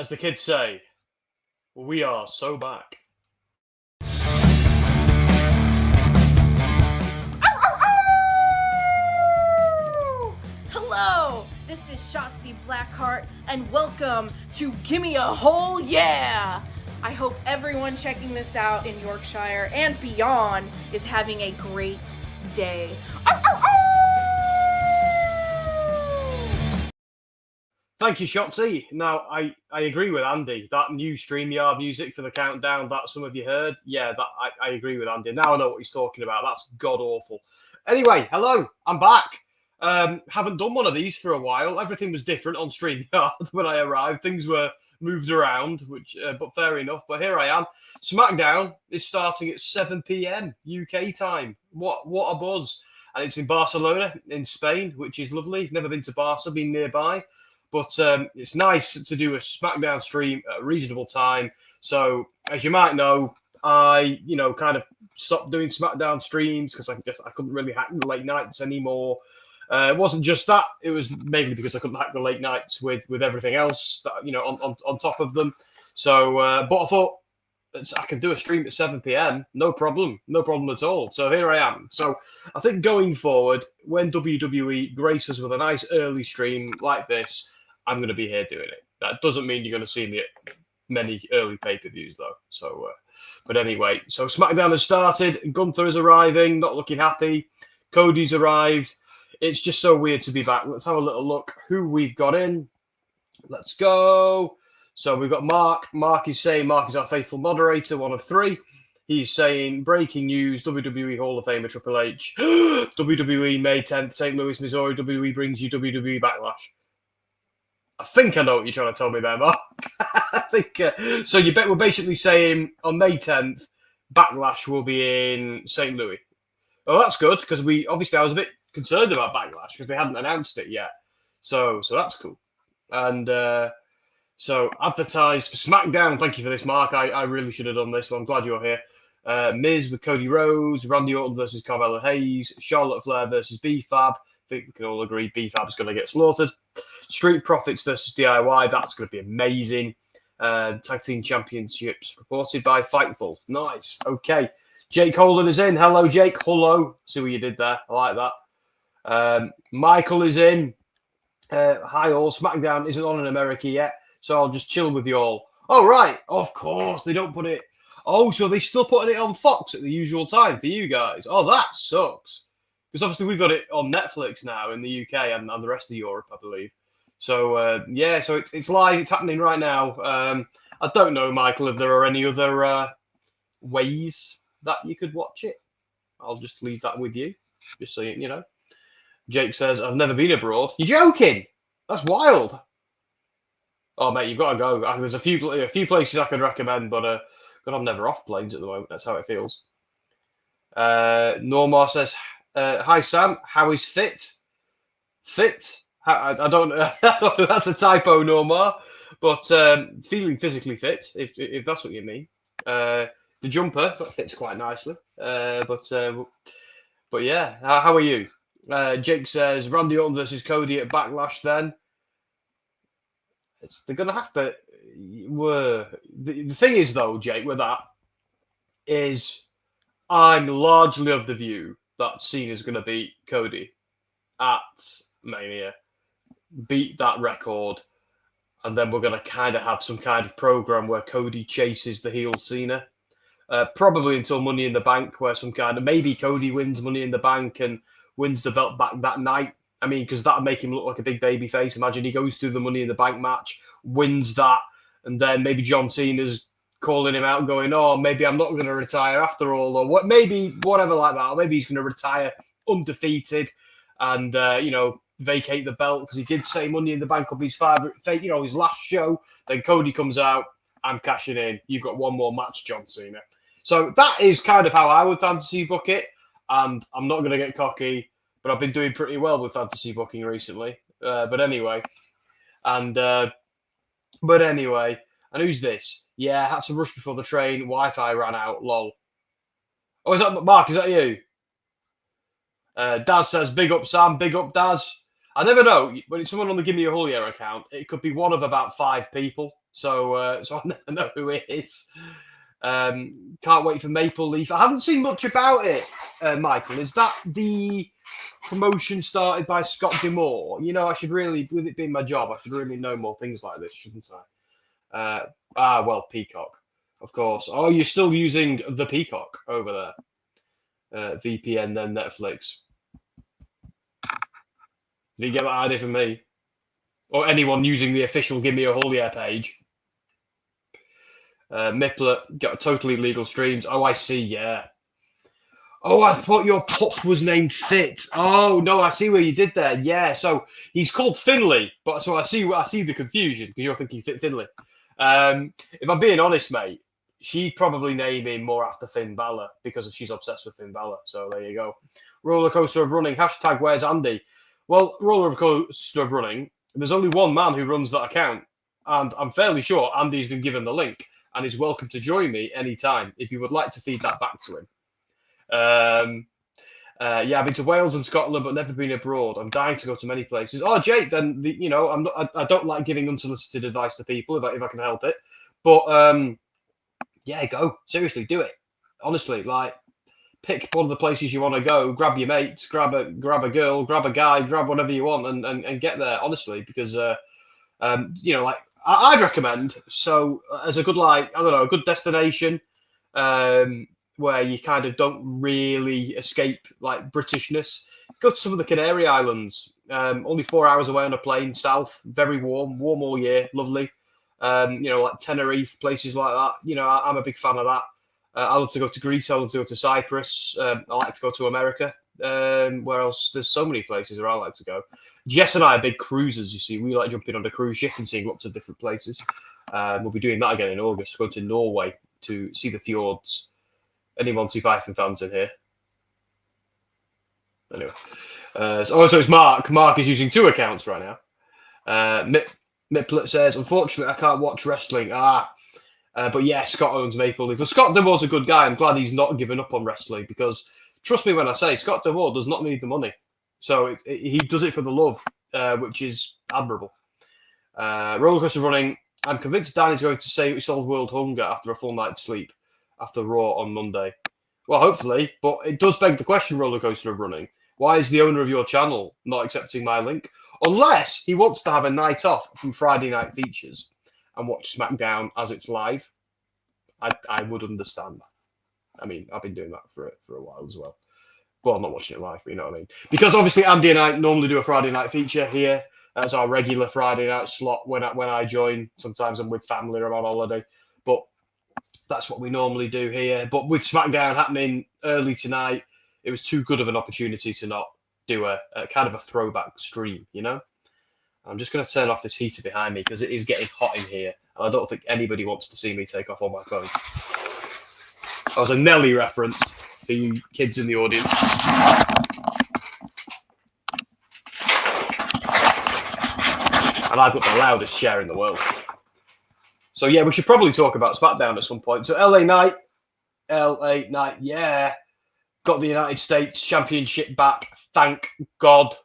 As the kids say, we are so back. Hello, this is Shotzi Blackheart, and welcome to Gimme A Hull Yeah! I hope everyone checking this out in Yorkshire and beyond is having a great day. Thank you, Shotzi. Now, I agree with Andy. That new StreamYard music for the countdown that some of you heard, yeah, that I agree with Andy. Now I know what he's talking about. That's god-awful. Anyway, hello, I'm back. Haven't done one of these for a while. Everything was different on StreamYard when I arrived. Things were moved around, but fair enough. But here I am. SmackDown is starting at 7 p.m. UK time. What a buzz. And it's in Barcelona, in Spain, which is lovely. Never been to Barca, been nearby. But it's nice to do a SmackDown stream at a reasonable time. So, as you might know, I, kind of stopped doing SmackDown streams because I couldn't really hack the late nights anymore. It wasn't just that; it was mainly because I couldn't hack the late nights with everything else that on top of them. So, but I thought I can do a stream at 7 p.m. No problem at all. So here I am. So I think going forward, when WWE graces with a nice early stream like this, I'm going to be here doing it. That doesn't mean you're going to see me at many early pay-per-views, though. So, but anyway, so SmackDown has started. Gunther is arriving, not looking happy. Cody's arrived. It's just so weird to be back. Let's have a little look who we've got in. Let's go. So we've got Mark. Mark is saying Mark is our faithful moderator, one of three. He's saying, breaking news, WWE Hall of Famer Triple H. WWE May 10th, St. Louis, Missouri. WWE brings you WWE Backlash. I think I know what you're trying to tell me there, Mark. I think so. We're basically saying on May 10th, Backlash will be in St. Louis. Oh, that's good because I was a bit concerned about Backlash because they hadn't announced it yet. So that's cool. And so advertised for SmackDown. Thank you for this, Mark. I really should have done this, but I'm glad you're here. Miz with Cody Rhodes, Randy Orton versus Carmelo Hayes, Charlotte Flair versus B-Fab. I think we can all agree B-Fab's going to get slaughtered. Street Profits versus DIY. That's going to be amazing. Tag Team Championships reported by Fightful. Nice. Okay. Jake Holden is in. Hello, Jake. Hello. See what you did there. I like that. Michael is in. Hi, all. SmackDown isn't on in America yet, so I'll just chill with you all. Oh, right. Of course. They don't put it. Oh, so they're still putting it on Fox at the usual time for you guys. Oh, that sucks. Because obviously we've got it on Netflix now in the UK and the rest of Europe, I believe. So, so it's live. It's happening right now. I don't know, Michael, if there are any other ways that you could watch it. I'll just leave that with you, just so you know. Jake says, I've never been abroad. You're joking? That's wild. Oh, mate, you've got to go. There's a few places I could recommend, but I'm never off planes at the moment. That's how it feels. Normar says, hi, Sam. How is fit? Fit? I don't know. That's a typo, Normar. But feeling physically fit, if that's what you mean. The jumper, that fits quite nicely. But yeah, how are you? Jake says, Randy Orton versus Cody at Backlash then. They're going to have to... The thing is, though, Jake, with that, is I'm largely of the view that Cena's going to beat Cody at Mania, beat that record, and then we're going to kind of have some kind of program where Cody chases the heel Cena. Probably until Money in the Bank, where maybe Cody wins Money in the Bank and wins the belt back that night. I mean, because that would make him look like a big baby face. Imagine he goes through the Money in the Bank match, wins that, and then maybe John Cena's calling him out and going, oh, maybe I'm not going to retire after all, or maybe whatever like that. Or maybe he's going to retire undefeated and, vacate the belt because he did say Money in the Bank will be his last show. Then Cody comes out, I'm cashing in. You've got one more match, John Cena. So that is kind of how I would fantasy book it. And I'm not going to get cocky, but I've been doing pretty well with fantasy booking recently. But anyway, and who's this? Yeah, I had to rush before the train. Wi-Fi ran out. Lol. Oh, is that Mark? Is that you? Daz says, big up, Sam. Big up, Daz. I never know. When it's someone on the Gimme A Hull Yeah account, it could be one of about 5 people. So, so I never know who it is. Can't wait for Maple Leaf. I haven't seen much about it, Michael. Is that the promotion started by Scott D'Amore? You know, I should really, with it being my job, I should really know more things like this, shouldn't I? Well, Peacock, of course. Oh, you're still using the Peacock over there. VPN, then Netflix. Did you get that idea from me? Or anyone using the official Gimme A Hull Yeah page? Miplet, got totally legal streams. Oh, I see, yeah. Oh, I thought your pup was named Fit. Oh, no, I see where you did there. Yeah, so he's called Finley, but so I see the confusion because you're thinking Fit Finley. If I'm being honest, mate, she'd probably name him more after Finn Balor because she's obsessed with Finn Balor. So there you go. Roller coaster of running. Hashtag where's Andy? Well, roller coaster of running. There's only one man who runs that account, and I'm fairly sure Andy's been given the link and is welcome to join me anytime if you would like to feed that back to him. Yeah, I've been to Wales and Scotland, but never been abroad. I'm dying to go to many places. Oh, Jake, then I don't like giving unsolicited advice to people if I can help it. But yeah, go seriously, do it. Honestly, like pick one of the places you want to go. Grab your mates, grab a girl, grab a guy, grab whatever you want, and get there. Honestly, because like I'd recommend. So as a good a good destination. Where you kind of don't really escape like Britishness. Go to some of the Canary Islands. Only 4 hours away on a plane, south, very warm all year, lovely. Like Tenerife, places like that. I'm a big fan of that. I love to go to Greece. I love to go to Cyprus. I like to go to America. Where else? There's so many places where I like to go. Jess and I are big cruisers, you see. We like jumping on a cruise ship and seeing lots of different places. We'll be doing that again in August. Going to Norway to see the fjords. Any Monty Python fans in here? Anyway. So it's Mark. Mark is using 2 accounts right now. Miplet says, unfortunately, I can't watch wrestling. But yeah, Scott owns Maple Leaf. Well, Scott D'Amore's a good guy. I'm glad he's not given up on wrestling because, trust me when I say, Scott D'Amore does not need the money. So he does it for the love, which is admirable. Rollercoaster running. I'm convinced Danny's going to say we solved world hunger after a full night's sleep. After Raw on Monday. Well, hopefully, but it does beg the question, Rollercoaster of Running. Why is the owner of your channel not accepting my link? Unless he wants to have a night off from Friday night features and watch SmackDown as it's live. I would understand that. I mean, I've been doing that for a while as well. Well, I'm not watching it live, but you know what I mean. Because obviously Andy and I normally do a Friday night feature here. That's our regular Friday night slot when I join. Sometimes I'm with family or I'm on holiday. But that's what we normally do here. But with SmackDown happening early tonight, it was too good of an opportunity to not do a kind of a throwback stream, you know? I'm just going to turn off this heater behind me because it is getting hot in here. And I don't think anybody wants to see me take off all my clothes. That was a Nelly reference for you kids in the audience. And I've got the loudest chair in the world. So, yeah, we should probably talk about SmackDown at some point. So, LA Knight, yeah. Got the United States Championship back. Thank God.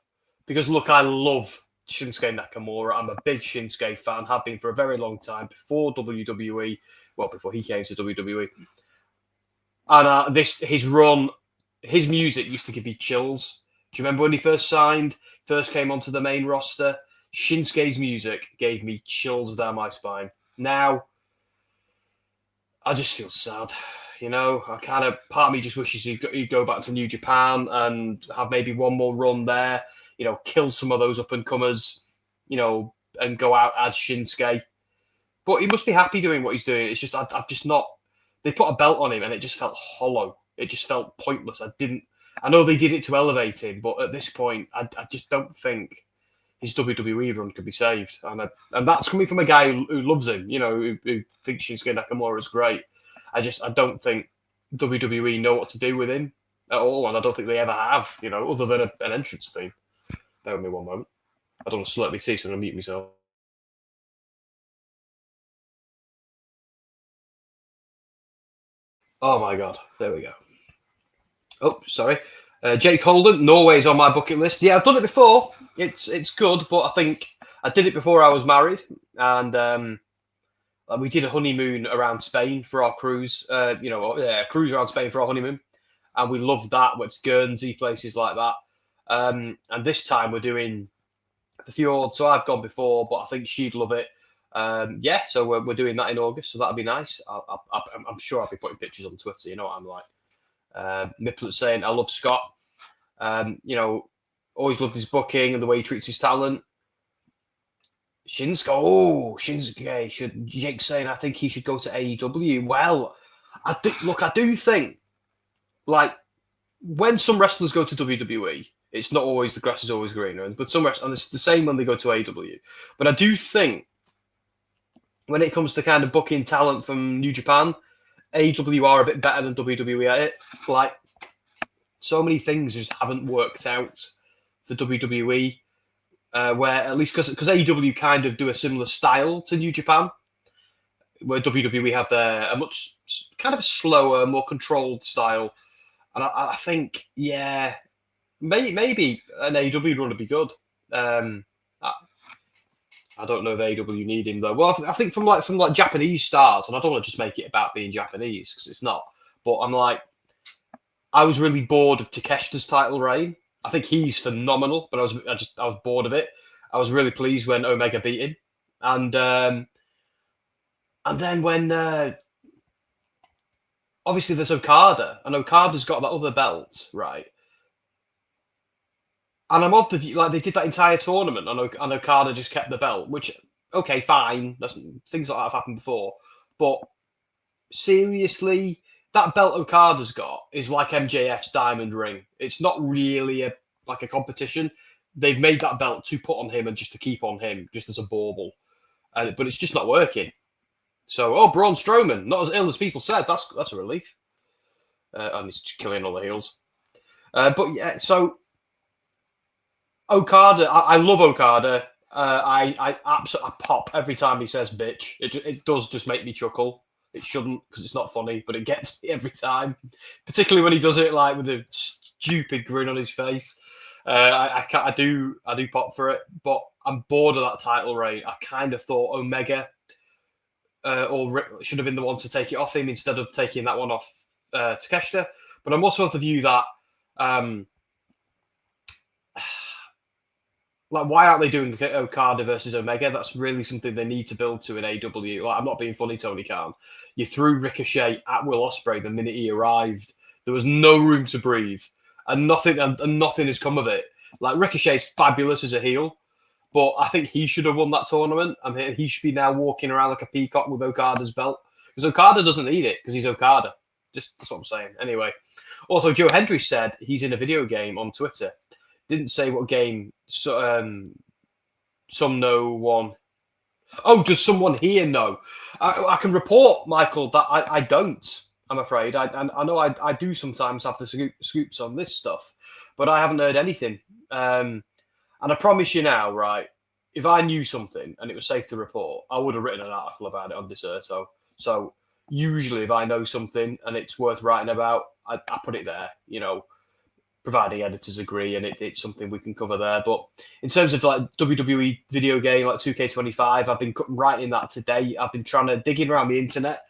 Because, look, I love Shinsuke Nakamura. I'm a big Shinsuke fan. Have been for a very long time. Before WWE. Well, before he came to WWE. And his run, his music used to give me chills. Do you remember when he first signed? First came onto the main roster? Shinsuke's music gave me chills down my spine. Now, I just feel sad. You know, part of me just wishes he'd go back to New Japan and have maybe one more run there, you know, kill some of those up-and-comers, you know, and go out as Shinsuke. But he must be happy doing what he's doing. It's just, I've just not, they put a belt on him and it just felt hollow. It just felt pointless. I know they did it to elevate him, but at this point, I just don't think his WWE run could be saved. And that's coming from a guy who loves him, you know, who thinks Shinsuke Nakamura is great. I don't think WWE know what to do with him at all, and I don't think they ever have, you know, other than an entrance theme. Bear with me one moment. I don't want to slurp my tea, so I'm going to mute myself. Oh my God, there we go. Oh, sorry. Jake Holden, Norway's on my bucket list. Yeah, I've done it before. It's good, but I think I did it before I was married, and we did a honeymoon around Spain for our cruise. Cruise around Spain for our honeymoon, and we loved that. Went to Guernsey, places like that. And this time we're doing the fjord. So I've gone before, but I think she'd love it. So we're doing that in August, so that'll be nice. I'm sure I'll be putting pictures on Twitter. You know what I'm like. Miplet saying I love Scott. Always loved his booking and the way he treats his talent. Shinsuke. Jake's saying I think he should go to AEW. Well, I do think like when some wrestlers go to WWE, it's not always the grass is always greener, but some wrestlers, and it's the same when they go to AEW. But I do think when it comes to kind of booking talent from New Japan, AEW are a bit better than WWE at it. Like, so many things just haven't worked out for WWE, where at least because AEW kind of do a similar style to New Japan, where WWE have a much kind of a slower, more controlled style. And I think, yeah, maybe an AEW run would be good. I don't know if AEW need him though. Well, I think from Japanese stars, and I don't want to just make it about being Japanese because it's not. But I'm like, I was really bored of Takeshita's title reign. I think he's phenomenal, but I was bored of it. I was really pleased when Omega beat him, and then when obviously there's Okada, and Okada's got that other belt, right? And I'm of the view, like, they did that entire tournament, and Okada just kept the belt, which, okay, fine. Things like that have happened before. But seriously, that belt Okada's got is like MJF's diamond ring. It's not really a competition. They've made that belt to put on him and just to keep on him, just as a bauble. But it's just not working. So, Braun Strowman, not as ill as people said. That's a relief. And he's killing all the heels. But yeah, so Okada, I love Okada. I absolutely pop every time he says bitch. It does just make me chuckle. It shouldn't because it's not funny, but it gets me every time. Particularly when he does it like with a stupid grin on his face. I do pop for it, but I'm bored of that title reign. I kind of thought Omega or Rick should have been the one to take it off him instead of taking that one off Takeshita. But I'm also of the view that like, why aren't they doing Okada versus Omega? That's really something they need to build to in AEW. Like, I'm not being funny, Tony Khan. You threw Ricochet at Will Ospreay the minute he arrived. There was no room to breathe, and nothing has come of it. Like, Ricochet's fabulous as a heel, but I think he should have won that tournament. I mean, he should be now walking around like a peacock with Okada's belt, because Okada doesn't need it because he's Okada. Just that's what I'm saying. Anyway, also Joe Hendry said he's in a video game on Twitter. Didn't say what game. So, some know one. Oh, does someone here know? I can report, Michael, that I don't. I'm afraid. I know I do sometimes have the scoops on this stuff, but I haven't heard anything. And I promise you now, right? If I knew something and it was safe to report, I would have written an article about it on Deserto. So usually, if I know something and it's worth writing about, I put it there. You know, providing editors agree and it's something we can cover there. But in terms of like WWE video game, like 2K25, I've been writing that today. I've been trying to digging around the internet,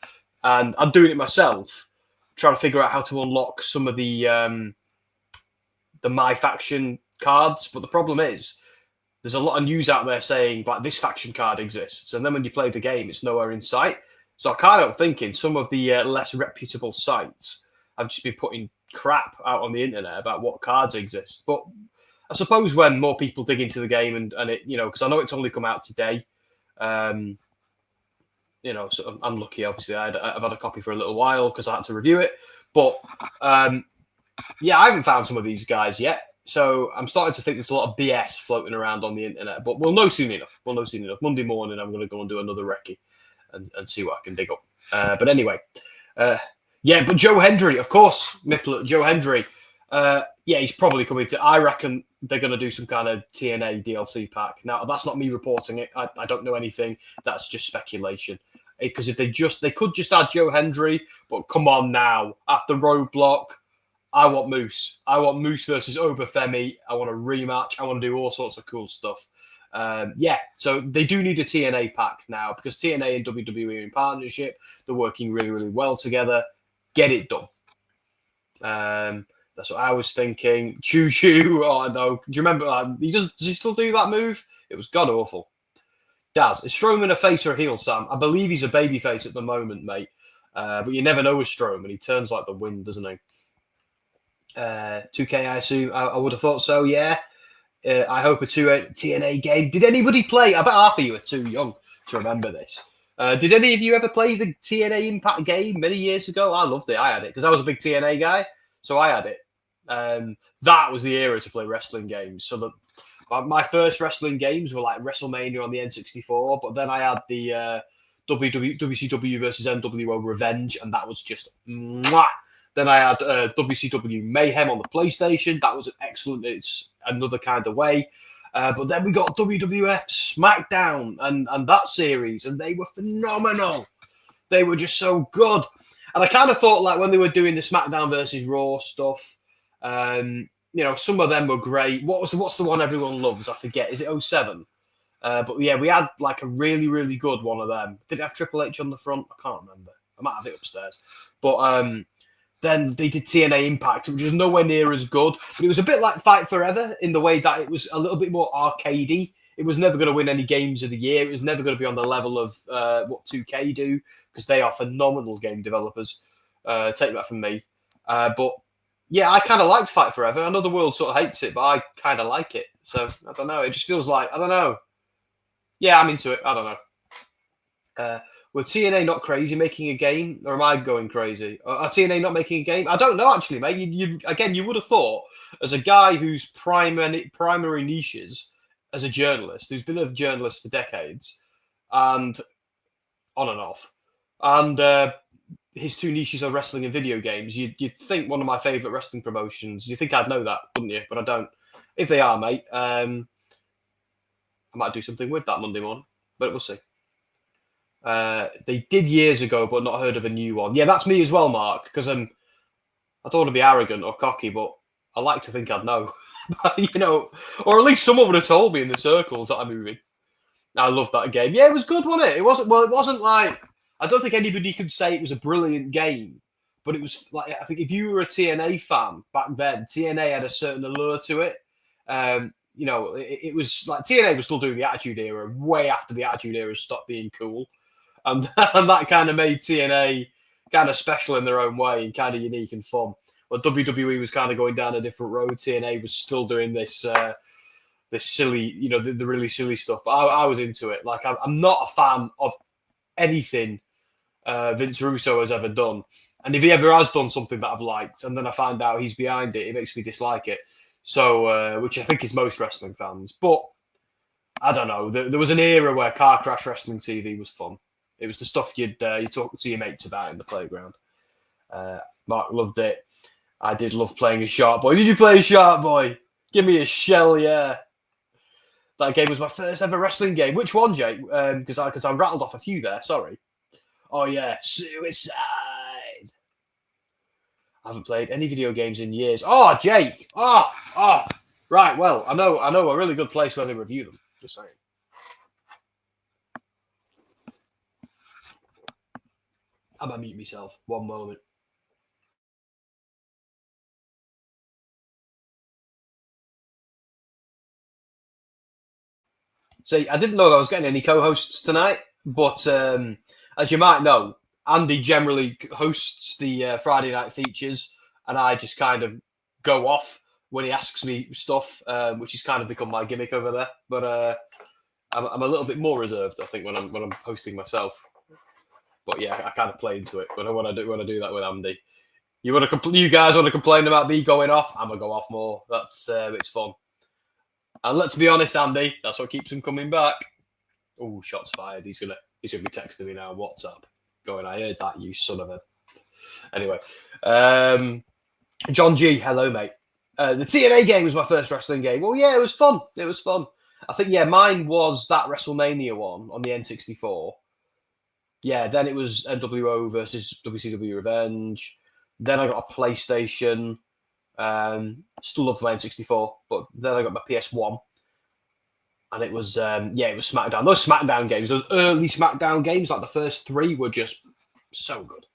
and I'm doing it myself, trying to figure out how to unlock some of the My Faction cards. But the problem is, there's a lot of news out there saying like this faction card exists, and then when you play the game, it's nowhere in sight. So I can't help thinking some of the less reputable sites have just been putting crap out on the internet about what cards exist. But I suppose when more people dig into the game and it, you know, because I know it's only come out today, you know, so I'm lucky. Obviously, I've had a copy for a little while because I had to review it. But yeah, I haven't found some of these guys yet. So I'm starting to think there's a lot of BS floating around on the internet. But we'll know soon enough. Monday morning, I'm going to go and do another recce and see what I can dig up. But anyway, yeah, but Joe Hendry, of course, Joe Hendry. Yeah, he's probably coming to. I reckon they're going to do some kind of TNA DLC pack. Now, that's not me reporting it. I don't know anything. That's just speculation. Because if they could just add Joe Hendry, but come on now, after Roadblock, I want Moose. I want Moose versus Obafemi. I want a rematch. I want to do all sorts of cool stuff. Yeah, so they do need a TNA pack now because TNA and WWE are in partnership. They're working really, really well together. Get it done. That's what I was thinking. Choo choo. Oh no! Do you remember? Does he still do that move? It was god awful. Daz, is Strowman a face or a heel, Sam? I believe he's a baby face at the moment, mate. But you never know with Strowman. He turns like the wind, doesn't he? 2K, I assume. I would have thought so. Yeah. I hope a TNA game. Did anybody play? I bet half of you are too young to remember this. Did any of you ever play the TNA Impact game many years ago? I loved it. I had it because I was a big TNA guy, so I had it. That was the era to play wrestling games. So my first wrestling games were like WrestleMania on the N64, but then I had the WCW versus NWO Revenge, and that was just mwah. Then I had WCW Mayhem on the PlayStation. That was excellent. It's another kind of way. But then we got WWF SmackDown and that series, and they were phenomenal. They were just so good. And I kind of thought, like, when they were doing the SmackDown versus Raw stuff, some of them were great. What's the one everyone loves? I forget. Is it 07? But yeah, we had like a really, really good one of them. Did it have Triple H on the front? I can't remember. I might have it upstairs. But then they did TNA Impact, which was nowhere near as good. But it was a bit like Fight Forever in the way that it was a little bit more arcadey. It was never going to win any games of the year. It was never going to be on the level of what 2K do, because they are phenomenal game developers. Take that from me. But yeah, I kind of liked Fight Forever. I know the world sort of hates it, but I kind of like it. So I don't know. It just feels like, I don't know. Yeah, I'm into it. I don't know. Were TNA not crazy making a game, or am I going crazy? Are TNA not making a game? I don't know, actually, mate. You would have thought, as a guy whose primary niches as a journalist, who's been a journalist for decades, and on and off, and his two niches are wrestling and video games, you'd think one of my favourite wrestling promotions, you think I'd know that, wouldn't you? But I don't. If they are, mate, I might do something with that Monday morning, but we'll see. They did years ago, but not heard of a new one. Yeah, that's me as well, Mark, because I don't want to be arrogant or cocky, but I like to think I'd know. Or at least someone would have told me in the circles that I'm moving. I love that game. Yeah, it was good, wasn't it? It wasn't like, I don't think anybody could say it was a brilliant game, but it was like, I think if you were a TNA fan back then, TNA had a certain allure to it. It was like TNA was still doing the Attitude Era way after the Attitude Era stopped being cool. And that kind of made TNA kind of special in their own way and kind of unique and fun. But WWE was kind of going down a different road. TNA was still doing this silly, the really silly stuff. But I was into it. Like, I'm not a fan of anything Vince Russo has ever done. And if he ever has done something that I've liked, and then I find out he's behind it, it makes me dislike it. So, which I think is most wrestling fans. But I don't know. There was an era where car crash wrestling TV was fun. It was the stuff you talk to your mates about in the playground. Mark loved it. I did love playing as Shark Boy. Did you play as Shark Boy? Give me a shell, yeah. That game was my first ever wrestling game. Which one, Jake? Because I rattled off a few there. Sorry. Oh yeah, Suicide. I haven't played any video games in years. Oh, Jake. Oh. Right. Well, I know a really good place where they review them. Just saying. I'm going to mute myself. One moment. See, I didn't know I was getting any co-hosts tonight, but as you might know, Andy generally hosts the Friday night features, and I just kind of go off when he asks me stuff, which has kind of become my gimmick over there. But I'm a little bit more reserved, I think, when I'm hosting myself. But yeah, I kind of play into it when I do that with Andy. You guys want to complain about me going off? I'm gonna go off more. That's it's fun. And let's be honest, Andy, that's what keeps him coming back. Oh, shots fired. He's gonna be texting me now on WhatsApp, going, "I heard that, you son of a." Anyway, John G, hello, mate. The TNA game was my first wrestling game. Well, yeah, it was fun. I think, yeah, mine was that WrestleMania one on the N64. Yeah, then it was NWO versus WCW Revenge. Then I got a 'Still loved my N64, but then I got my PS1. And it was, it was SmackDown. Those SmackDown games, those early SmackDown games, like the first 3 were just so good.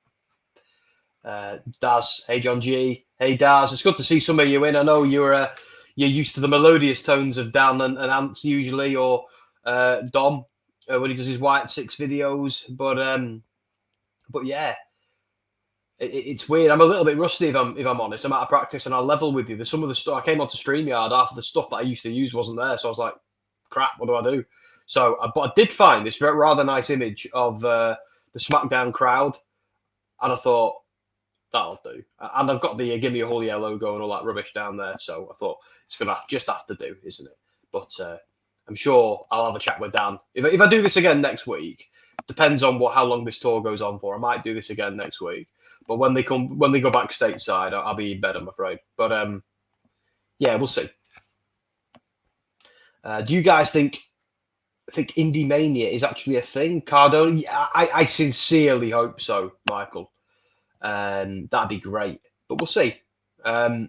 Daz, hey John G, hey Daz, it's good to see some of you in. I know you're used to the melodious tones of Dan and Ants usually, or Dom when he does his White 6 videos. But yeah, it's weird. I'm a little bit rusty if I'm honest. I'm out of practice, and I'll level with you. There's some of the stuff I came onto StreamYard. Half of the stuff that I used to use wasn't there, so I was like, crap, what do I do? So, but I did find this rather nice image of the SmackDown crowd, and I thought, that'll do. And I've got the Gimme A Hull Yeah logo and all that rubbish down there, so I thought it's going to just have to do, isn't it? But I'm sure I'll have a chat with Dan. If I do this again next week, depends on how long this tour goes on for. I might do this again next week. But when they go back stateside, I'll be in bed, I'm afraid. But yeah, we'll see. Do you guys think Indie Mania is actually a thing? Cardona? Yeah, I sincerely hope so, Michael. That'd be great. But we'll see. I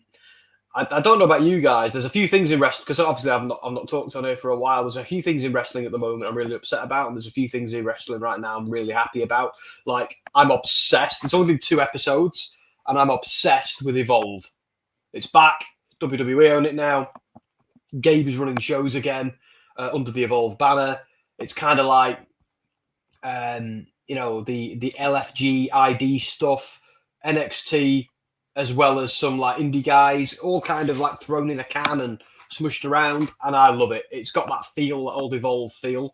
don't know about you guys. There's a few things in wrestling, because obviously I've not talked on here for a while. There's a few things in wrestling at the moment I'm really upset about, and there's a few things in wrestling right now I'm really happy about. Like, I'm obsessed. It's only been 2 episodes, and I'm obsessed with Evolve. It's back. WWE own it now. Gabe is running shows again under the Evolve banner. It's kind of like, the LFG ID stuff, NXT, as well as some like indie guys, all kind of like thrown in a can and smushed around, and I love it. It's got that feel, that old Evolve feel.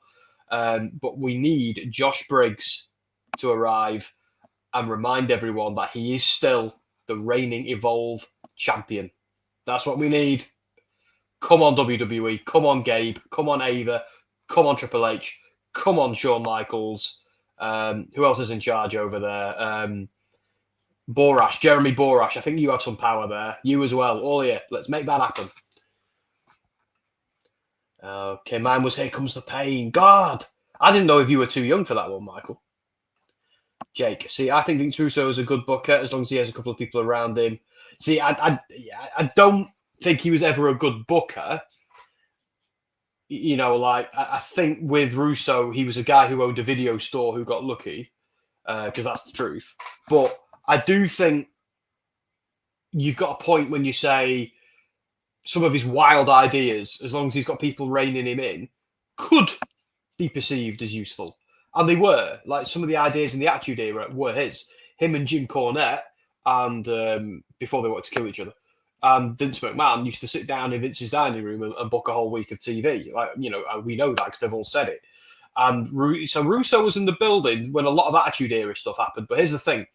But we need Josh Briggs to arrive and remind everyone that he is still the reigning Evolve champion. That's what we need. Come on, WWE. Come on, Gabe. Come on, Ava. Come on, Triple H. Come on, Shawn Michaels. Who else is in charge over there? Borash, Jeremy Borash. I think you have some power there. You as well. All here. Let's make that happen. Okay, mine was Here Comes the Pain. God, I didn't know if you were too young for that one, Michael. Jake, see, I think Vince Russo is a good booker as long as he has a couple of people around him. See, I don't think he was ever a good booker. I think with Russo, he was a guy who owned a video store who got lucky, because that's the truth. But I do think you've got a point when you say some of his wild ideas, as long as he's got people reining him in, could be perceived as useful. And they were. Like, some of the ideas in the Attitude Era were his. Him and Jim Cornette, and before they wanted to kill each other, and Vince McMahon used to sit down in Vince's dining room and book a whole week of TV. Like, we know that because they've all said it. And so Russo was in the building when a lot of Attitude Era stuff happened. But here's the thing.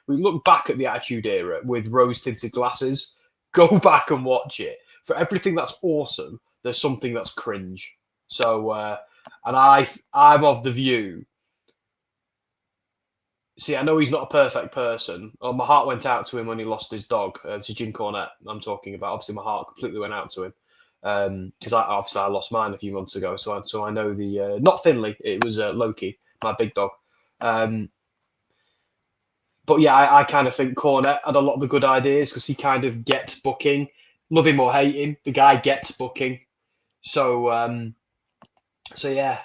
We look back at the Attitude Era with rose-tinted glasses. Go back and watch it. For everything that's awesome, there's something that's cringe. So, and I'm of the view. See, I know he's not a perfect person. Oh, my heart went out to him when he lost his dog. This is Jim Cornette I'm talking about. Obviously, my heart completely went out to him. Because I lost mine a few months ago. So I know the... not Finley, it was Loki, my big dog. But yeah, I kind of think Cornette had a lot of the good ideas because he kind of gets booking. Love him or hate him, the guy gets booking. So yeah.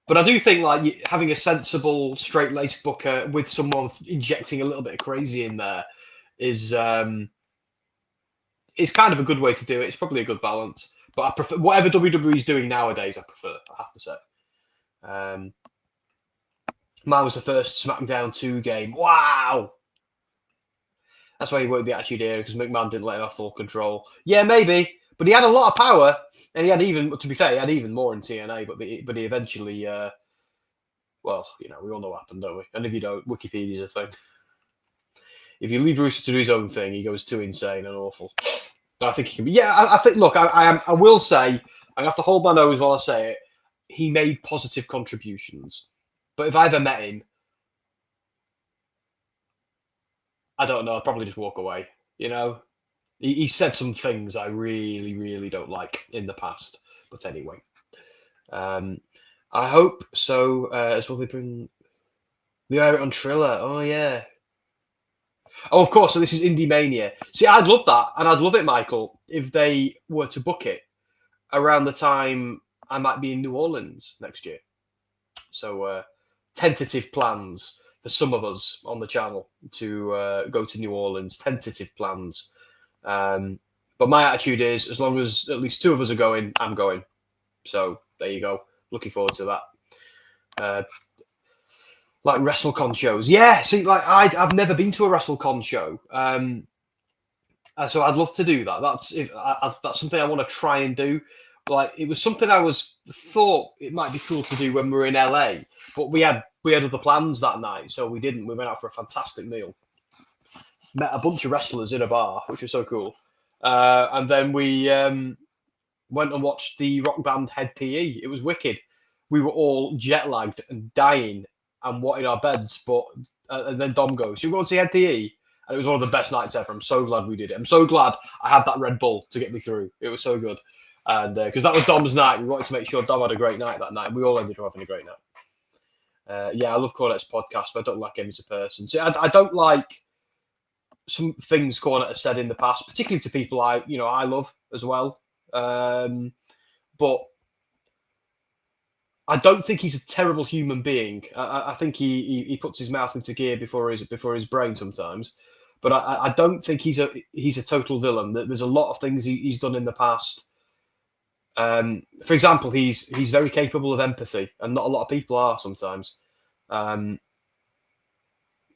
But I do think like having a sensible, straight-laced booker with someone injecting a little bit of crazy in there is kind of a good way to do it. It's probably a good balance. But I prefer whatever WWE is doing nowadays. I prefer, I have to say. Mine was the first SmackDown 2 game. Wow! That's why he worked the Attitude Era, because McMahon didn't let him have full control. Yeah, maybe. But he had a lot of power. And he had to be fair, he had even more in TNA. But he eventually, well, we all know what happened, don't we? And if you don't, Wikipedia's a thing. If you leave Russo to do his own thing, he goes too insane and awful. But I think he can be. Yeah, I think, look, I will say, I have to hold my nose while I say it, he made positive contributions. But if I ever met him, I don't know. I'd probably just walk away. He said some things I really, really don't like in the past. But anyway, I hope so. As well, they bring the air on Triller. Oh yeah. Oh, of course. So this is Indie Mania. See, I'd love that, and I'd love it, Michael, if they were to book it around the time I might be in New Orleans next year. So tentative plans for some of us on the channel to go to New Orleans. Tentative plans. But my attitude is, as long as at least 2 of us are going, I'm going. So there you go. Looking forward to that. Like WrestleCon shows. Yeah, see, like I've never been to a WrestleCon show. So I'd love to do that. That's something I want to try and do. Like, it was something I thought it might be cool to do when we were in LA, but we had other plans that night, so we didn't. We went out for a fantastic meal, met a bunch of wrestlers in a bar, which was so cool, and then we went and watched the rock band Head PE. It was wicked. We were all jet lagged and dying and wanting our beds, but and then Dom goes, "You go and see Head PE?" And it was one of the best nights ever. I'm so glad we did it. I'm so glad I had that Red Bull to get me through. It was so good. And because that was Dom's night, we wanted to make sure Dom had a great night that night. We all ended up having a great night. Yeah, I love Cornette's podcast, but I don't like him as a person. See, I don't like some things Cornet has said in the past, particularly to people I love as well. But I don't think he's a terrible human being. I think he puts his mouth into gear before his brain sometimes. But I don't think he's a total villain. There's a lot of things he's done in the past. For example, he's very capable of empathy, and not a lot of people are sometimes. I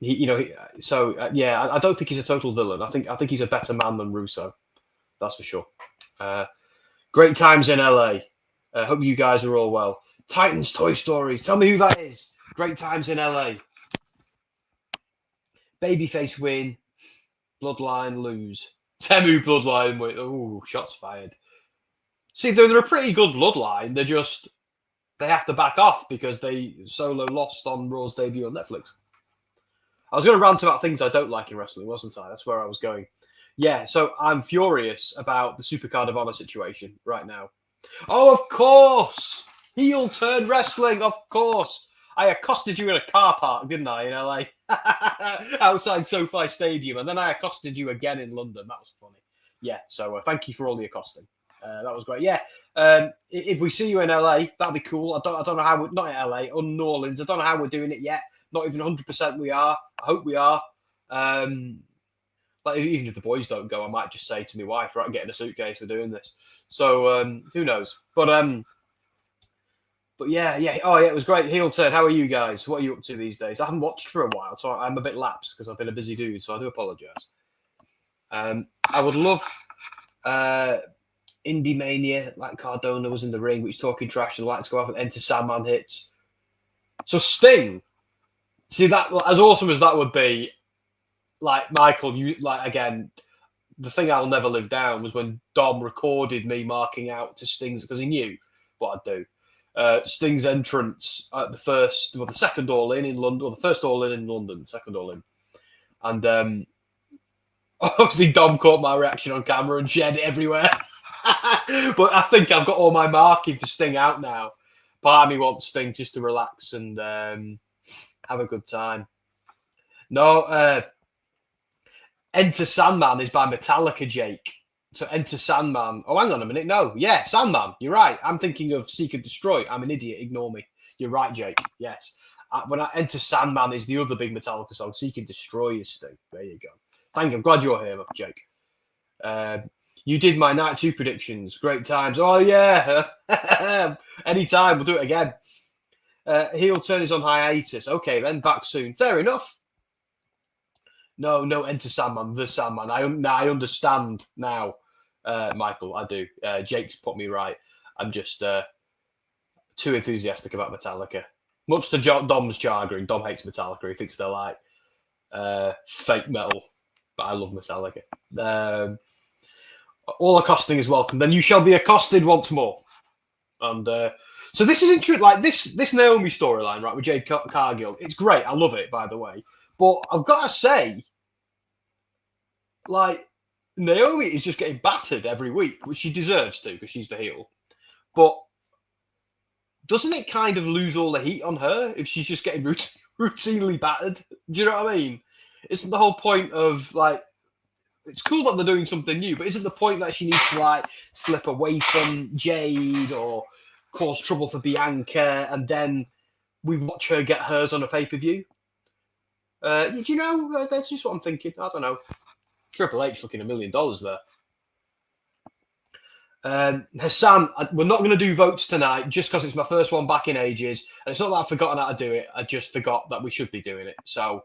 don't think he's a total villain. I think he's a better man than Russo. That's for sure. Great times in LA. Hope you guys are all well. Titans Toy Stories. Tell me who that is. Great times in LA. Babyface win. Bloodline lose. Temu Bloodline win. Oh, shots fired. See, they're a pretty good bloodline. They have to back off because Solo lost on Raw's debut on Netflix. I was going to rant about things I don't like in wrestling, wasn't I? That's where I was going. Yeah, so I'm furious about the Supercard of Honor situation right now. Oh, of course! Heel turn wrestling, of course! I accosted you in a car park, didn't I, in LA? Outside SoFi Stadium. And then I accosted you again in London. That was funny. Yeah, so thank you for all the accosting. That was great. Yeah, if we see you in LA, that'd be cool. I don't know how we're not in LA or New Orleans. I don't know how we're doing it yet. Not even 100% we are. I hope we are. Like, even if the boys don't go, I might just say to my wife, right, I'm getting a suitcase, we're doing this. So who knows? But yeah. Oh yeah, it was great. Heel turn. How are you guys? What are you up to these days? I haven't watched for a while, so I'm a bit lapsed because I've been a busy dude. So I do apologise. I would love Indie Mania, like Cardona was in the ring, but he's talking trash and like to go off and Enter Sandman hits. So Sting, see that as awesome as that would be, like Michael, again, the thing I'll never live down was when Dom recorded me marking out to Sting's because he knew what I'd do. Sting's entrance at the second All In London, or the first All In London, second All In, and obviously Dom caught my reaction on camera and shared it everywhere. But I think I've got all my marking for Sting out now. Part of me wants Sting just to relax and have a good time. No, Enter Sandman is by Metallica, Jake. So Enter Sandman. Oh, hang on a minute. No, yeah, Sandman. You're right. I'm thinking of Seek and Destroy. I'm an idiot. Ignore me. You're right, Jake. Yes. When I Enter Sandman is the other big Metallica song. Seek and Destroy is Sting. There you go. Thank you. I'm glad you're here, Jake. You did my night 2 predictions. Great times. Oh, yeah. Anytime. We'll do it again. Heel turn is on hiatus. Okay, then. Back soon. Fair enough. No, Enter Sandman. The Sandman. I understand now, Michael. I do. Jake's put me right. I'm just too enthusiastic about Metallica. Much to Dom's chagrin. Dom hates Metallica. He thinks they're like fake metal. But I love Metallica. All accosting is welcome. Then you shall be accosted once more. And so this is interesting. Like this Naomi storyline, right, with Jade Cargill. It's great. I love it, by the way. But I've got to say, like, Naomi is just getting battered every week, which she deserves to because she's the heel. But doesn't it kind of lose all the heat on her if she's just getting routinely battered? Do you know what I mean? Isn't the whole point of, like, it's cool that they're doing something new, but isn't the point that she needs to, like, slip away from Jade or cause trouble for Bianca, and then we watch her get hers on a pay-per-view. Do you know? That's just what I'm thinking. I don't know. Triple H looking $1 million there. Hassan, we're not going to do votes tonight just because it's my first one back in ages. And it's not that I've forgotten how to do it. I just forgot that we should be doing it. So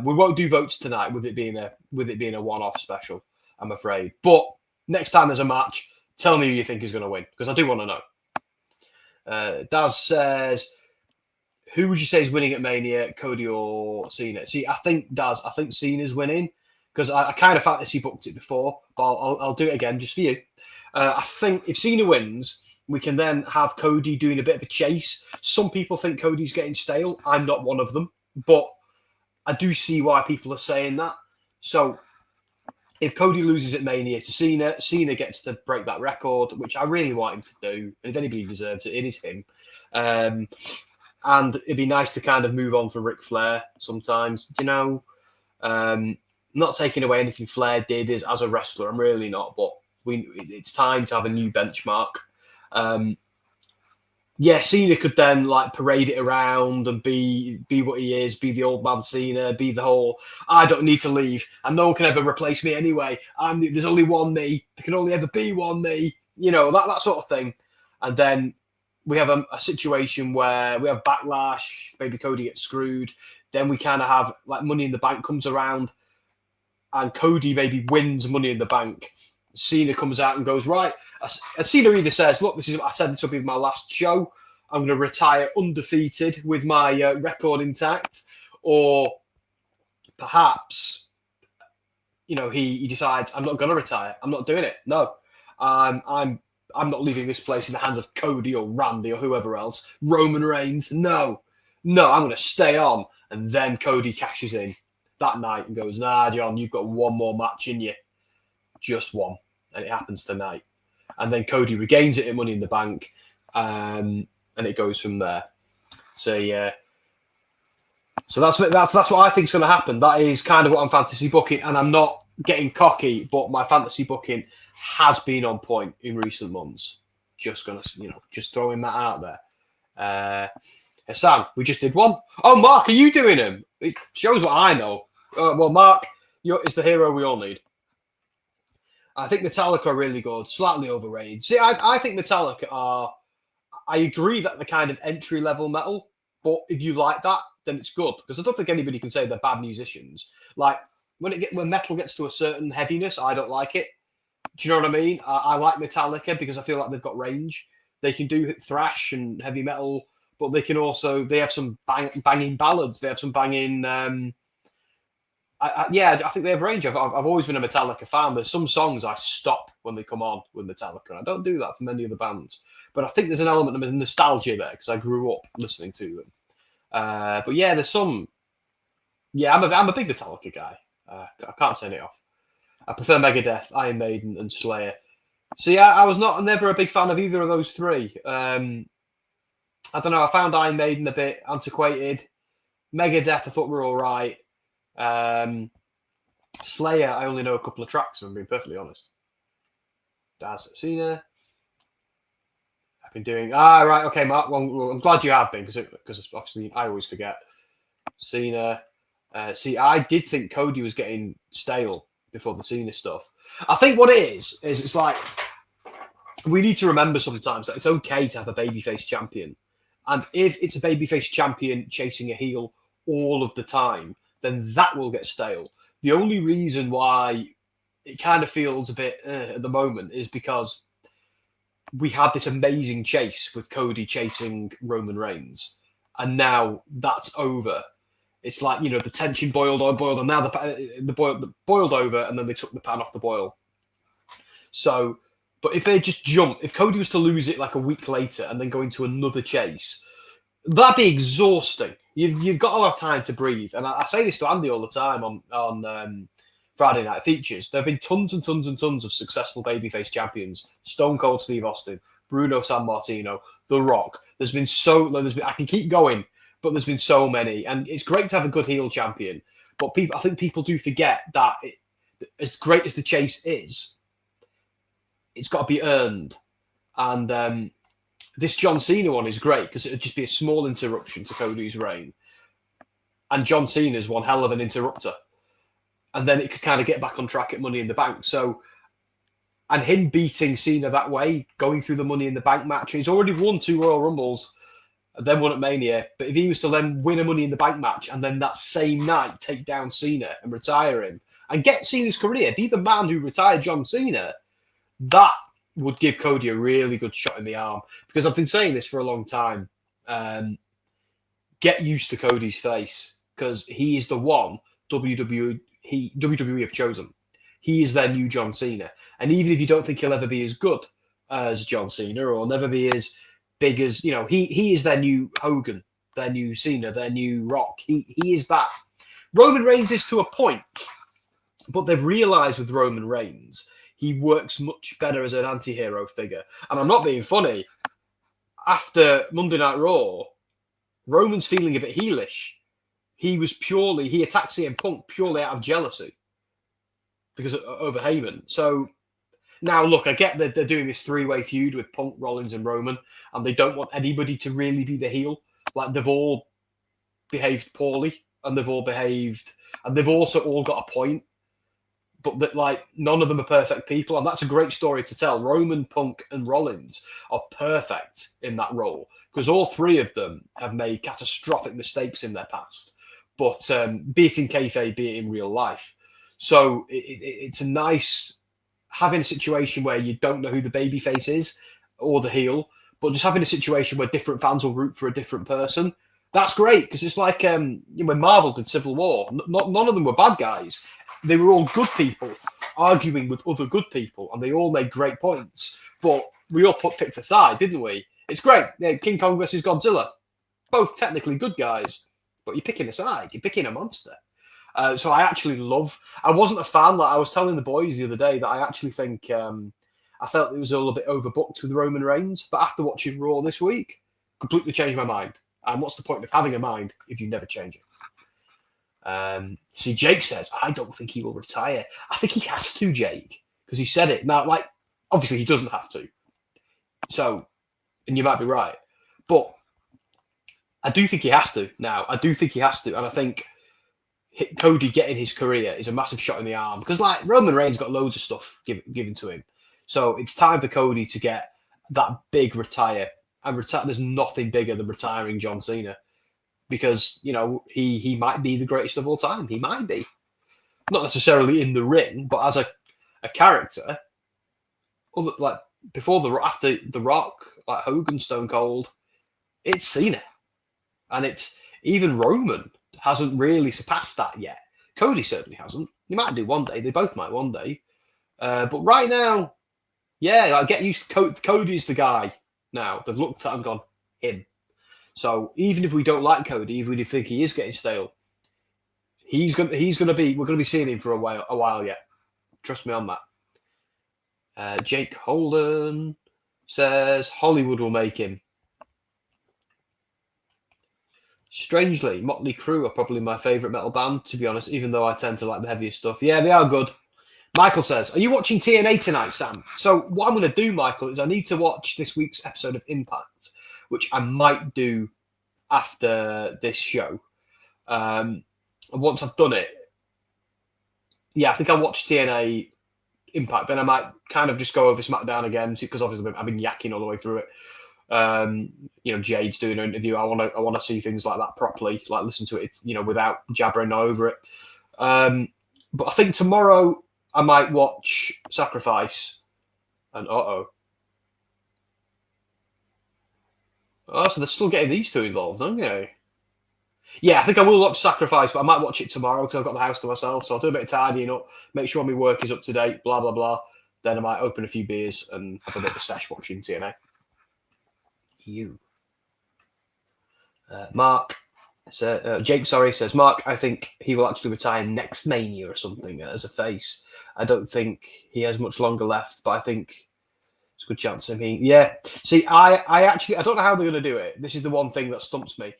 we won't do votes tonight with it being a one-off special, I'm afraid. But next time there's a match, tell me who you think is going to win, because I do want to know. Daz says, who would you say is winning at Mania, Cody or Cena? See, I think Cena's winning, because I kind of fantasy booked it before, but I'll do it again just for you. I think if Cena wins, we can then have Cody doing a bit of a chase. Some people think Cody's getting stale. I'm not one of them, but I do see why people are saying that. So if Cody loses at Mania to Cena, Cena gets to break that record, which I really want him to do. And if anybody deserves it, it is him. And it'd be nice to kind of move on from Ric Flair sometimes, you know. Not taking away anything Flair did as a wrestler. I'm really not, but it's time to have a new benchmark. Cena could then like parade it around and be what he is, be the old man Cena, be the whole, I don't need to leave and no one can ever replace me anyway. There's only one me. There can only ever be one me. You know, that sort of thing. And then we have a situation where we have Backlash, maybe Cody gets screwed. Then we kind of have like Money in the Bank comes around and Cody maybe wins Money in the Bank. Cena comes out and goes, right. And Cena either says, look, this will be my last show. I'm going to retire undefeated with my record intact. Or perhaps, you know, he decides, I'm not going to retire. I'm not doing it. No, I'm not leaving this place in the hands of Cody or Randy or whoever else. Roman Reigns. No, I'm going to stay on. And then Cody cashes in that night and goes, nah, John, you've got one more match in you. Just one. And it happens tonight. And then Cody regains it in Money in the Bank. And it goes from there. So, yeah. So that's what I think is going to happen. That is kind of what I'm fantasy booking. And I'm not getting cocky, but my fantasy booking has been on point in recent months. Just going to, just throwing that out there. Hassan, we just did one. Oh, Mark, are you doing them? It shows what I know. Well, Mark, it's the hero we all need. I think Metallica are really good, slightly overrated. See, I think Metallica are... I agree that they're kind of entry-level metal, but if you like that, then it's good. Because I don't think anybody can say they're bad musicians. Like, when metal gets to a certain heaviness, I don't like it. Do you know what I mean? I like Metallica because I feel like they've got range. They can do thrash and heavy metal, but they can also... They have some banging ballads. They have some banging... I think they have range. I've always been a Metallica fan. There's some songs I stop when they come on with Metallica. I don't do that for many other bands. But I think there's an element of nostalgia there because I grew up listening to them. But yeah, there's some... Yeah, I'm a big Metallica guy. I can't turn it off. I prefer Megadeth, Iron Maiden, and Slayer. See, I was never a big fan of either of those three. I don't know. I found Iron Maiden a bit antiquated. Megadeth, I thought were all right. Slayer, I only know a couple of tracks, if I'm being perfectly honest. Daz Cena. I've been doing... right, okay, Mark. Well, I'm glad you have been, because obviously I always forget. Cena. See, I did think Cody was getting stale before the Cena stuff. I think what it is it's like, we need to remember sometimes that it's okay to have a babyface champion. And if it's a babyface champion chasing a heel all of the time, then that will get stale. The only reason why it kind of feels a bit at the moment is because we had this amazing chase with Cody chasing Roman Reigns, and now that's over. It's like, the tension boiled, and now the boiled over, and then they took the pan off the boil. So, but if they just if Cody was to lose it like a week later and then go into another chase, that'd be exhausting. You've got to have time to breathe. And I say this to Andy all the time on Friday Night Features. There have been tons and tons and tons of successful babyface champions. Stone Cold Steve Austin, Bruno Sammartino, The Rock. I can keep going, but there's been so many. And it's great to have a good heel champion. But I think people do forget that as great as the chase is, it's got to be earned. And this John Cena one is great because it would just be a small interruption to Cody's reign. And John Cena's one hell of an interrupter. And then it could kind of get back on track at Money in the Bank. So, and him beating Cena that way, going through the Money in the Bank match, he's already won 2 Royal Rumbles, and then won at Mania. But if he was to then win a Money in the Bank match and then that same night take down Cena and retire him and get Cena's career, be the man who retired John Cena, that would give Cody a really good shot in the arm. Because I've been saying this for a long time. Get used to Cody's face because he is the one WWE have chosen. He is their new John Cena. And even if you don't think he'll ever be as good as John Cena or never be as big as, he is their new Hogan, their new Cena, their new Rock. He is that. Roman Reigns is to a point, but they've realized with Roman Reigns, he works much better as an anti-hero figure. And I'm not being funny. After Monday Night Raw, Roman's feeling a bit heelish. He attacked CM Punk purely out of jealousy because over Heyman. So now, look, I get that they're doing this 3-way feud with Punk, Rollins, and Roman, and they don't want anybody to really be the heel. Like, they've all behaved poorly, and they've also all got a point. But that, like, none of them are perfect people, and that's a great story to tell. Roman, Punk, and Rollins are perfect in that role because all 3 of them have made catastrophic mistakes in their past. But be it in kayfabe, be it in real life. So it's a nice having a situation where you don't know who the babyface is or the heel, but just having a situation where different fans will root for a different person. That's great because it's like when Marvel did Civil War. None of them were bad guys. They were all good people arguing with other good people, and they all made great points. But we all picked a side, didn't we? It's great. Yeah, King Kong versus Godzilla. Both technically good guys, but you're picking a side. You're picking a monster. So I actually I wasn't a fan. Like I was telling the boys the other day that I actually think I felt it was a little bit overbooked with Roman Reigns. But after watching Raw this week, completely changed my mind. And what's the point of having a mind if you never change it? See, Jake says, I don't think he will retire. I think he has to, Jake, because he said it. Now, like, obviously he doesn't have to. So, and you might be right. But I do think he has to now. I do think he has to. And I think Cody getting his career is a massive shot in the arm. Because, like, Roman Reigns got loads of stuff given to him. So it's time for Cody to get that big retire. And there's nothing bigger than retiring John Cena. Because, he might be the greatest of all time. He might be. Not necessarily in the ring, but as a character. Like after The Rock, like Hogan, Stone Cold, it's Cena. And it's even Roman hasn't really surpassed that yet. Cody certainly hasn't. He might do one day. They both might one day. But right now, yeah, I get used to Cody's the guy now. They've looked at him and gone, him. So even if we don't like Cody, even if we think he is getting stale, we're going to be seeing him for a while yet. Trust me on that. Jake Holden says Hollywood will make him. Strangely, Motley Crue are probably my favourite metal band, to be honest, even though I tend to like the heavier stuff. Yeah, they are good. Michael says, are you watching TNA tonight, Sam? So what I'm going to do, Michael, is I need to watch this week's episode of Impact, which I might do after this show. And once I've done it, I think I'll watch TNA Impact. Then I might kind of just go over SmackDown again, because obviously I've been yakking all the way through it. Jade's doing an interview. I want to see things like that properly, like listen to it, without jabbering over it. But I think tomorrow I might watch Sacrifice. And so they're still getting these two involved, aren't they? Yeah, I think I will watch Sacrifice, but I might watch it tomorrow because I've got the house to myself. So I'll do a bit of tidying up, make sure my work is up to date, blah, blah, blah. Then I might open a few beers and have a bit of a sesh watching TNA. Jake says, Mark, I think he will actually retire next Mania or something as a face. I don't think he has much longer left, but I think it's a good chance. I mean, yeah. See, I don't know how they're going to do it. This is the one thing that stumps me.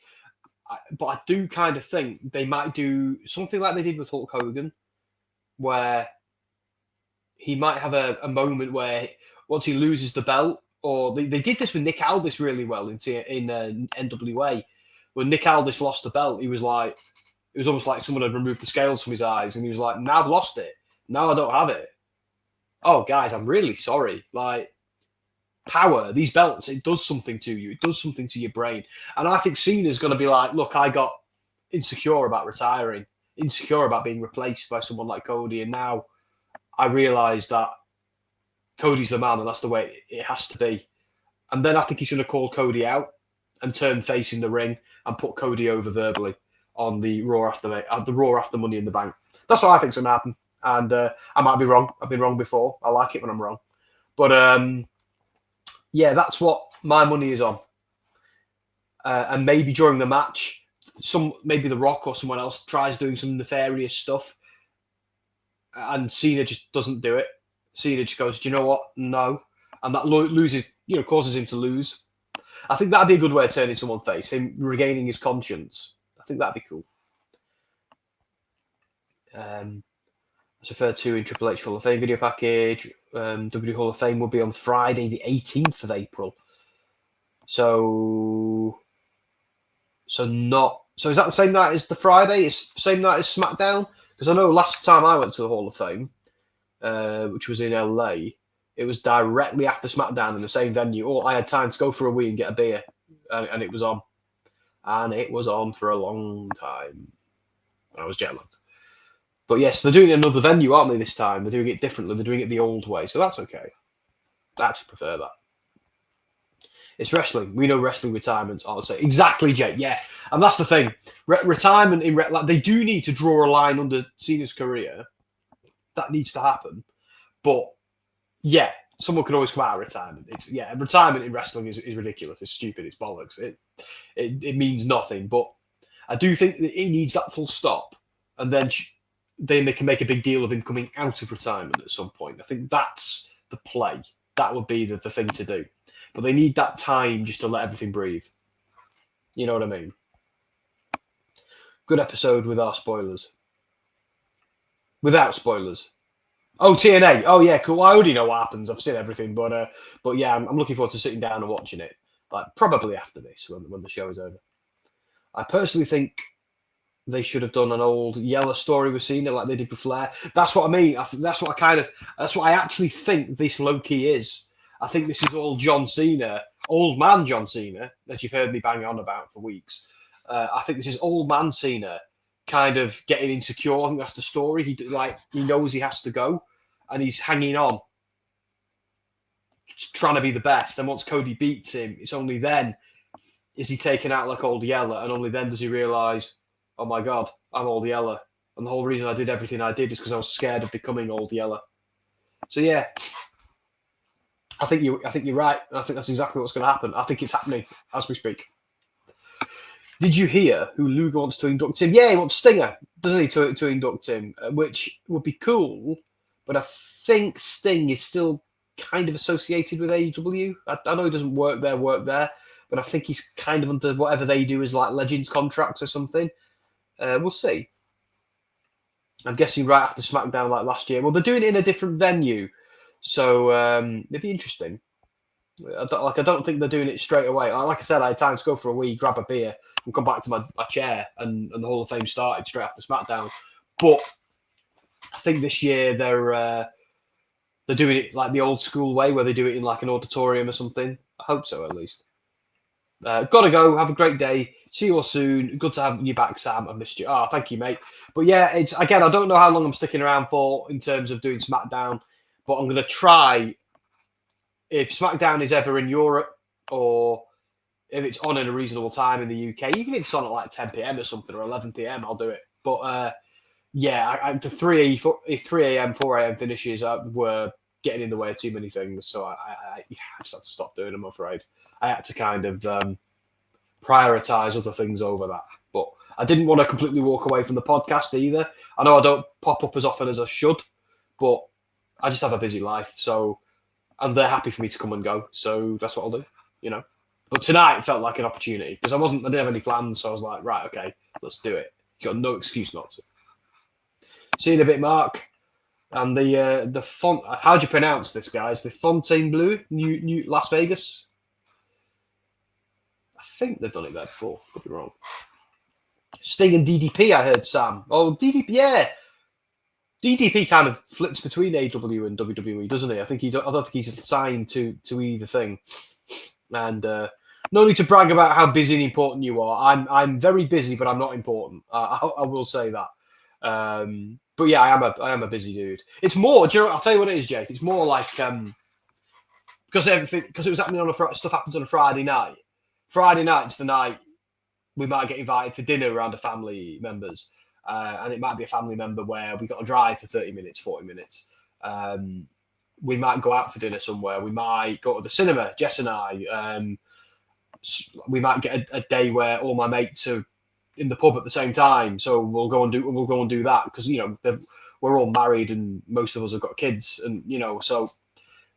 But I do kind of think they might do something like they did with Hulk Hogan, where he might have a moment where once he loses the belt, or they did this with Nick Aldis really well in NWA. When Nick Aldis lost the belt, he was like, it was almost like someone had removed the scales from his eyes, and he was like, now I've lost it. Now I don't have it. Oh, guys, I'm really sorry. Like, power, these belts, it does something to you. It does something to your brain. And I think Cena's going to be like, look, I got insecure about retiring, insecure about being replaced by someone like Cody, and now I realise that Cody's the man, and that's the way it has to be. And then I think he's going to call Cody out and turn face in the ring and put Cody over verbally on the Raw after Money in the Bank. That's what I think's going to happen. And I might be wrong. I've been wrong before. I like it when I'm wrong. But yeah, that's what my money is on. And maybe during the match, maybe The Rock or someone else tries doing some nefarious stuff, and Cena just doesn't do it. Cena just goes, do you know what? No. And that loses, causes him to lose. I think that'd be a good way of turning someone face, him regaining his conscience. I think that'd be cool. As referred to in Triple H Hall of Fame video package, WWE Hall of Fame will be on Friday, the 18th of April. So is that the same night as the Friday? It's the same night as SmackDown? Because I know last time I went to the Hall of Fame, which was in LA, it was directly after SmackDown in the same venue. Or I had time to go for a wee and get a beer, and it was on. And it was on for a long time. I was jet lagged. But yes, they're doing it in another venue, aren't they, this time? They're doing it differently. They're doing it the old way. So that's okay. I actually prefer that. It's wrestling. We know wrestling retirements, I'll say. Exactly, Jay. Yeah. And that's the thing. Retirement in like they do need to draw a line under Cena's career. That needs to happen. But yeah, someone could always come out of retirement. Retirement in wrestling is ridiculous. It's stupid. It's bollocks. It means nothing. But I do think that it needs that full stop. And then they can make a big deal of him coming out of retirement at some point. I think that's the play. That would be the thing to do. But they need that time just to let everything breathe. You know what I mean? Good episode with our spoilers. Without spoilers. Oh, TNA. Oh, yeah, cool. I already know what happens. I've seen everything. But yeah, I'm looking forward to sitting down and watching it. Like, probably after this, when the show is over. I personally think they should have done an old Yeller story with Cena like they did with Flair. That's what I mean. That's what I actually think this low-key is. I think this is all John Cena, old man John Cena, that you've heard me bang on about for weeks. I think this is old man Cena kind of getting insecure. I think that's the story. He knows he has to go, and he's hanging on, just trying to be the best. And once Cody beats him, it's only then is he taken out like old Yeller, and only then does he realise, oh my God, I'm old Yeller. And the whole reason I did everything I did is because I was scared of becoming old Yeller. So yeah, I think you're right. I think that's exactly what's going to happen. I think it's happening as we speak. Did you hear who Luger wants to induct him? Yeah, he wants Stinger, doesn't he, to induct him, which would be cool. But I think Sting is still kind of associated with AEW. I know he doesn't work there, but I think he's kind of under whatever they do is like Legends contracts or something. We'll see. I'm guessing right after SmackDown like last year. Well, they're doing it in a different venue. So it'd be interesting. I don't think they're doing it straight away. Like I said, I had time to go for a wee, grab a beer, and come back to my chair, and the Hall of Fame started straight after SmackDown. But I think this year they're doing it like the old school way, where they do it in like an auditorium or something. I hope so, at least. Gotta go. Have a great day. See you all soon. Good to have you back, Sam. I missed you. Oh, thank you, mate. But yeah, it's again, I don't know how long I'm sticking around for in terms of doing SmackDown, but I'm going to try. If SmackDown is ever in Europe, or if it's on in a reasonable time in the UK, even if it's on at like 10 p.m. or something, or 11 p.m., I'll do it. But yeah, the 3 a.m., 4 a.m. finishes were getting in the way of too many things, so I just had to stop doing them, I'm afraid. I had to kind of prioritize other things over that. But I didn't want to completely walk away from the podcast either. I know I don't pop up as often as I should, but I just have a busy life. So, and they're happy for me to come and go. So that's what I'll do, you know. But tonight it felt like an opportunity because I didn't have any plans. So I was like, right, okay, let's do it. You got no excuse not to. See you in a bit, Mark. And the font. How do you pronounce this, guys? The Fontainebleau, New Las Vegas. I think they've done it there before. Could be wrong. Sting and DDP, I heard, Sam. Oh, DDP, yeah. DDP kind of flips between AW and WWE, doesn't he? I don't think he's signed to either thing. And no need to brag about how busy and important you are. I'm very busy, but I'm not important. I will say that. But yeah, I am a busy dude. It's more. Do you know, I'll tell you what it is, Jake. It's more like because it was happening on stuff happens on a Friday night. Friday night's the night we might get invited for dinner around a family members. And it might be a family member where we got to drive for 30 minutes, 40 minutes. We might go out for dinner somewhere. We might go to the cinema, Jess and I. We might get a day where all my mates are in the pub at the same time. So we'll go and do that because, we're all married and most of us have got kids and, so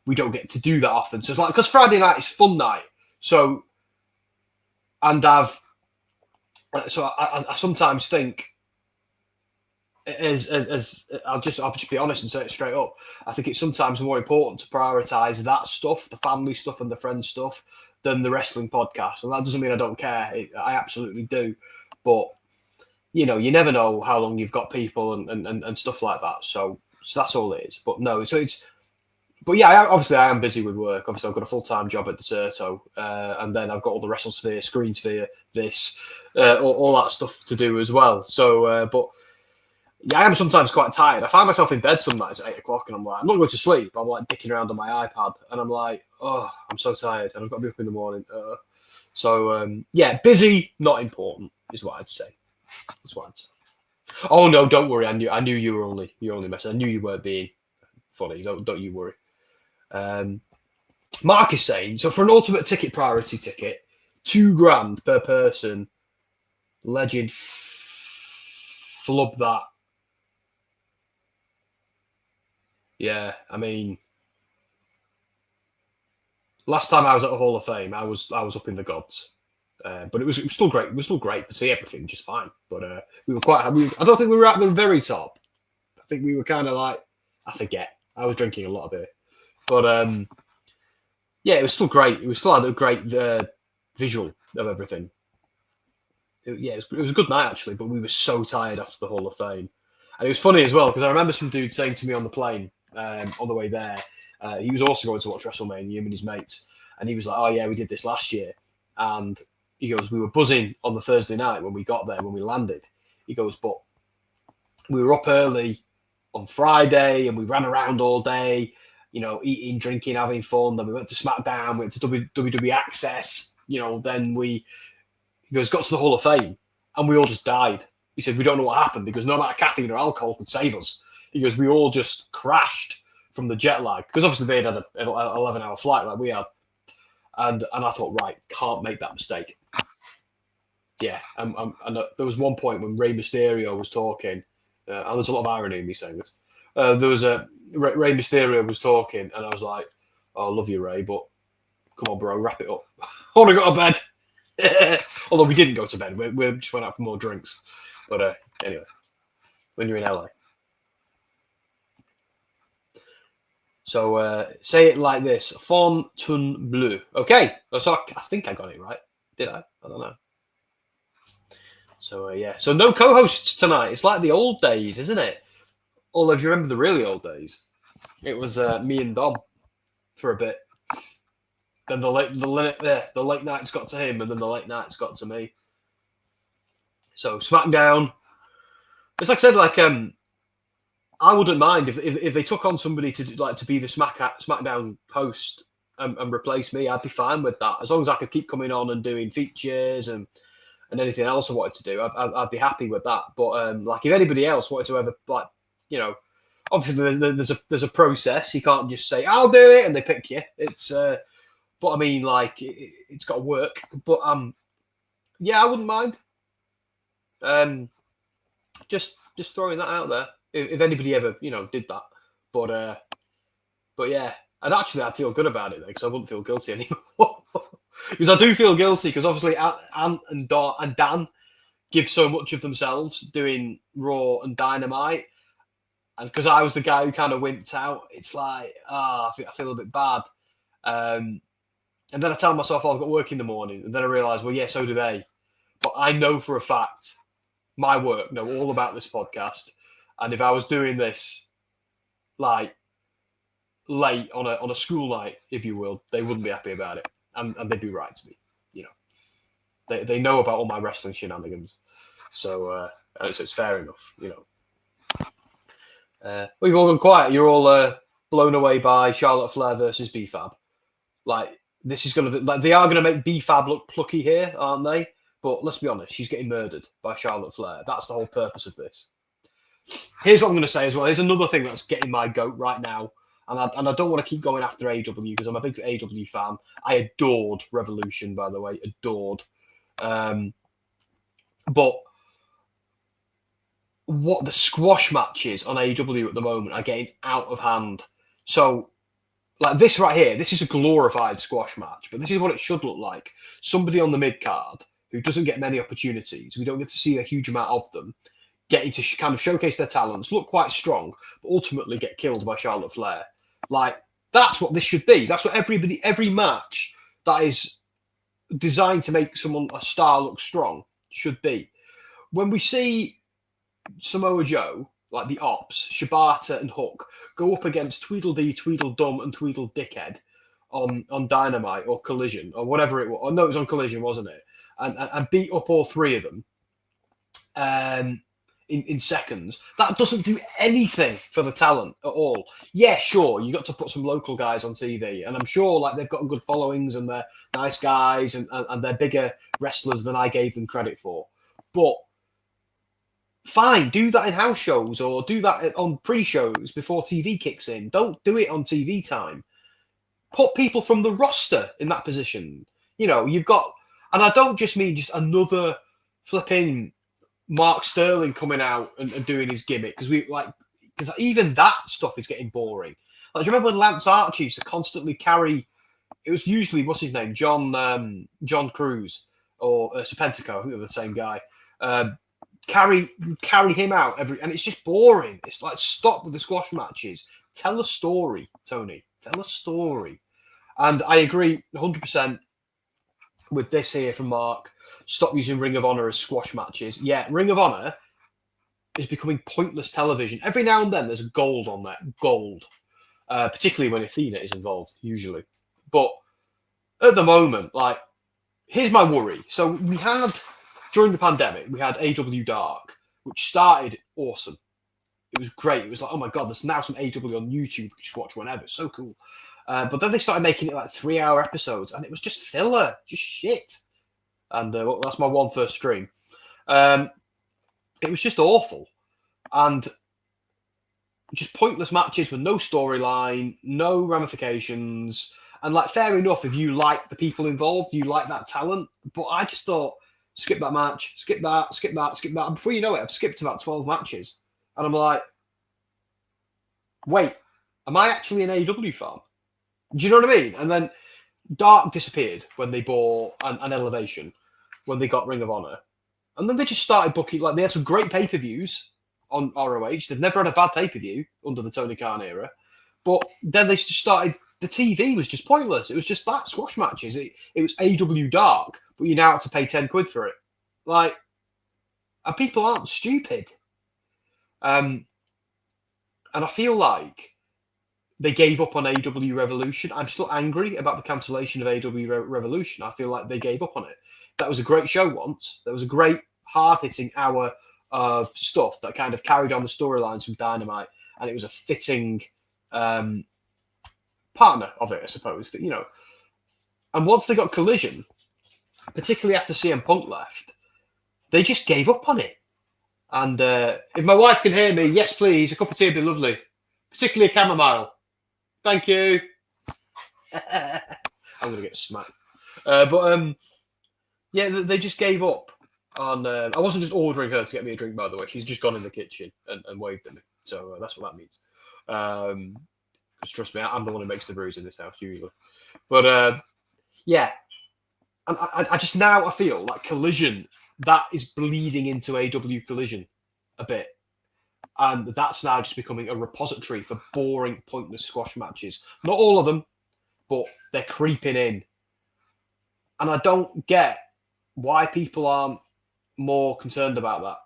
we don't get to do that often. So it's like, because Friday night is fun night. So, and I sometimes think, as I'll just be honest and say it straight up. I think it's sometimes more important to prioritize that stuff, the family stuff and the friend stuff, than the wrestling podcast. And that doesn't mean I don't care. I absolutely do. But you never know how long you've got people and stuff like that. So that's all it is. But no, but yeah, obviously I am busy with work. Obviously I've got a full-time job at Deserto, and then I've got all the WrestleSphere, ScreenSphere, all that stuff to do as well. So, but yeah, I am sometimes quite tired. I find myself in bed some nights at 8 o'clock and I'm like, I'm not going to sleep. I'm like dicking around on my iPad and I'm like, oh, I'm so tired and I've got to be up in the morning. Yeah, busy, not important is what I'd say. That's what I'd say. Oh no, don't worry. I knew you were only messing. I knew you weren't being funny. Don't you worry. Mark is saying, so for an ultimate ticket priority ticket, $2,000 per person, legend flub that. Yeah, I mean, last time I was at a Hall of Fame, I was up in the gods, but it was still great. It was still great to see everything just fine. But we were I don't think we were at the very top. I think we were kind of like, I forget. I was drinking a lot of beer, but yeah, it was still great. It still had a great visual of everything. It was a good night actually, but we were so tired after the Hall of Fame, and it was funny as well because I remember some dude saying to me on the plane. On the way there, he was also going to watch WrestleMania, him and his mates, and he was like, "Oh yeah, we did this last year," and he goes, "We were buzzing on the Thursday night when we got there, when we landed." He goes, "But we were up early on Friday and we ran around all day, eating, drinking, having fun. Then we went to SmackDown, went to WWE Access, then he goes, got to the Hall of Fame, and we all just died." He said, "We don't know what happened because no amount of caffeine or alcohol could save us." He goes, "We all just crashed from the jet lag." Because obviously they'd had an 11-hour flight like we had. And I thought, right, can't make that mistake. Yeah. And there was one point when Rey Mysterio was talking, and there's a lot of irony in me saying this. There was Rey Mysterio was talking, and I was like, "Oh, I love you, Rey, but come on, bro, wrap it up." I want to go to bed. Although we didn't go to bed. We just went out for more drinks. But anyway, when you're in LA. So say it like this: Fontainebleau. Okay, so I think I got it right. Did I? I don't know. So yeah, so no co-hosts tonight. It's like the old days, isn't it? Although if you remember the really old days, it was me and Dom for a bit. Then the late nights got to him, and then the late nights got to me. So SmackDown. It's like I said, I wouldn't mind if they took on somebody to be the SmackDown host and replace me. I'd be fine with that as long as I could keep coming on and doing features and anything else I wanted to do. I'd be happy with that. But if anybody else wanted to ever obviously there's a process. You can't just say I'll do it and they pick you. It's but I mean it's got to work. But yeah, I wouldn't mind. Just throwing that out there. If anybody ever, did that, but yeah, and actually I'd feel good about it because I wouldn't feel guilty anymore. Because I do feel guilty because obviously Ant and Dan give so much of themselves doing Raw and Dynamite, And because I was the guy who kind of wimped out, it's like, I feel a bit bad. And then I tell myself, I've got work in the morning. And then I realise, well, yeah, so do they. But I know for a fact, my work know all about this podcast. And if I was doing this, like, late on a school night, if you will, they wouldn't be happy about it. And they'd be right to me, you know. They know about all my wrestling shenanigans. So it's fair enough, you know. Well, you've all gone quiet. You're all blown away by Charlotte Flair versus B-Fab. Like, this is going to be... Like, they are going to make B-Fab look plucky here, aren't they? But let's be honest, she's getting murdered by Charlotte Flair. That's the whole purpose of this. Here's what I'm going to say as well. Here's another thing that's getting my goat right now. And I don't want to keep going after AW because I'm a big AW fan. I adored Revolution, by the way. Adored. But... what the squash matches on AEW at the moment are getting out of hand. So, like this right here, this is a glorified squash match, but this is what it should look like. Somebody on the mid-card who doesn't get many opportunities, we don't get to see a huge amount of them, getting to kind of showcase their talents, look quite strong, but ultimately get killed by Charlotte Flair. Like, that's what this should be. That's what every match that is designed to make someone, a star, look strong should be. When we see Samoa Joe, like the Ops, Shibata and Hook, go up against Tweedledee, Tweedledum and Tweedledickhead on Dynamite or Collision or whatever it was. Oh, no, it was on Collision, wasn't it? And beat up all three of them in seconds. That doesn't do anything for the talent at all. Yeah, sure, you got to put some local guys on TV, and I'm sure like they've got good followings and they're nice guys and they're bigger wrestlers than I gave them credit for. But fine, do that in house shows or do that on pre-shows before TV kicks in. Don't do it on TV time. Put people from the roster in that position. You know, you've got, and I don't just mean just another flipping Mark Sterling coming out and doing his gimmick because even that stuff is getting boring. Like, do you remember when Lance Archer used to constantly carry? It was usually what's his name, John Cruz or Serpentico. I think they're the same guy. Carry him out and it's just boring. It's like, stop with the squash matches. Tell a story, Tony. Tell a story. And I agree 100% with this here from Mark. Stop using Ring of Honor as squash matches. Yeah, Ring of Honor is becoming pointless television. Every now and then there's gold on that. Gold. Particularly when Athena is involved, usually. But at the moment, like, here's my worry. So we had... During the pandemic, we had AW Dark, which started awesome. It was great. It was like, oh my God, there's now some AW on YouTube you can just watch whenever. It's so cool. But then they started making it like 3-hour episodes, and it was just filler, just shit. And that's my one first stream. It was just awful. And just pointless matches with no storyline, no ramifications. And like, fair enough, if you like the people involved, you like that talent. But I just thought, skip that match, skip that, skip that, skip that. And before you know it, I've skipped about 12 matches. And I'm like, wait, am I actually an AEW fan? Do you know what I mean? And then Dark disappeared when they bought an Elevation, when they got Ring of Honor. And then they just started booking, like, they had some great pay-per-views on ROH. They've never had a bad pay-per-view under the Tony Khan era. But then they just started, the TV was just pointless. It was just that, squash matches. It was AW Dark, but you now have to pay 10 quid for it. Like, and people aren't stupid. And I feel like they gave up on AW Revolution. I'm still angry about the cancellation of AW Revolution. I feel like they gave up on it. That was a great show once. There was a great hard-hitting hour of stuff that kind of carried on the storylines from Dynamite, and it was a fitting partner of it, I suppose. You know, and once they got Collision, particularly after CM Punk left, they just gave up on it. And if my wife can hear me, yes, please, a cup of tea would be lovely, particularly a chamomile. Thank you. I'm going to get smacked. Yeah, they just gave up on... I wasn't just ordering her to get me a drink, by the way. She's just gone in the kitchen and waved at me. So that's what that means. Because trust me, I'm the one who makes the brews in this house, usually. But, yeah. And I just now, I feel like Collision, that is bleeding into AW Collision a bit. And that's now just becoming a repository for boring, pointless squash matches. Not all of them, but they're creeping in. And I don't get why people aren't more concerned about that.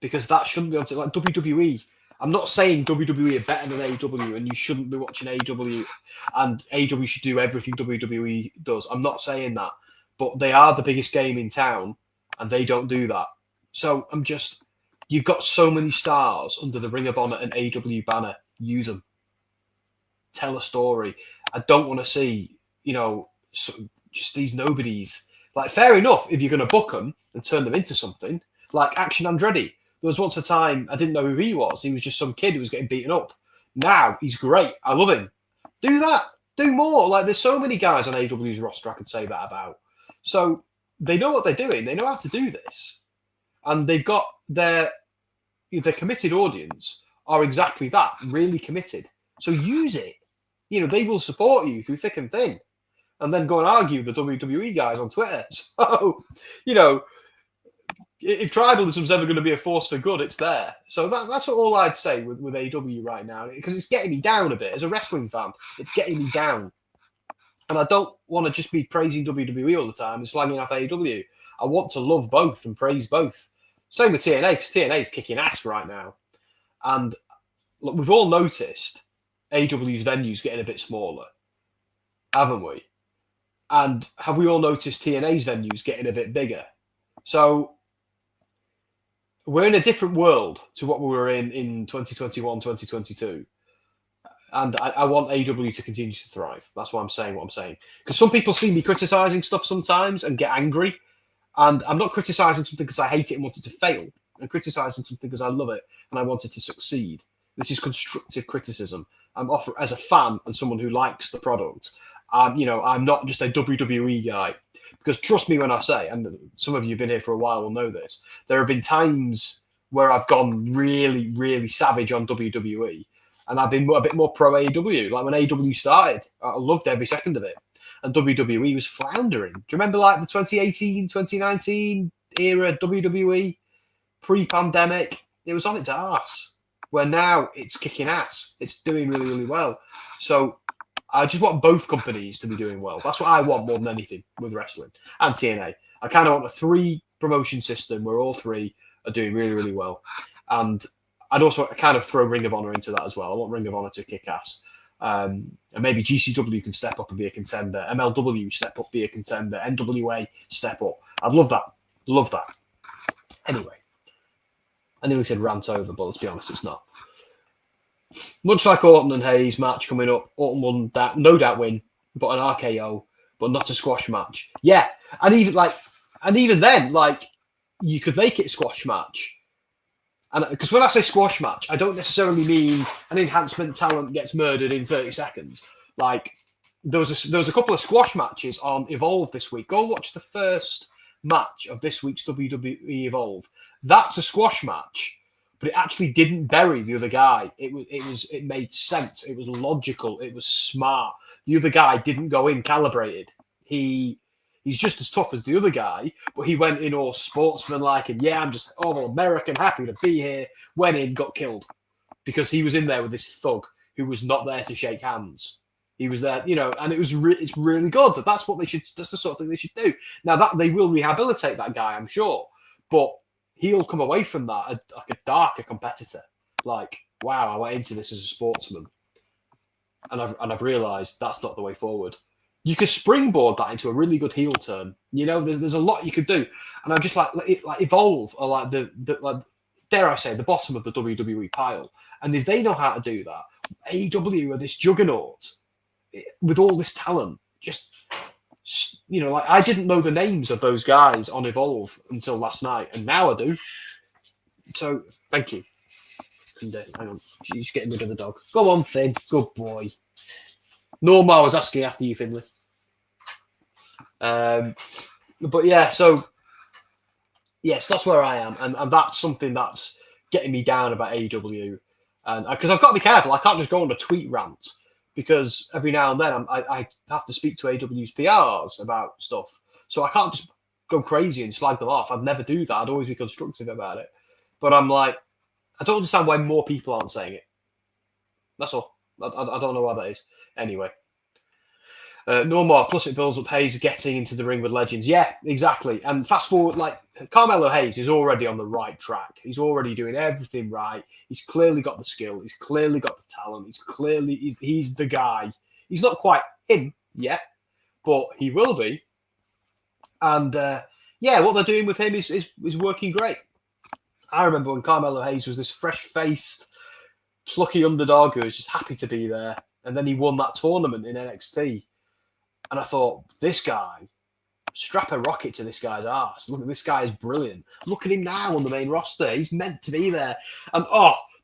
Because that shouldn't be on like WWE. I'm not saying WWE are better than AEW and you shouldn't be watching AEW and AEW should do everything WWE does. I'm not saying that. But they are the biggest game in town and they don't do that. So you've got so many stars under the Ring of Honor and AEW banner. Use them. Tell a story. I don't want to see, just these nobodies. Like, fair enough if you're going to book them and turn them into something. Like Action Andretti. There was once a time I didn't know who he was. He was just some kid who was getting beaten up. Now he's great. I love him. Do that. Do more. Like, there's so many guys on AEW's roster I could say that about. So they know what they're doing. They know how to do this. And they've got their committed audience are exactly that, really committed. So use it. They will support you through thick and thin. And then go and argue with the WWE guys on Twitter. So, if tribalism's ever going to be a force for good, it's there. So that's all I'd say with AEW right now, because it's getting me down a bit. As a wrestling fan, it's getting me down. And I don't want to just be praising WWE all the time and slanging off AEW. I want to love both and praise both. Same with TNA, because TNA is kicking ass right now. And look, we've all noticed AEW's venues getting a bit smaller, haven't we? And have we all noticed TNA's venues getting a bit bigger? So we're in a different world to what we were in 2021, 2022. And I want AEW to continue to thrive. That's why I'm saying what I'm saying. Because some people see me criticising stuff sometimes and get angry. And I'm not criticising something because I hate it and want it to fail. I'm criticising something because I love it and I want it to succeed. This is constructive criticism. I'm offering as a fan and someone who likes the product. I'm not just a WWE guy. Because trust me when I say, and some of you have been here for a while will know this, there have been times where I've gone really, really savage on WWE. And I've been a bit more pro AEW. Like when AEW started, I loved every second of it. And WWE was floundering. Do you remember like the 2018, 2019 era WWE pre-pandemic? It was on its arse. Where now it's kicking ass. It's doing really, really well. So I just want both companies to be doing well. That's what I want more than anything with wrestling and TNA. I kind of want a 3 promotion system where all 3 are doing really, really well. And I'd also kind of throw Ring of Honor into that as well. I want Ring of Honor to kick ass. And maybe GCW can step up and be a contender. MLW step up, be a contender. NWA step up. I'd love that. Love that. Anyway, I nearly said rant over, but let's be honest, it's not. Much like Orton and Hayes match coming up, Orton won that, no doubt win, but an RKO, but not a squash match. Yeah, and even then, like, you could make it a squash match. And because when I say squash match, I don't necessarily mean an enhancement talent gets murdered in 30 seconds. Like, there was a couple of squash matches on Evolve this week. Go watch the first match of this week's WWE Evolve. That's a squash match, but it actually didn't bury the other guy. It made sense. It was logical. It was smart. The other guy didn't go in calibrated. He's just as tough as the other guy, but he went in all sportsmanlike and I'm just American, happy to be here. Went in, got killed because he was in there with this thug who was not there to shake hands. He was there, and it's really good. That's what they should. That's the sort of thing they should do. Now that they will rehabilitate that guy, I'm sure, but he'll come away from that like a darker competitor. Like, wow, I went into this as a sportsman, and I've realised that's not the way forward. You could springboard that into a really good heel turn. There's a lot you could do, and I'm just like Evolve or like the dare I say the bottom of the WWE pile. And if they know how to do that, AEW are this juggernaut with all this talent. I didn't know the names of those guys on Evolve until last night, and now I do. So thank you. And hang on, she's getting rid of the dog. Go on, Finn. Good boy. Norma was asking after you, Finley. But yeah, so yes, that's where I am, and that's something that's getting me down about AEW, and because I've got to be careful, I can't just go on a tweet rant because every now and then I have to speak to AEW's PRs about stuff, so I can't just go crazy and slag them off. I'd never do that. I'd always be constructive about it, but I'm like, I don't understand why more people aren't saying it. That's all. I don't know why that is. Anyway. No more. Plus, it builds up Hayes getting into the ring with legends. Yeah, exactly. And fast forward, like Carmelo Hayes is already on the right track. He's already doing everything right. He's clearly got the skill. He's clearly got the talent. He's the guy. He's not quite him yet, but he will be. And yeah, what they're doing with him is working great. I remember when Carmelo Hayes was this fresh-faced, plucky underdog who was just happy to be there, and then he won that tournament in NXT. And I thought, this guy, strap a rocket to this guy's ass. Look, this guy is brilliant. Look at him now on the main roster. He's meant to be there. And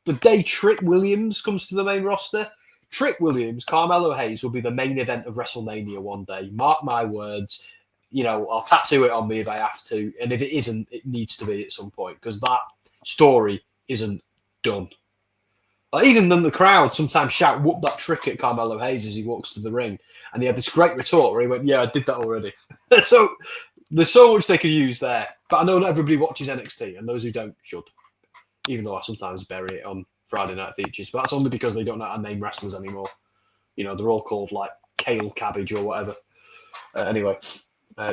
the day Trick Williams comes to the main roster, Trick Williams, Carmelo Hayes will be the main event of WrestleMania one day. Mark my words. You know, I'll tattoo it on me if I have to. And if it isn't, it needs to be at some point because that story isn't done. Like, even then, the crowd sometimes shout, "Whoop that trick" at Carmelo Hayes as he walks to the ring. And he had this great retort where he went, "Yeah, I did that already." So there's so much they could use there. But I know not everybody watches NXT, and those who don't should. Even though I sometimes bury it on Friday night features. But that's only because they don't know how to name wrestlers anymore. You know, they're all called like Kale Cabbage or whatever. Anyway,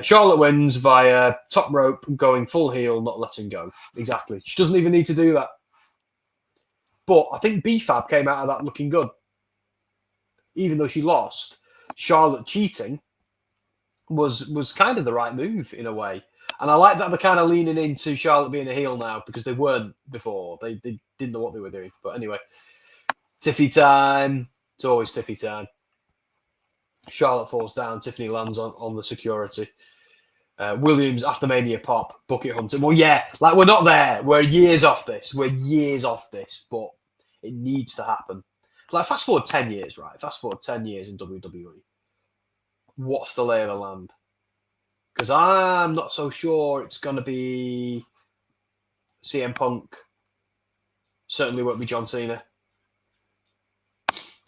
Charlotte wins via top rope, going full heel, not letting go. Exactly. She doesn't even need to do that. But I think B-Fab came out of that looking good. Even though she lost, Charlotte cheating was kind of the right move in a way. And I like that they're kind of leaning into Charlotte being a heel now because they weren't before. They didn't know what they were doing. But anyway, Tiffy time. It's always Tiffy time. Charlotte falls down. Tiffany lands on the security. Williams, after Mania pop, bucket hunter. Well, yeah, like we're not there. We're years off this. But it needs to happen. Like fast forward 10 years, right? Fast forward 10 years in WWE. What's the lay of the land? Because I'm not so sure it's going to be CM Punk. Certainly won't be John Cena.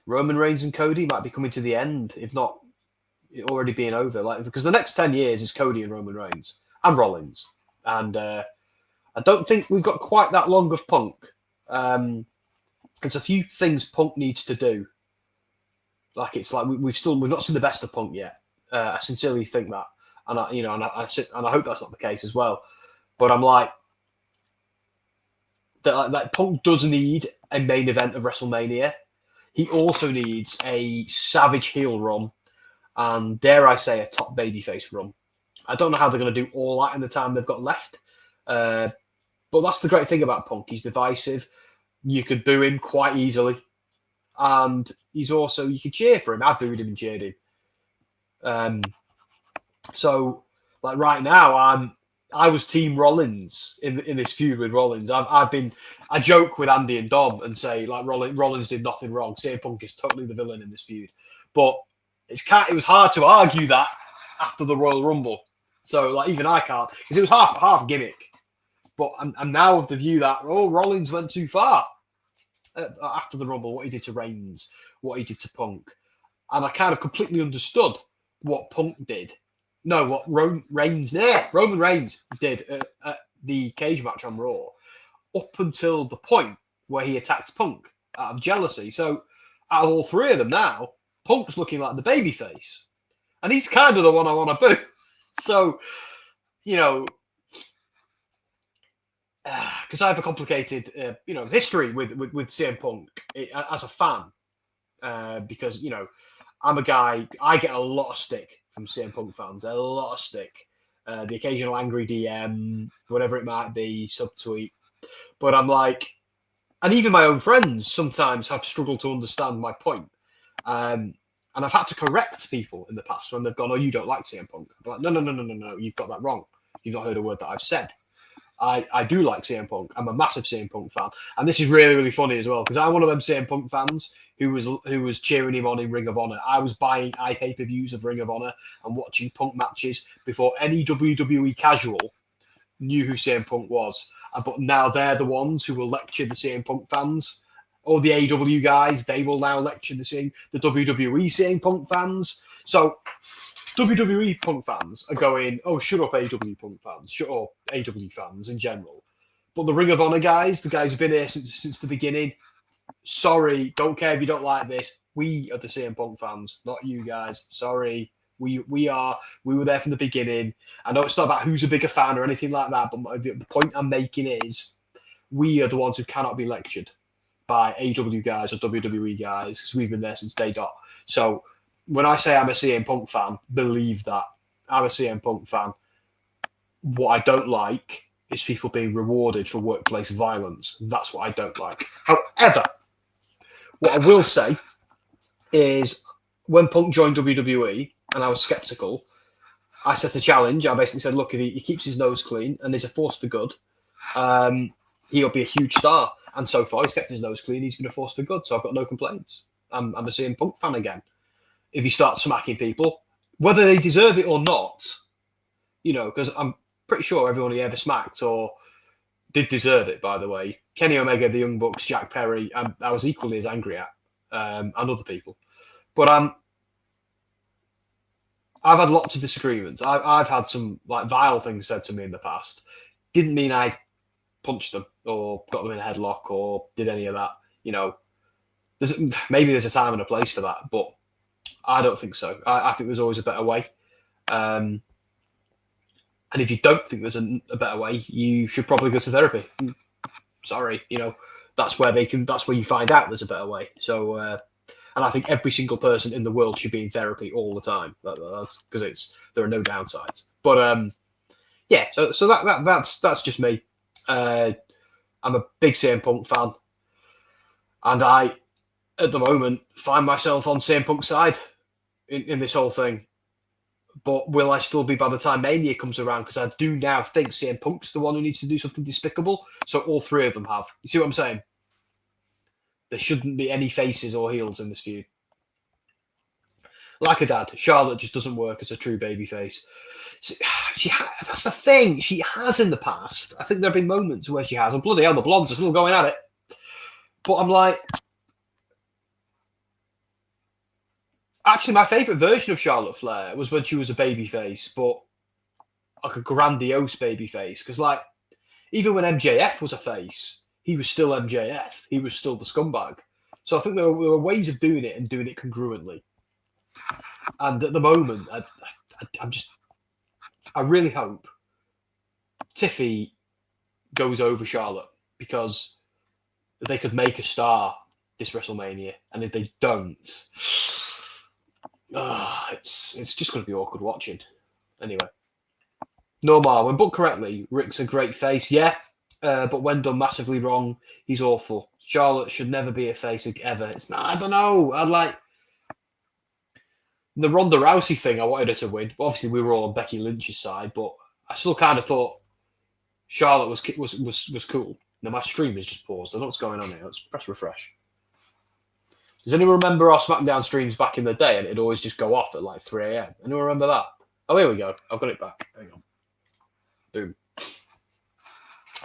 Roman Reigns and Cody might be coming to the end, if not it already being over. Like because the next 10 years is Cody and Roman Reigns and Rollins. And I don't think we've got quite that long of Punk. There's a few things Punk needs to do. Like it's like we've not seen the best of Punk yet. I sincerely think that, and I hope that's not the case as well. But I'm like that Punk does need a main event of WrestleMania. He also needs a savage heel run, and dare I say, a top babyface run. I don't know how they're going to do all that in the time they've got left. But that's the great thing about Punk. He's divisive. You could boo him quite easily. And he's also, you could cheer for him. I booed him and cheered him. So, like right now, I was Team Rollins in this feud with Rollins. I joke with Andy and Dom and say like Rollins did nothing wrong. CM Punk is totally the villain in this feud. But it was hard to argue that after the Royal Rumble. So like even I can't because it was half gimmick. But I'm now of the view that Rollins went too far after the Rumble. What he did to Reigns, what he did to Punk, and I kind of completely understood what Punk did. No, what Roman Reigns did at the cage match on Raw, up until the point where he attacked Punk out of jealousy. So out of all three of them now, Punk's looking like the babyface, and he's kind of the one I want to boo. So, you know. Because I have a complicated, history with CM Punk as a fan. Because, I'm a guy, I get a lot of stick from CM Punk fans, a lot of stick. The occasional angry DM, whatever it might be, subtweet. But I'm like, and even my own friends sometimes have struggled to understand my point. And I've had to correct people in the past when they've gone, "Oh, you don't like CM Punk." I'm like, no, you've got that wrong. You've not heard a word that I've said. I do like CM Punk. I'm a massive CM Punk fan. And this is really, really funny as well, because I'm one of them CM Punk fans who was cheering him on in Ring of Honor. I was buying pay-per-views of Ring of Honor and watching Punk matches before any WWE casual knew who CM Punk was. But now they're the ones who will lecture the CM Punk fans. Or the AW guys, they will now lecture the WWE CM Punk fans. So WWE Punk fans are going, "Oh, shut up, AW Punk fans. Shut up, AW fans in general." But the Ring of Honor guys, the guys who've been here since the beginning, sorry, don't care if you don't like this. We are the CM Punk fans, not you guys. Sorry. We were there from the beginning. I know it's not about who's a bigger fan or anything like that, but the point I'm making is we are the ones who cannot be lectured by AEW guys or WWE guys because we've been there since day dot. So when I say I'm a CM Punk fan, believe that. I'm a CM Punk fan. What I don't like is people being rewarded for workplace violence. That's what I don't like. However, what I will say is when Punk joined WWE, and I was skeptical, I set a challenge. I basically said, look, if he keeps his nose clean and is a force for good, he'll be a huge star. And so far, he's kept his nose clean. He's been a force for good. So I've got no complaints. I'm a CM Punk fan again. If he starts smacking people, whether they deserve it or not, because I'm pretty sure everyone he ever smacked or did deserve it, by the way. Kenny Omega, the Young Bucks, Jack Perry, I was equally as angry at, and other people. But I've had lots of disagreements. I've had some vile things said to me in the past. Didn't mean I punched them or got them in a headlock or did any of that. Maybe there's a time and a place for that, but I don't think so. I think there's always a better way. And if you don't think there's a better way, you should probably go to therapy. Sorry, that's where you find out there's a better way. So. And I think every single person in the world should be in therapy all the time. That's because there are no downsides. But yeah, so that's just me. I'm a big CM Punk fan, and I, at the moment, find myself on CM Punk's side in this whole thing. But will I still be by the time Mania comes around? Because I do now think CM Punk's the one who needs to do something despicable. So all three of them have. You see what I'm saying? There shouldn't be any faces or heels in this feud. Like a dad, Charlotte just doesn't work as a true babyface. That's the thing. She has in the past. I think there have been moments where she has. And bloody hell, the blondes are still going at it. But I'm like... Actually, my favourite version of Charlotte Flair was when she was a babyface, but like a grandiose babyface. Because even when MJF was a face... he was still MJF. He was still the scumbag. So I think there were ways of doing it and doing it congruently. And at the moment, I really hope Tiffy goes over Charlotte because they could make a star this WrestleMania. And if they don't, it's just going to be awkward watching. Anyway. Normal, when booked correctly, Rick's a great face. Yeah. But when done massively wrong, he's awful. Charlotte should never be a face ever. It's not. I don't know. I'd like the Ronda Rousey thing. I wanted her to win. Obviously, we were all on Becky Lynch's side, but I still kind of thought Charlotte was cool. Now my stream is just paused. I don't know what's going on here. Let's press refresh. Does anyone remember our SmackDown streams back in the day, and it'd always just go off at 3 a.m.? Anyone remember that? Oh, here we go. I've got it back. Hang on. Boom.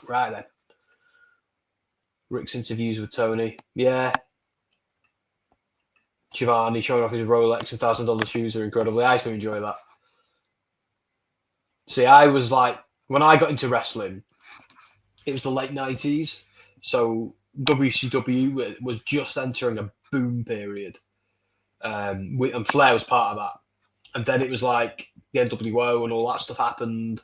Right then. Rick's interviews with Tony. Yeah. Giovanni showing off his Rolex and $1,000 shoes are incredible. I used to enjoy that. See, I was when I got into wrestling, it was the late 90s. So WCW was just entering a boom period. And Flair was part of that. And then it was the NWO and all that stuff happened.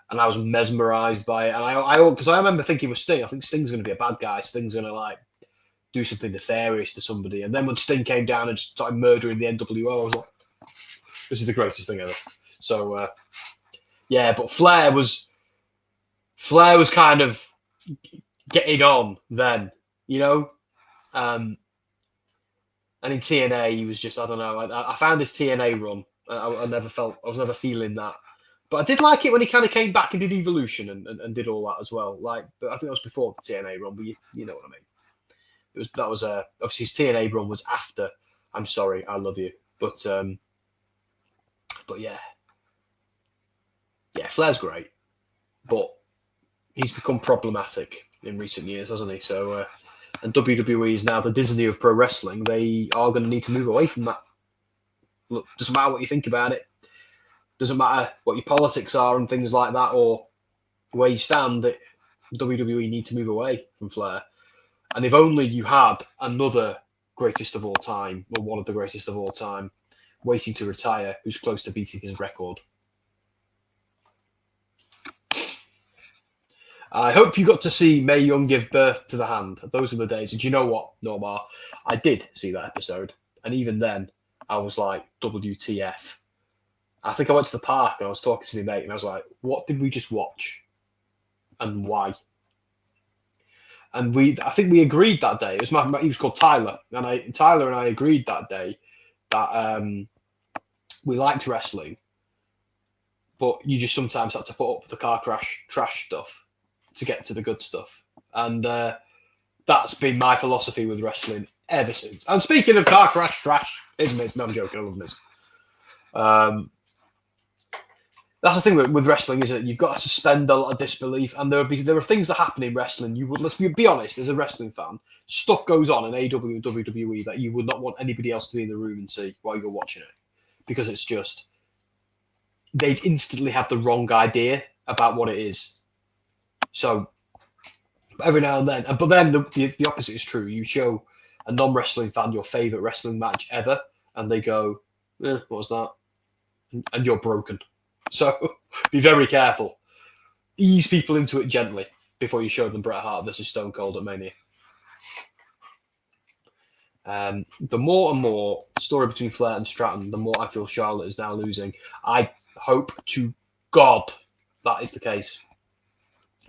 And I was mesmerized by it. And because I remember thinking with Sting, I think Sting's going to be a bad guy. Sting's going to do something nefarious to somebody. And then when Sting came down and started murdering the NWO, I was like, this is the greatest thing ever. So, yeah, but Flair was kind of getting on then, and in TNA, he was just, I don't know. I found his TNA run. I was never feeling that. But I did like it when he kind of came back and did Evolution and did all that as well. But I think that was before the TNA run, but you know what I mean. That was obviously his TNA run was after I'm Sorry, I Love You. But yeah. Yeah, Flair's great. But he's become problematic in recent years, hasn't he? So and WWE is now the Disney of pro wrestling. They are going to need to move away from that. Look, doesn't matter what you think about it. Doesn't matter what your politics are and things like that, or where you stand. WWE need to move away from Flair. And if only you had another greatest of all time, or one of the greatest of all time, waiting to retire, who's close to beating his record. I hope you got to see Mae Young give birth to the hand. Those are the days. And do you know what, Normar? I did see that episode. And even then, I was like, WTF. I think I went to the park and I was talking to my mate and I was like, what did we just watch? And why? And I think we agreed that day. It was he was called Tyler. And Tyler and I agreed that day that we liked wrestling, but you just sometimes had to put up the car crash trash stuff to get to the good stuff. And that's been my philosophy with wrestling ever since. And speaking of car crash trash, here's Miz. No, I'm joking. I love Miz. That's the thing with wrestling, is that you've got to suspend a lot of disbelief. And there are things that happen in wrestling. Let's be honest, as a wrestling fan, stuff goes on in AEW and WWE that you would not want anybody else to be in the room and see while you're watching it. Because it's just, they'd instantly have the wrong idea about what it is. So every now and then, but then the opposite is true. You show a non-wrestling fan your favorite wrestling match ever, and they go, what was that? And you're broken. So be very careful. Ease people into it gently before you show them Bret Hart versus Stone Cold at Mania. The more and more story between Flair and Stratton, the more I feel Charlotte is now losing. I hope to God that is the case,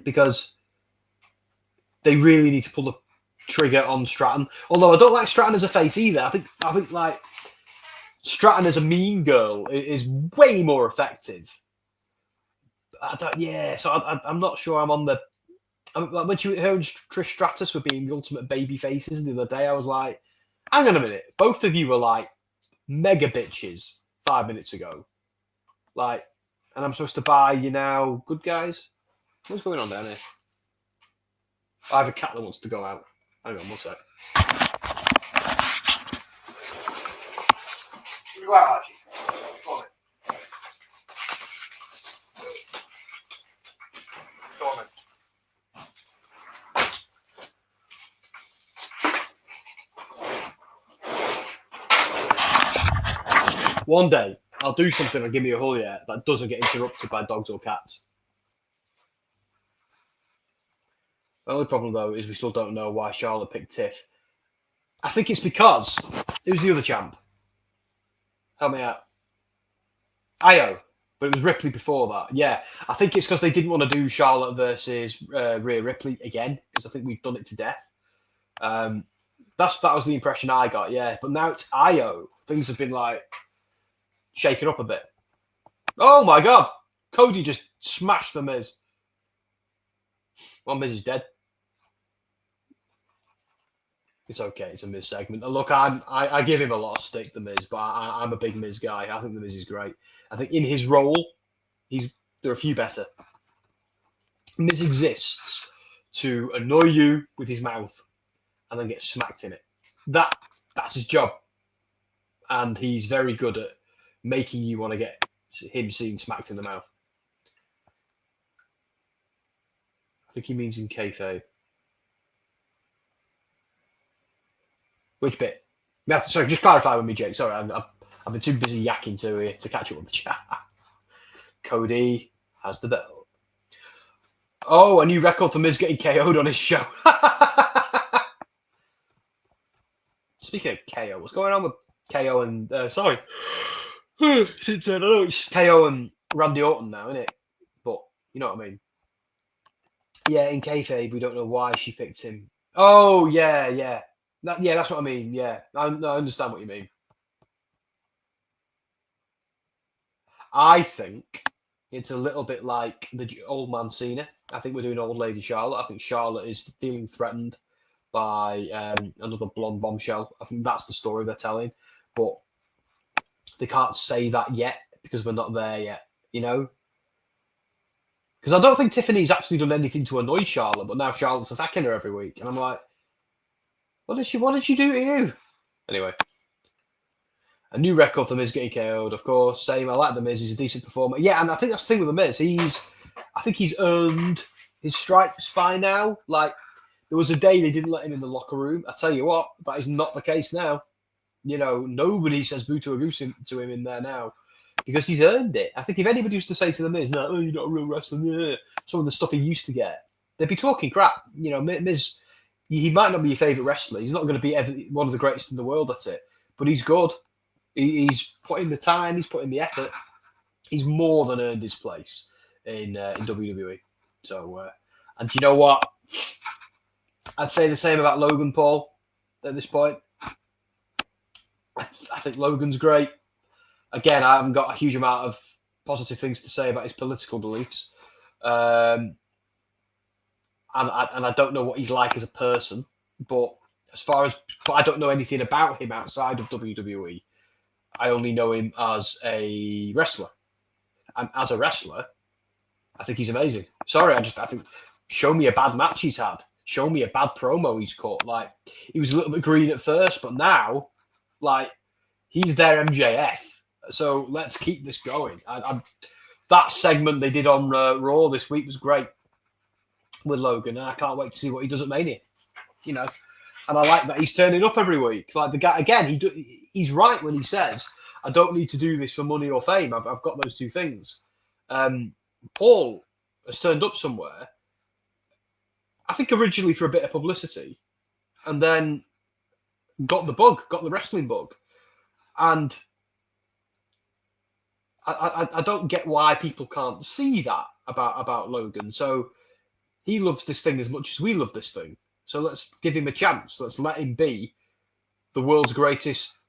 because they really need to pull the trigger on Stratton. Although I don't like Stratton as a face either. I think like Stratton as a mean girl is way more effective. So I'm not sure I'm on the. Like when her and Trish Stratus were being the ultimate baby faces the other day, I was like, hang on a minute. Both of you were like mega bitches 5 minutes ago. Like, and I'm supposed to buy you now good guys? What's going on down here? I have a cat that wants to go out. Hang on, one sec. Go out, Archie. Go on, then. Go on, then. One day, I'll do something on Gimme A Hull Yeah that doesn't get interrupted by dogs or cats. The only problem, though, is we still don't know why Charlotte picked Tiff. I think it's because... Who's the other champ? Help me out. Io. But it was Ripley before that. Yeah. I think it's because they didn't want to do Charlotte versus Rhea Ripley again, because I think we've done it to death. That was the impression I got, yeah. But now it's Io. Things have been, like, shaken up a bit. Oh, my God. Cody just smashed the Miz. Well, Miz is dead. It's okay. It's a Miz segment. Look, I give him a lot of stick, the Miz, but I'm a big Miz guy. I think the Miz is great. I think in his role, there are a few better. Miz exists to annoy you with his mouth and then get smacked in it. That's his job, and he's very good at making you want to get him seen smacked in the mouth. I think he means in kayfabe. Which bit? Sorry, just clarify with me, Jake. Sorry, I've been too busy yakking to catch up with the chat. Cody has the belt. Oh, a new record for Miz getting KO'd on his show. Speaking of KO, what's going on with KO and... sorry. I know it's KO and Randy Orton now, isn't it? But you know what I mean. Yeah, in kayfabe, we don't know why she picked him. Oh, yeah. That's what I mean. Yeah, I understand what you mean. I think it's a little bit like the old man Cena. I think we're doing old lady Charlotte. I think Charlotte is feeling threatened by another blonde bombshell. I think that's the story they're telling. But they can't say that yet because we're not there yet, you know? Because I don't think Tiffany's actually done anything to annoy Charlotte, but now Charlotte's attacking her every week. And I'm like, what did she do to you? Anyway. A new record for Miz getting KO'd, of course. Same, I like The Miz. He's a decent performer. Yeah, and I think that's the thing with The Miz. I think he's earned his stripes by now. Like, there was a day they didn't let him in the locker room. I tell you what, that is not the case now. You know, nobody says boo to a goose to him in there now because he's earned it. I think if anybody used to say to the Miz, no, you're not a real wrestler, yeah, some of the stuff he used to get, they'd be talking crap. You know, Miz, he might not be your favourite wrestler. He's not going to be one of the greatest in the world at it, but he's good. He's put in the time. He's put in the effort. He's more than earned his place in WWE. So, and you know what? I'd say the same about Logan Paul at this point. I think Logan's great. Again, I haven't got a huge amount of positive things to say about his political beliefs. And I don't know what he's like as a person. But I don't know anything about him outside of WWE. I only know him as a wrestler. And as a wrestler, I think he's amazing. Sorry, I think show me a bad match he's had. Show me a bad promo he's cut. Like, he was a little bit green at first, but now, like, he's their MJF. So let's keep this going. That segment they did on Raw this week was great with Logan, and I can't wait to see what he does at Mania. You know, and I like that he's turning up every week. Like, the guy again, he's right when he says, "I don't need to do this for money or fame. I've got those two things." Paul has turned up somewhere, I think originally for a bit of publicity, and then got the wrestling bug. And I don't get why people can't see that about Logan. So he loves this thing as much as we love this thing. So let's give him a chance. Let's let him be the world's greatest,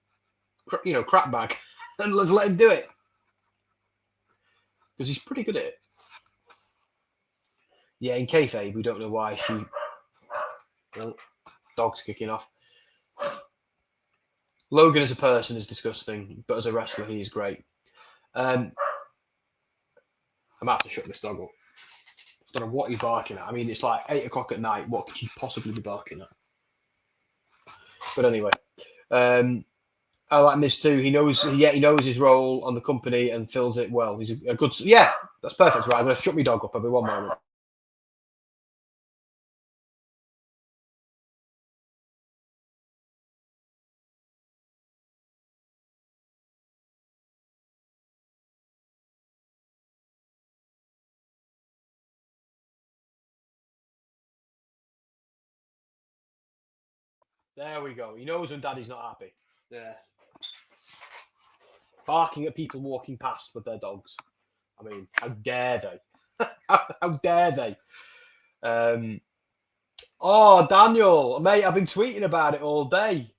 crap bag, and let's let him do it because he's pretty good at it. Yeah, in kayfabe, we don't know why she. Well, dog's kicking off. Logan as a person is disgusting, but as a wrestler, he is great. I might have to shut this dog up. I don't know what he's barking at. I mean, it's like 8 o'clock at night. What could you possibly be barking at? But anyway, I like Miz too. He knows his role on the company and fills it well. He's a good. Yeah, that's perfect. Right, I'm going to shut my dog up. I'll be 1 moment. There we go. He knows when Daddy's not happy. Yeah. Barking at people walking past with their dogs. I mean, how dare they? How dare they? Oh, Daniel, mate, I've been tweeting about it all day.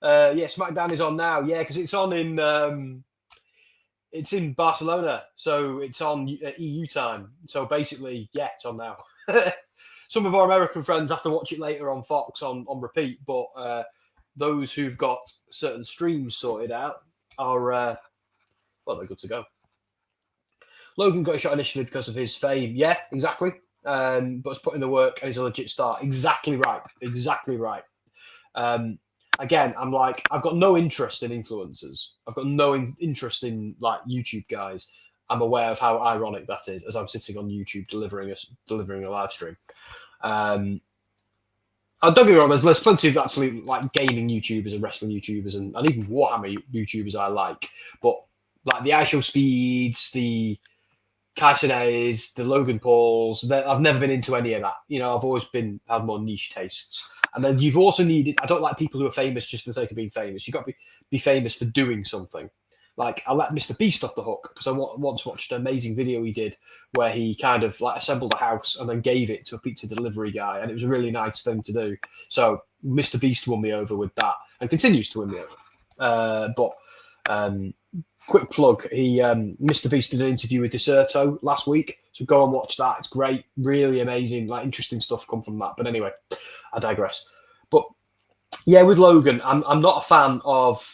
Yeah, SmackDown is on now. Yeah, because it's on it's in Barcelona, so it's on EU time. So basically, yeah, it's on now. Some of our American friends have to watch it later on Fox on repeat, but those who've got certain streams sorted out are, they're good to go. Logan got a shot initially because of his fame. Yeah, exactly. But it's put in the work and he's a legit star. Exactly right. Exactly right. Again, I'm like, I've got no interest in influencers. I've got no interest in like YouTube guys. I'm aware of how ironic that is as I'm sitting on YouTube delivering a live stream. Don't get me wrong, there's plenty of actually like gaming YouTubers and wrestling YouTubers and even Warhammer YouTubers I like. But like the iShow Speeds, the Kaisenes, the Logan Pauls, I've never been into any of that. You know, I've always had more niche tastes. And then you've also needed, I don't like people who are famous just for the sake of being famous. You've got to be famous for doing something. Like, I let Mr. Beast off the hook because I once watched an amazing video he did where he kind of like assembled a house and then gave it to a pizza delivery guy. And it was a really nice thing to do. So Mr. Beast won me over with that and continues to win me over. Quick plug, Mr. Beast did an interview with Deserto last week. So go and watch that. It's great. Really amazing, like interesting stuff come from that. But anyway, I digress. But yeah, with Logan, I'm not a fan of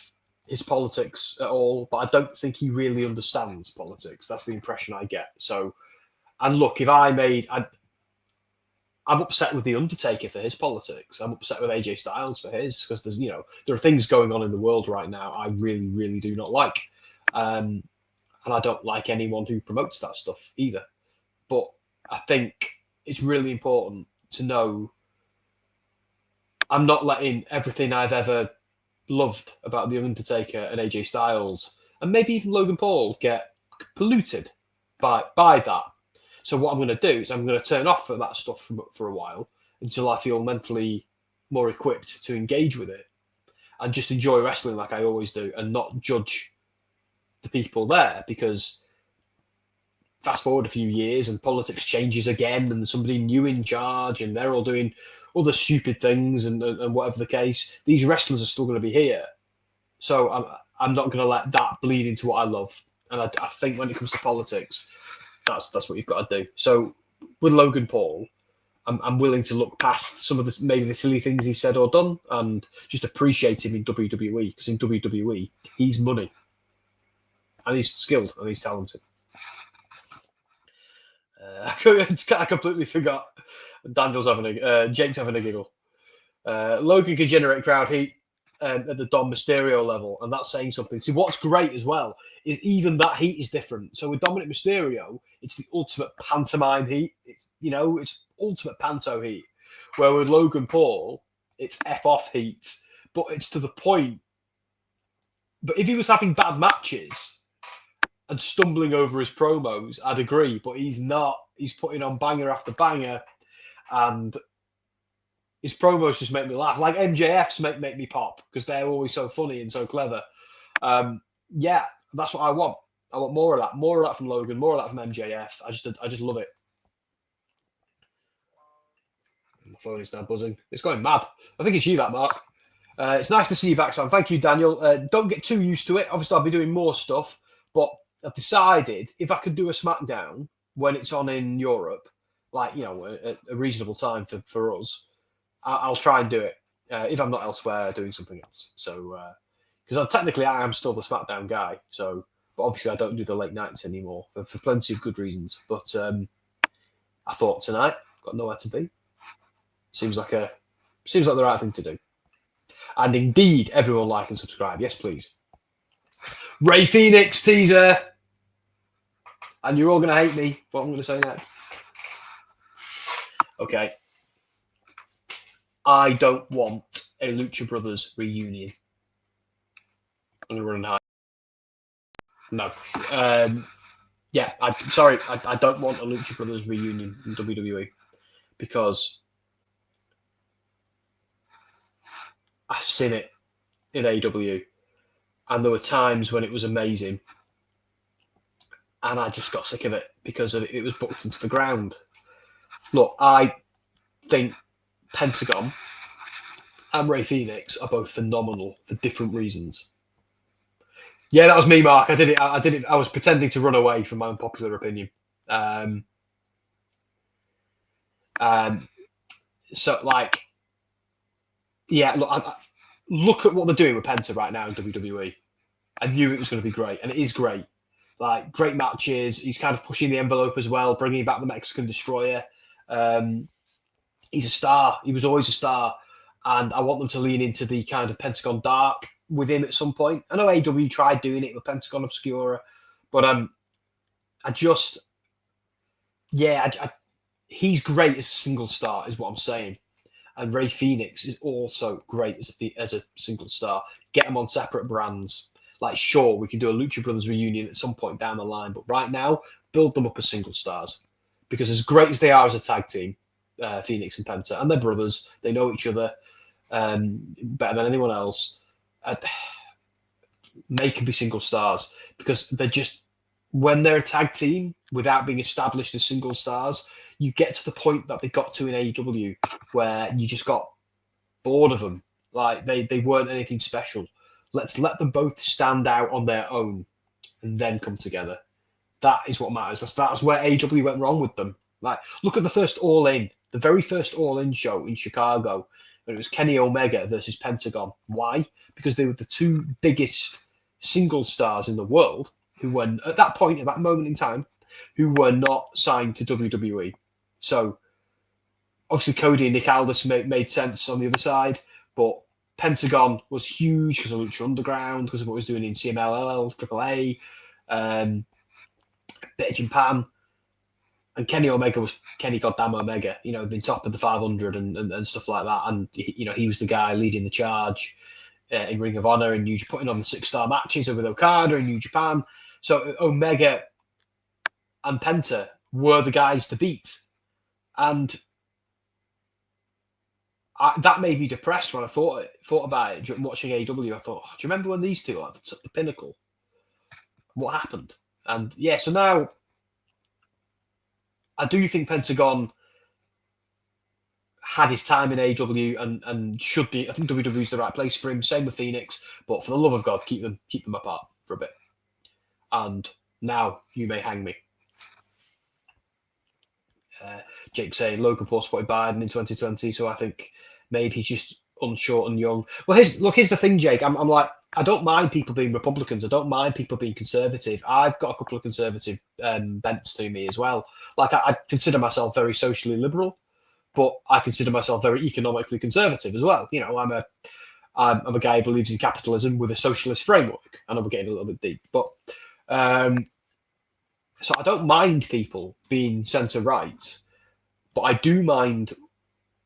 his politics at all, but I don't think he really understands politics. That's the impression I get. So, and look, I'm upset with The Undertaker for his politics. I'm upset with AJ Styles for his, because there are things going on in the world right now I really, really do not like. And I don't like anyone who promotes that stuff either. But I think it's really important to know I'm not letting everything I've ever loved about The Undertaker and AJ Styles, and maybe even Logan Paul, get polluted by that. So what I'm going to do is I'm going to turn off that stuff for a while until I feel mentally more equipped to engage with it and just enjoy wrestling like I always do and not judge the people there, because fast forward a few years and politics changes again and there's somebody new in charge and they're all doing other stupid things and whatever the case, these wrestlers are still going to be here. So I'm not going to let that bleed into what I love. And I think when it comes to politics, that's what you've got to do. So with Logan Paul, I'm willing to look past some of the maybe the silly things he said or done and just appreciate him in WWE, because in WWE he's money and he's skilled and he's talented. I completely forgot. Daniel's Jake's having a giggle. Logan can generate crowd heat at the Dom Mysterio level, and that's saying something. See, what's great as well is even that heat is different. So with Dominic Mysterio, it's the ultimate pantomime heat. It's ultimate panto heat. Where with Logan Paul, it's F off heat, but it's to the point. But if he was having bad matches and stumbling over his promos, I'd agree. But he's not. He's putting on banger after banger, and his promos just make me laugh. Like MJF's make me pop because they're always so funny and so clever. Yeah, that's what I want. I want more of that. More of that from Logan. More of that from MJF. I just love it. My phone is now buzzing. It's going mad. I think it's you, that Mark. It's nice to see you back, Sam. Thank you, Daniel. Don't get too used to it. Obviously, I'll be doing more stuff, but I've decided if I could do a SmackDown when it's on in Europe, like, a reasonable time for us, I'll try and do it if I'm not elsewhere doing something else. So, because technically I am still the SmackDown guy. So, but obviously I don't do the late nights anymore for plenty of good reasons. But I thought tonight, got nowhere to be. Seems like the right thing to do. And indeed, everyone like and subscribe. Yes, please. Ray Phoenix teaser. And you're all going to hate me. What I'm going to say next. Okay. I don't want a Lucha Brothers reunion. I'm going to run high. No. Yeah, I don't want a Lucha Brothers reunion in WWE because I've seen it in AEW, and there were times when it was amazing, and I just got sick of it because it was booked into the ground. Look, I think Pentagon and Ray Phoenix are both phenomenal for different reasons. Yeah, that was me, Mark. I did it. I was pretending to run away from my unpopular opinion. So, like, yeah, look at what they're doing with Penta right now in WWE. I knew it was going to be great, and it is great. Like, great matches. He's kind of pushing the envelope as well, bringing back the Mexican Destroyer. He's a star. He was always a star, and I want them to lean into the kind of Pentagon Dark with him at some point. I know AEW tried doing it with Pentagon Obscura, but he's great as a single star, is what I'm saying. And Ray Phoenix is also great as a single star. Get them on separate brands. Like, sure, we can do a Lucha Brothers reunion at some point down the line, but right now, build them up as single stars. Because as great as they are as a tag team, Phoenix and Penta, and they're brothers, they know each other better than anyone else. Make them be single stars, because they're just, when they're a tag team without being established as single stars, you get to the point that they got to in AEW where you just got bored of them. Like, they weren't anything special. Let's let them both stand out on their own and then come together. That is what matters. That's where AEW went wrong with them. Like, look at the very first All In show in Chicago, when it was Kenny Omega versus Pentagon. Why? Because they were the two biggest single stars in the world who were, at that point, at that moment in time, who were not signed to WWE. So, obviously, Cody and Nick Aldis made sense on the other side, but Pentagon was huge because of Lucha Underground, because of what it was doing in CMLL, AAA, bit of Japan. And Kenny Omega was Kenny Goddamn Omega, you know, been top of the 500 and stuff like that. And, you know, he was the guy leading the charge in Ring of Honor and putting on the 6-star matches with Okada in New Japan. So Omega and Penta were the guys to beat. And that made me depressed when I thought about it, watching AEW. I thought, do you remember when these two are at the pinnacle? What happened? And yeah, so now I do think Pentagon had his time in AEW and should be. I think WWE is the right place for him. Same with Phoenix, but for the love of God, keep them apart for a bit. And now you may hang me. Jake saying Logan Paul supported Biden in 2020, so I think maybe he's just unsure and young. Well, here's the thing, Jake. I'm like, I don't mind people being Republicans. I don't mind people being conservative. I've got a couple of conservative bents to me as well. Like I consider myself very socially liberal, but I consider myself very economically conservative as well. You know, I'm a guy who believes in capitalism with a socialist framework. I know we're getting a little bit deep, but so I don't mind people being centre right, but I do mind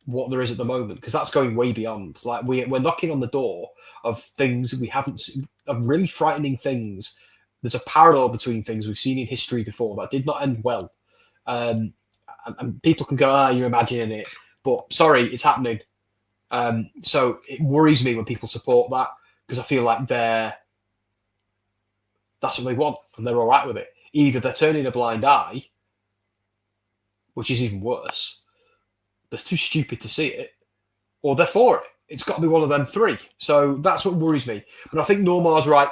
what there is at the moment, because that's going way beyond. Like we're knocking on the door of things we haven't seen, of really frightening things. There's a parallel between things we've seen in history before that did not end well. And people can go, you're imagining it, but sorry, it's happening. So it worries me when people support that, because I feel like that's what they want and they're all right with it. Either they're turning a blind eye, which is even worse, they're too stupid to see it, or they're for it. It's got to be one of them three. So that's what worries me. But I think Normar's right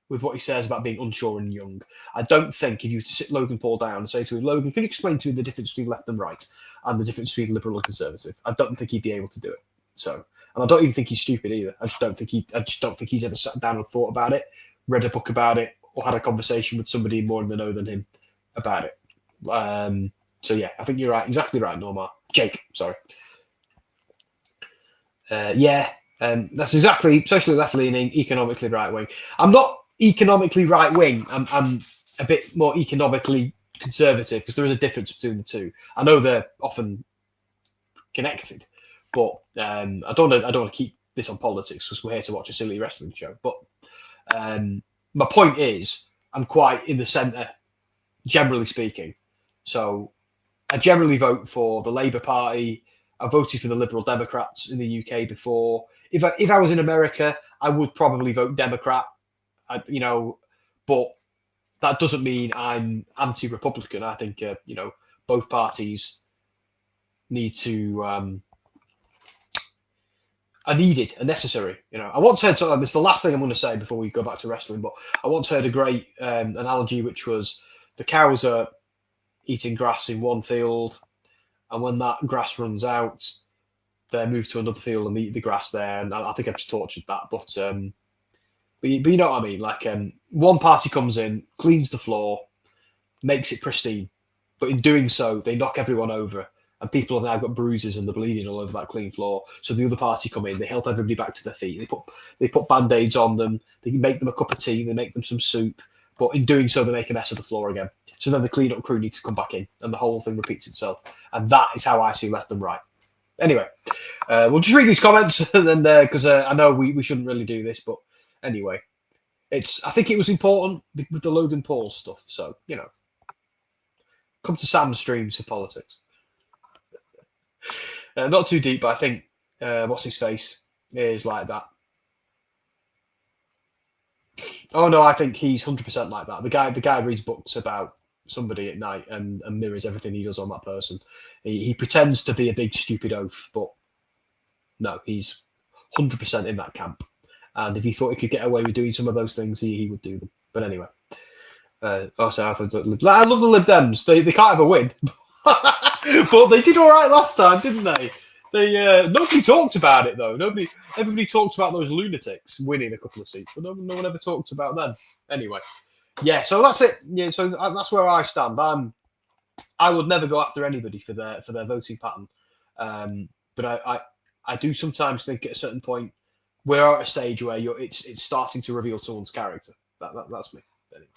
with what he says about being unsure and young. I don't think if you were to sit Logan Paul down and say to him, Logan, can you explain to me the difference between left and right and the difference between liberal and conservative? I don't think he'd be able to do it. So, and I don't even think he's stupid either. I just don't think he's ever sat down and thought about it, read a book about it, or had a conversation with somebody more in the know than him about it. So yeah, I think you're right, exactly right, Normar. Jake, sorry. That's exactly socially left-leaning, economically right-wing. I'm not economically right-wing. I'm a bit more economically conservative, because there is a difference between the two. I know they're often connected, but I don't want to keep this on politics, because we're here to watch a silly wrestling show. But my point is, I'm quite in the centre, generally speaking. So I generally vote for the Labour Party. I voted for the Liberal Democrats in the UK before. If I was in America, I would probably vote Democrat, but that doesn't mean I'm anti-Republican. I think, both parties need to, are needed and necessary. I once heard something, this is the last thing I'm going to say before we go back to wrestling, but I once heard a great analogy, which was the cows are eating grass in one field, and when that grass runs out, they move to another field and eat the grass there. And I think I've just tortured that, but you know what I mean? Like one party comes in, cleans the floor, makes it pristine, but in doing so, they knock everyone over, and people have now got bruises and they're bleeding all over that clean floor. So the other party come in, they help everybody back to their feet. They put band-aids on them. They make them a cup of tea. They make them some soup. But in doing so, they make a mess of the floor again. So then the clean-up crew need to come back in, and the whole thing repeats itself. And that is how I see left and right. Anyway, we'll just read these comments, and then because I know we shouldn't really do this, but anyway, I think it was important with the Logan Paul stuff. So come to Sam's streams for politics. Not too deep, but I think what's his face is like that. Oh no, I think he's 100% like that. The guy reads books about somebody at night and mirrors everything he does on that person. He pretends to be a big stupid oaf, but no, he's 100% in that camp. And if he thought he could get away with doing some of those things, he would do them. But anyway, I love the Lib Dems. They can't have a win, but they did all right last time, didn't they? Nobody talked about it though. Everybody talked about those lunatics winning a couple of seats, but no one ever talked about them. Anyway, yeah. So that's it. Yeah. So that's where I stand. I would never go after anybody for their voting pattern. But I do sometimes think at a certain point we're at a stage where it's starting to reveal someone's character. That's me. Anyway.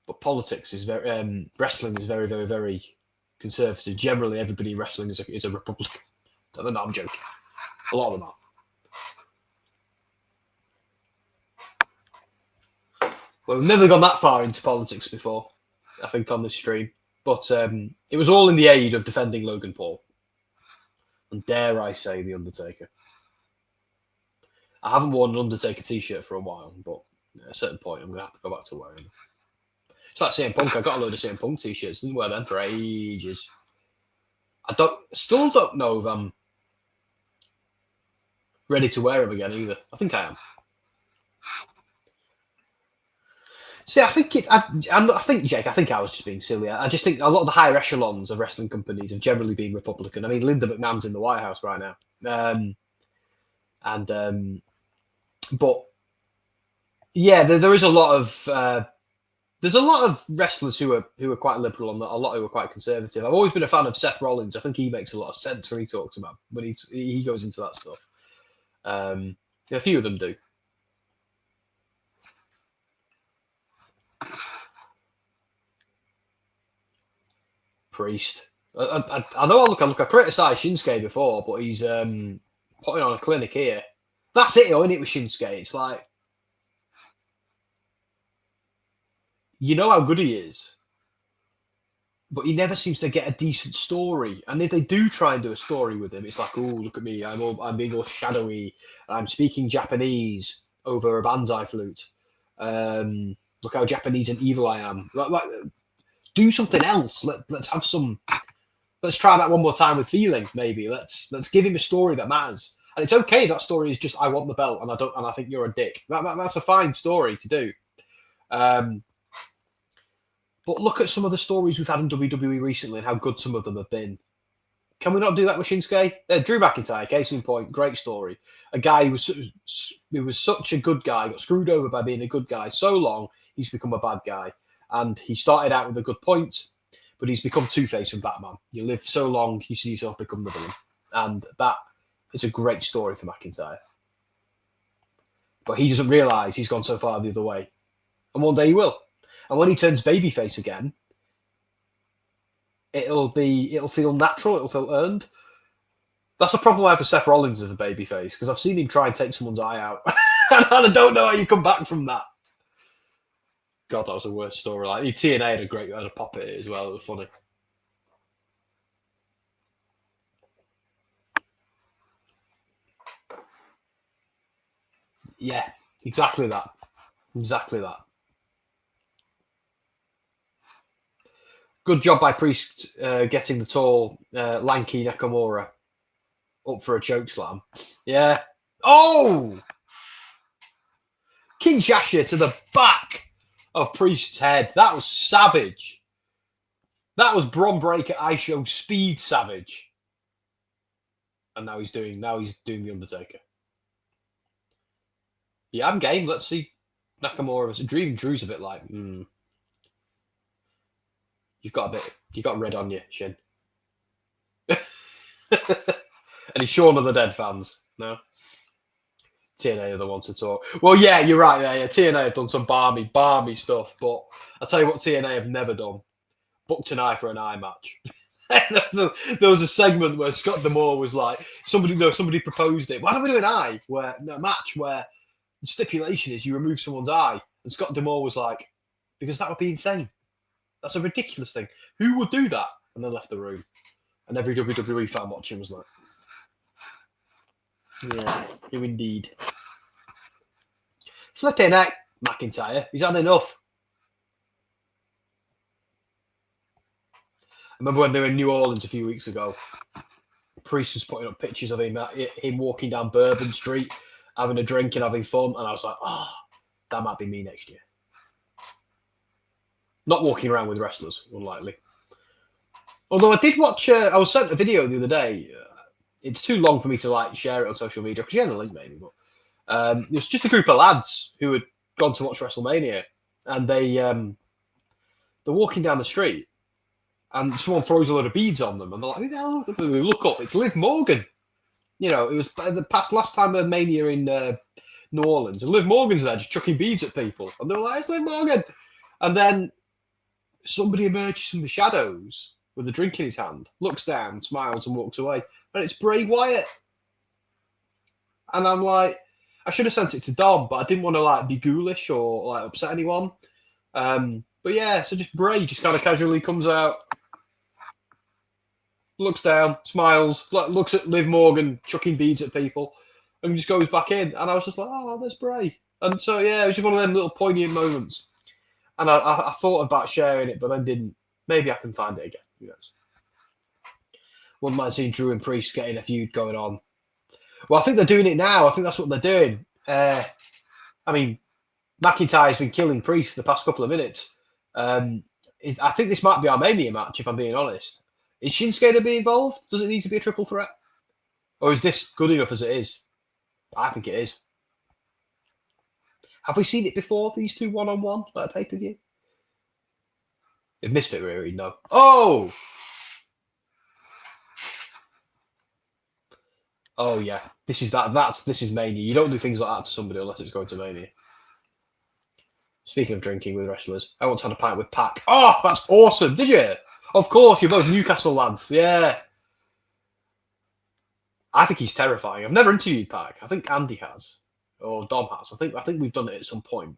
But politics is very wrestling is very, very, very conservative. Generally, everybody in wrestling is a Republican. No, I'm joking. A lot of them are. Well, we've never gone that far into politics before, I think, on this stream. But it was all in the aid of defending Logan Paul. And dare I say, The Undertaker. I haven't worn an Undertaker t-shirt for a while, but at a certain point, I'm going to have to go back to wearing them. It's like CM Punk. I got a load of CM Punk t-shirts. Didn't wear them for ages. I still don't know if I'm ready to wear them again either. I think I am. See, I think Jake, I think I was just being silly. I just think a lot of the higher echelons of wrestling companies have generally been Republican. I mean, Linda McMahon's in the White House right now. But yeah, there is a lot of there's a lot of wrestlers who are quite liberal and a lot who are quite conservative. I've always been a fan of Seth Rollins. I think he makes a lot of sense when he talks about when he goes into that stuff. A few of them do. Priest. I know I criticised Shinsuke before, but he's putting on a clinic here. That's it, though, isn't it, with Shinsuke? It's like, you know how good he is, but he never seems to get a decent story. And if they do try and do a story with him, it's like, oh, look at me, I'm being all shadowy, I'm speaking Japanese over a banzai flute. Look how Japanese and evil I am. Like do something else. Let's have some. Let's try that one more time with feeling. Maybe let's give him a story that matters. And it's okay. That story is just I want the belt, and I think you're a dick. That's a fine story to do. But look at some of the stories we've had in WWE recently and how good some of them have been. Can we not do that with Shinsuke? Drew McIntyre, case in point, great story. A guy who was such a good guy, got screwed over by being a good guy so long, he's become a bad guy. And he started out with a good point, but he's become Two-Face from Batman. You live so long, you see yourself become the villain. And that is a great story for McIntyre. But he doesn't realise he's gone so far the other way. And one day he will. And when he turns babyface again, it'll feel natural, it'll feel earned. That's the problem I have with Seth Rollins as a babyface, because I've seen him try and take someone's eye out. And I don't know how you come back from that. God, that was the worst story. Like TNA had a pop at it as well. It was funny. Yeah, exactly that. Exactly that. Good job by Priest getting the tall, lanky Nakamura up for a chokeslam. Yeah. Oh! Kinshasa to the back of Priest's head. That was savage. That was Bron Breakker ISHO speed savage. And now he's doing the Undertaker. Yeah, I'm game. Let's see Nakamura. Drew's a bit like, You've got red on you, Shin. And he's Shaun of the Dead fans. No? TNA are the ones to talk. Well, yeah, you're right. Yeah. TNA have done some balmy stuff, but I'll tell you what TNA have never done. Booked an eye for an eye match. There was a segment where Scott D'Amore was like, somebody proposed it. Why don't we do a match where the stipulation is you remove someone's eye? And Scott D'Amore was like, because that would be insane. That's a ridiculous thing. Who would do that? And then left the room. And every WWE fan watching was like, yeah, you indeed. Flipping heck, McIntyre. He's had enough. I remember when they were in New Orleans a few weeks ago. Priest was putting up pictures of him walking down Bourbon Street, having a drink and having fun. And I was like, that might be me next year. Not walking around with wrestlers, unlikely. Although I did watch, I was sent a video the other day. It's too long for me to share it on social media because you had the link maybe, but it was just a group of lads who had gone to watch WrestleMania, and they're walking down the street, and someone throws a load of beads on them, and they're like, look up, it's Liv Morgan. You know, it was the last time the Mania in New Orleans, and Liv Morgan's there just chucking beads at people, and they were like, it's Liv Morgan, and then somebody emerges from the shadows with a drink in his hand, looks down, smiles, and walks away. And it's Bray Wyatt. And I'm like, I should have sent it to Dom, but I didn't want to like be ghoulish or like upset anyone. But yeah, so just Bray just kind of casually comes out, looks down, smiles, looks at Liv Morgan chucking beads at people, and just goes back in. And I was just like, oh, there's Bray. And so yeah, it was just one of them little poignant moments. And I thought about sharing it, but then didn't. Maybe I can find it again. Who knows? Wouldn't mind seeing Drew and Priest getting a feud going on. Well, I think they're doing it now. I think that's what they're doing. I mean, McIntyre's been killing Priest the past couple of minutes. I think this might be our Mania match, if I'm being honest. Is Shinsuke going to be involved? Does it need to be a triple threat? Or is this good enough as it is? I think it is. Have we seen it before, these two one-on-one, like a pay-per-view? If Misfit really, no. Oh! Oh, yeah. This is Mania. You don't do things like that to somebody unless it's going to Mania. Speaking of drinking with wrestlers, I once had a pint with Pac. Oh, that's awesome. Did you? Of course, you're both Newcastle lads. Yeah. I think he's terrifying. I've never interviewed Pac. I think Andy has. Or Dom has. I think we've done it at some point.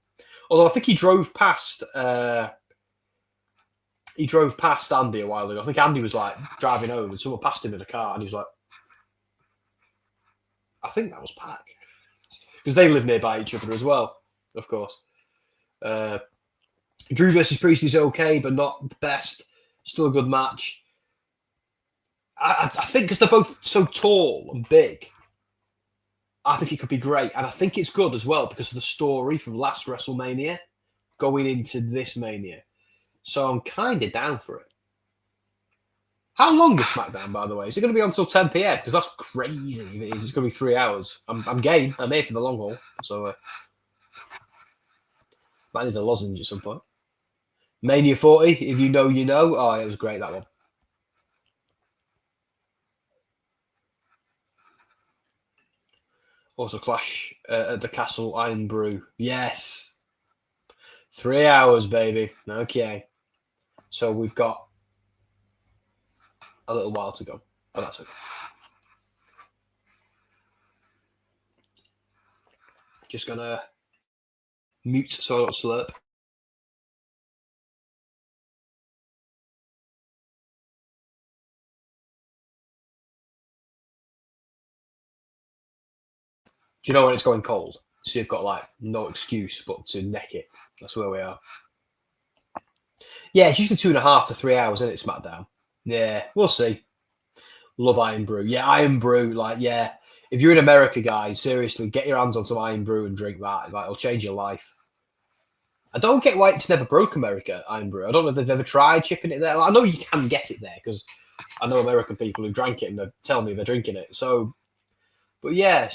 Although I think he drove past Andy a while ago. I think Andy was like driving home and someone passed him in a car and he was like, I think that was Pac. Because they live nearby each other as well, of course. Drew versus Priest is okay, but not the best. Still a good match. I think because they're both so tall and big, I think it could be great. And I think it's good as well because of the story from last WrestleMania going into this Mania. So I'm kind of down for it. How long is SmackDown, by the way? Is it going to be until 10 p.m? Because that's crazy if it is. It's going to be 3 hours. I'm game. I'm here for the long haul. So might need a lozenge at some point. Mania 40, if you know, you know. Oh, it was great, that one. Also, Clash at the Castle Iron Brew. Yes. 3 hours, baby. Okay. So we've got a little while to go, but that's okay. Just going to mute so I don't slurp. Do you know when it's going cold? So you've got like no excuse but to neck it. That's where we are. Yeah, it's usually 2.5 to 3 hours, isn't it, SmackDown? Yeah, we'll see. Love Iron Brew. Yeah, Iron Brew. Like, yeah. If you're in America, guys, seriously, get your hands on some Iron Brew and drink that. Like, it'll change your life. I don't get why it's never broke America, Iron Brew. I don't know if they've ever tried shipping it there. Like, I know you can get it there because I know American people who drank it and they tell me they're drinking it. So, but yeah,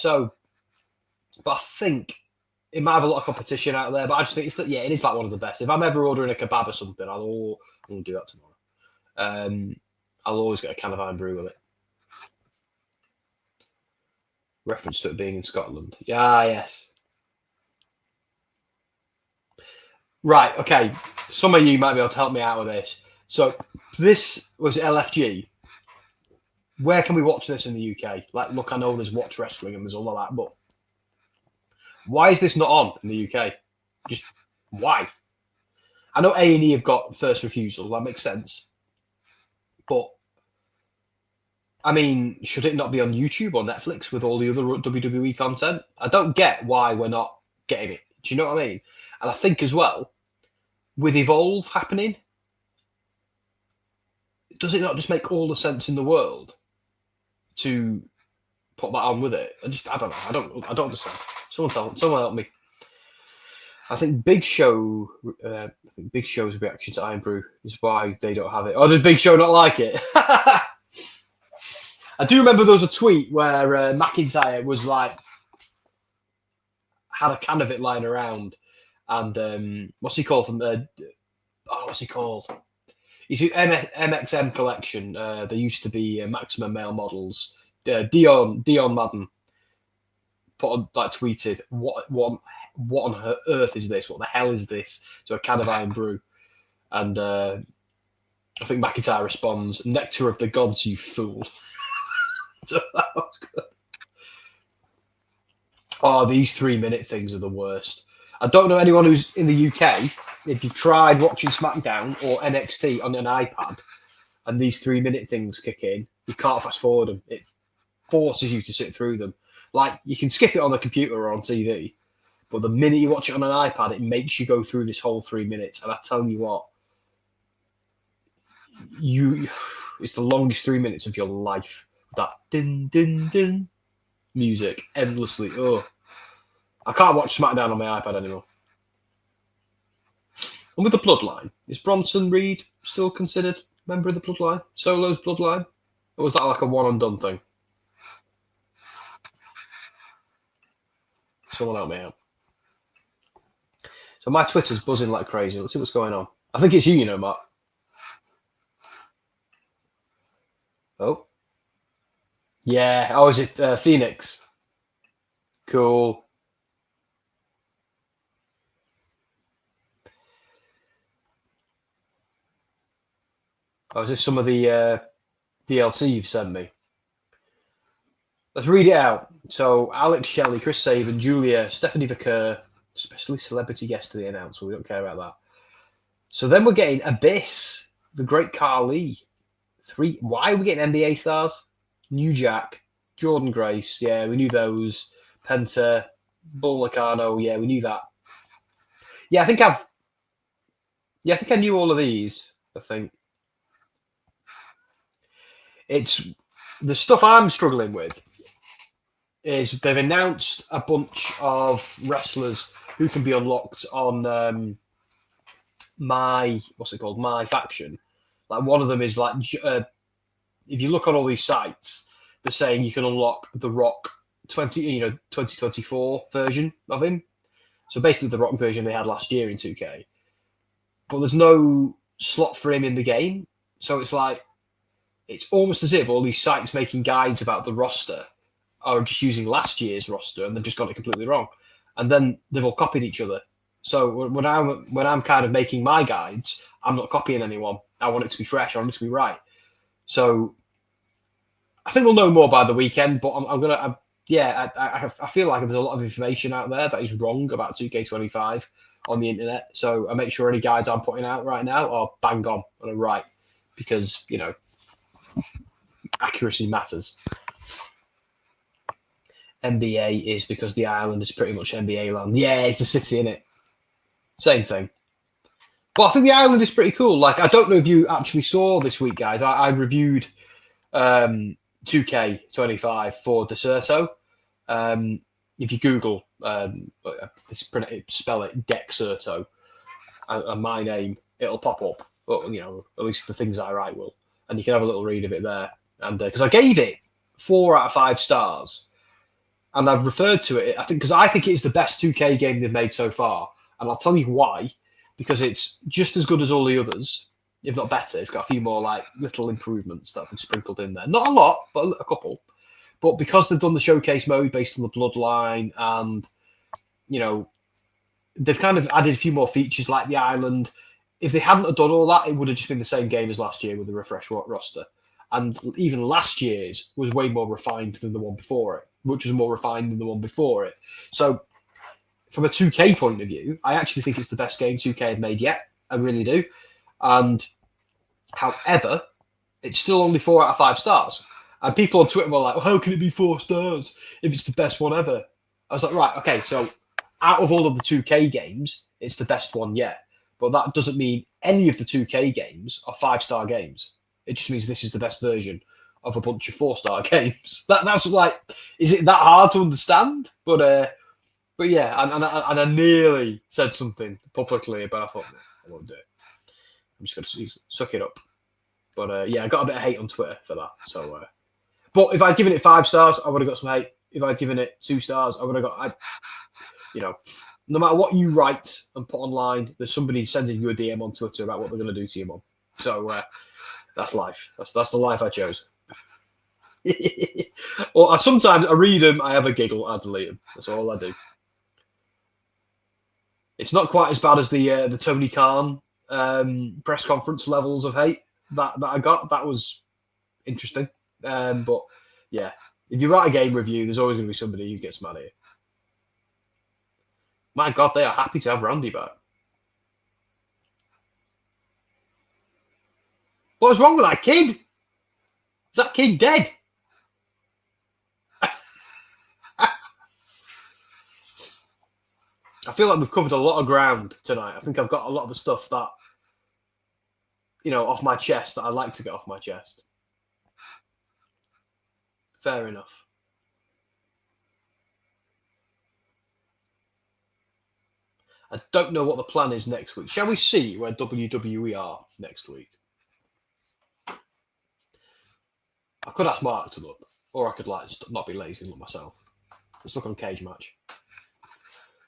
but I think it might have a lot of competition out there. But I just think it is like one of the best. If I'm ever ordering a kebab or something, I'll do that tomorrow. I'll always get a can of Iron Brew with it. Reference to it being in Scotland. Yeah, yes. Right, okay. Some of you might be able to help me out with this. So this was LFG. Where can we watch this in the UK? Like, look, I know there's Watch Wrestling and there's all of that, but why is this not on in the UK? Just why? I know A&E have got first refusal. That makes sense. But I mean, should it not be on YouTube or Netflix with all the other WWE content? I don't get why we're not getting it. Do you know what I mean? And I think as well, with Evolve happening, does it not just make all the sense in the world to put that on with it? I don't know. I don't understand. Someone help me. I think Big Show's reaction to Iron Brew is why they don't have it. Oh, does Big Show not like it? I do remember there was a tweet where McIntyre was like, had a can of it lying around, and what's he called from what's he called? He's MXM collection. There used to be Maximum Male Models. Dion Madden tweeted, what on earth is this? What the hell is this? So a can of Iron Brew. And I think McIntyre responds, "Nectar of the gods, you fool." So that was good. Oh, these 3-minute things are the worst. I don't know anyone who's in the UK, if you've tried watching SmackDown or NXT on an iPad and these 3-minute things kick in, you can't fast forward them. It forces you to sit through them. Like, you can skip it on the computer or on TV, but the minute you watch it on an iPad, it makes you go through this whole 3 minutes. And I tell you what, it's the longest 3 minutes of your life. That din din din music endlessly. Oh, I can't watch SmackDown on my iPad anymore. And with the Bloodline, is Bronson Reed still considered member of the Bloodline? Solo's Bloodline? Or was that like a one and done thing? Someone help me out. So my Twitter's buzzing like crazy. Let's see what's going on. I think it's you know, Mark. Oh. Yeah. Oh, is it Phoenix? Cool. Oh, is this some of the DLC you've sent me? Let's read it out. So, Alex Shelley, Chris Sabin, Julia, Stephanie Vicker, especially celebrity guest to the announcer. We don't care about that. So then we're getting Abyss, the Great Khali. Why are we getting NBA stars? New Jack, Jordan Grace. Yeah, we knew those. Penta, Bull Nakano. Yeah, we knew that. Yeah, I think I knew all of these. I think it's the stuff I'm struggling with is they've announced a bunch of wrestlers who can be unlocked on my faction. Like one of them is like if you look on all these sites, they're saying you can unlock the Rock 2024 version of him. So basically the Rock version they had last year in 2K. But there's no slot for him in the game. So it's like it's almost as if all these sites making guides about the roster are just using last year's roster and they've just got it completely wrong. And then they've all copied each other. So when I'm kind of making my guides, I'm not copying anyone. I want it to be fresh. I want it to be right. So I think we'll know more by the weekend. But I feel like there's a lot of information out there that is wrong about 2K25 on the internet. So I make sure any guides I'm putting out right now are bang on and are right because accuracy matters. NBA is because the island is pretty much NBA land. Yeah, it's the city, innit? Same thing. But I think the island is pretty cool. Like, I don't know if you actually saw this week, guys. I reviewed 2K25 for Deserto. If you Google, spell it Dexerto, and my name, it'll pop up. But, at least the things I write will. And you can have a little read of it there. And because I gave it 4 out of 5 stars. And I've referred to it, because I think it's the best 2K game they've made so far. And I'll tell you why. Because it's just as good as all the others, if not better. It's got a few more like little improvements that have been sprinkled in there. Not a lot, but a couple. But because they've done the showcase mode based on the Bloodline and, they've kind of added a few more features like the island. If they hadn't have done all that, it would have just been the same game as last year with a refreshed roster. And even last year's was way more refined than the one before it, which was more refined than the one before it. So from a 2K point of view, I actually think it's the best game 2K have made yet. I really do. And however, it's still only 4 out of 5 stars. And people on Twitter were like, well, how can it be 4 stars if it's the best one ever? I was like, right, okay, so out of all of the 2K games, it's the best one yet. But that doesn't mean any of the 2K games are 5-star games. It just means this is the best version of a bunch of 4-star games. That's like, is it that hard to understand? But yeah, and I nearly said something publicly, but I thought, no, I won't do it. I'm just going to suck it up. But yeah, I got a bit of hate on Twitter for that. So, but if I'd given it 5 stars, I would have got some hate. If I'd given it 2 stars, I would have got, no matter what you write and put online, there's somebody sending you a DM on Twitter about what they're going to do to your mom. So that's life. That's the life I chose. Or sometimes I read them, I have a giggle, I delete them. That's all I do. It's not quite as bad as the Tony Khan press conference levels of hate that I got. That was interesting. But yeah, if you write a game review, there's always going to be somebody who gets mad at you. My God, they are happy to have Randy back. What's wrong with that kid? Is that kid dead? I feel like we've covered a lot of ground tonight. I think I've got a lot of the stuff that, off my chest that I like to get off my chest. Fair enough. I don't know what the plan is next week. Shall we see where WWE are next week? I could ask Mark to look, or I could not be lazy and look myself. Let's look on Cage Match.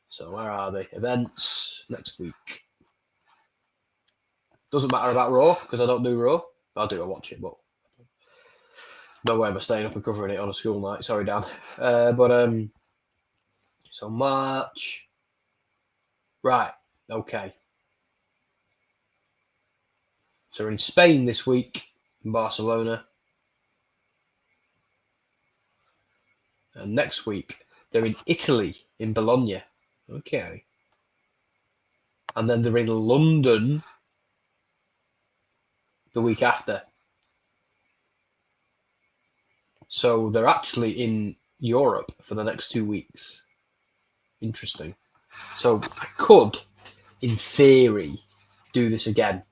So where are they? Events next week. Doesn't matter about Raw because I don't do Raw. I watch it, but no way am I staying up and covering it on a school night. Sorry, Dan. So March. Right. Okay. So we're in Spain this week, in Barcelona. And next week, they're in Italy, in Bologna. Okay. And then they're in London the week after. So they're actually in Europe for the next 2 weeks. Interesting. So I could, in theory, do this again.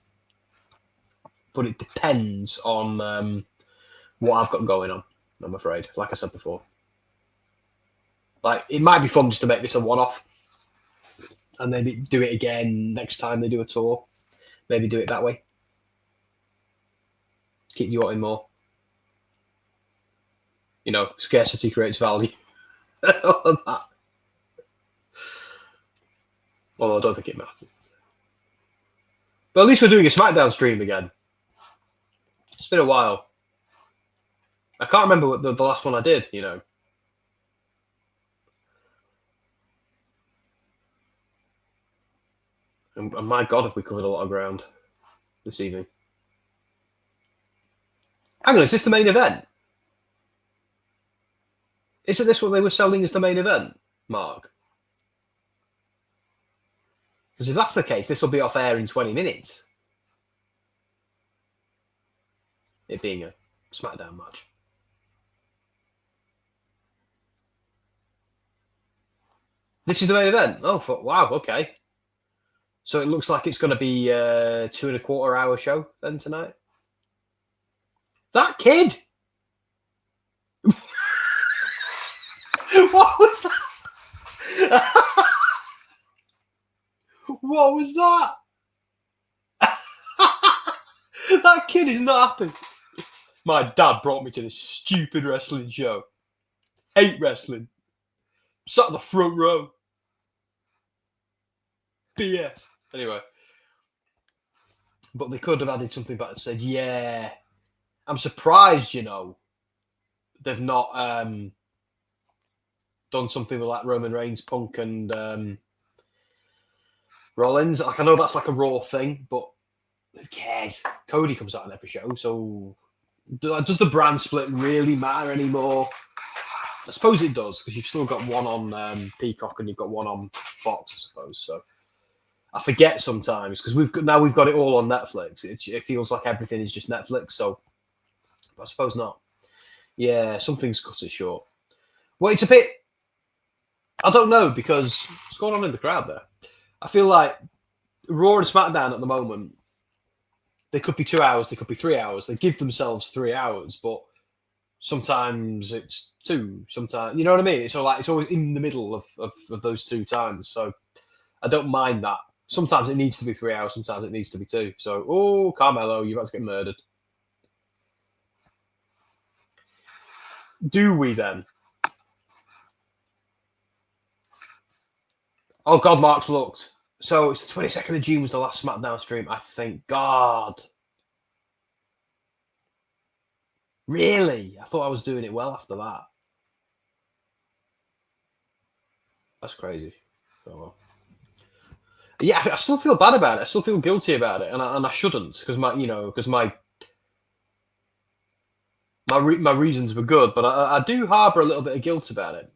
But it depends on what I've got going on, I'm afraid, like I said before. Like, it might be fun just to make this a one-off and maybe do it again next time they do a tour. Maybe do it that way. Keep you wanting more. Scarcity creates value. Although I don't think it matters. But at least we're doing a SmackDown stream again. It's been a while. I can't remember what the last one I did, And my God, have we covered a lot of ground this evening. Hang on, is this the main event? Isn't this what they were selling as the main event, Mark? Because if that's the case, this will be off air in 20 minutes. It being a SmackDown match. This is the main event? Oh, wow, okay. So it looks like it's going to be a 2.25 hour show then tonight. That kid! What was that? What was that? That kid is not happy. My dad brought me to this stupid wrestling show. Hate wrestling. Sat in the front row. BS. Anyway. But they could have added something back and said, yeah. I'm surprised, they've not done something with like Roman Reigns, Punk, and Rollins. Like, I know that's like a Raw thing, but who cares? Cody comes out on every show, so does the brand split really matter anymore? I suppose it does, because you've still got one on Peacock and you've got one on Fox, I suppose. So I forget sometimes, because we've got it all on Netflix. It feels like everything is just Netflix, so I suppose not. Yeah, something's cut it short. Well, it's a bit... I don't know, because what's going on in the crowd there? I feel like Raw and SmackDown at the moment, they could be 2 hours, they could be 3 hours. They give themselves 3 hours, but sometimes it's 2. Sometimes, you know what I mean? It's always in the middle of those 2 times. So I don't mind that. Sometimes it needs to be 3 hours, sometimes it needs to be 2. So, Carmelo, you're about to get murdered. Do we then? Oh, God, Mark's looked. So it's the 22nd of June was the last SmackDown stream, I think. God. Really? I thought I was doing it well after that. That's crazy. Oh, well. Yeah, I still feel bad about it. I still feel guilty about it, and I shouldn't, because my reasons were good, but I do harbour a little bit of guilt about it,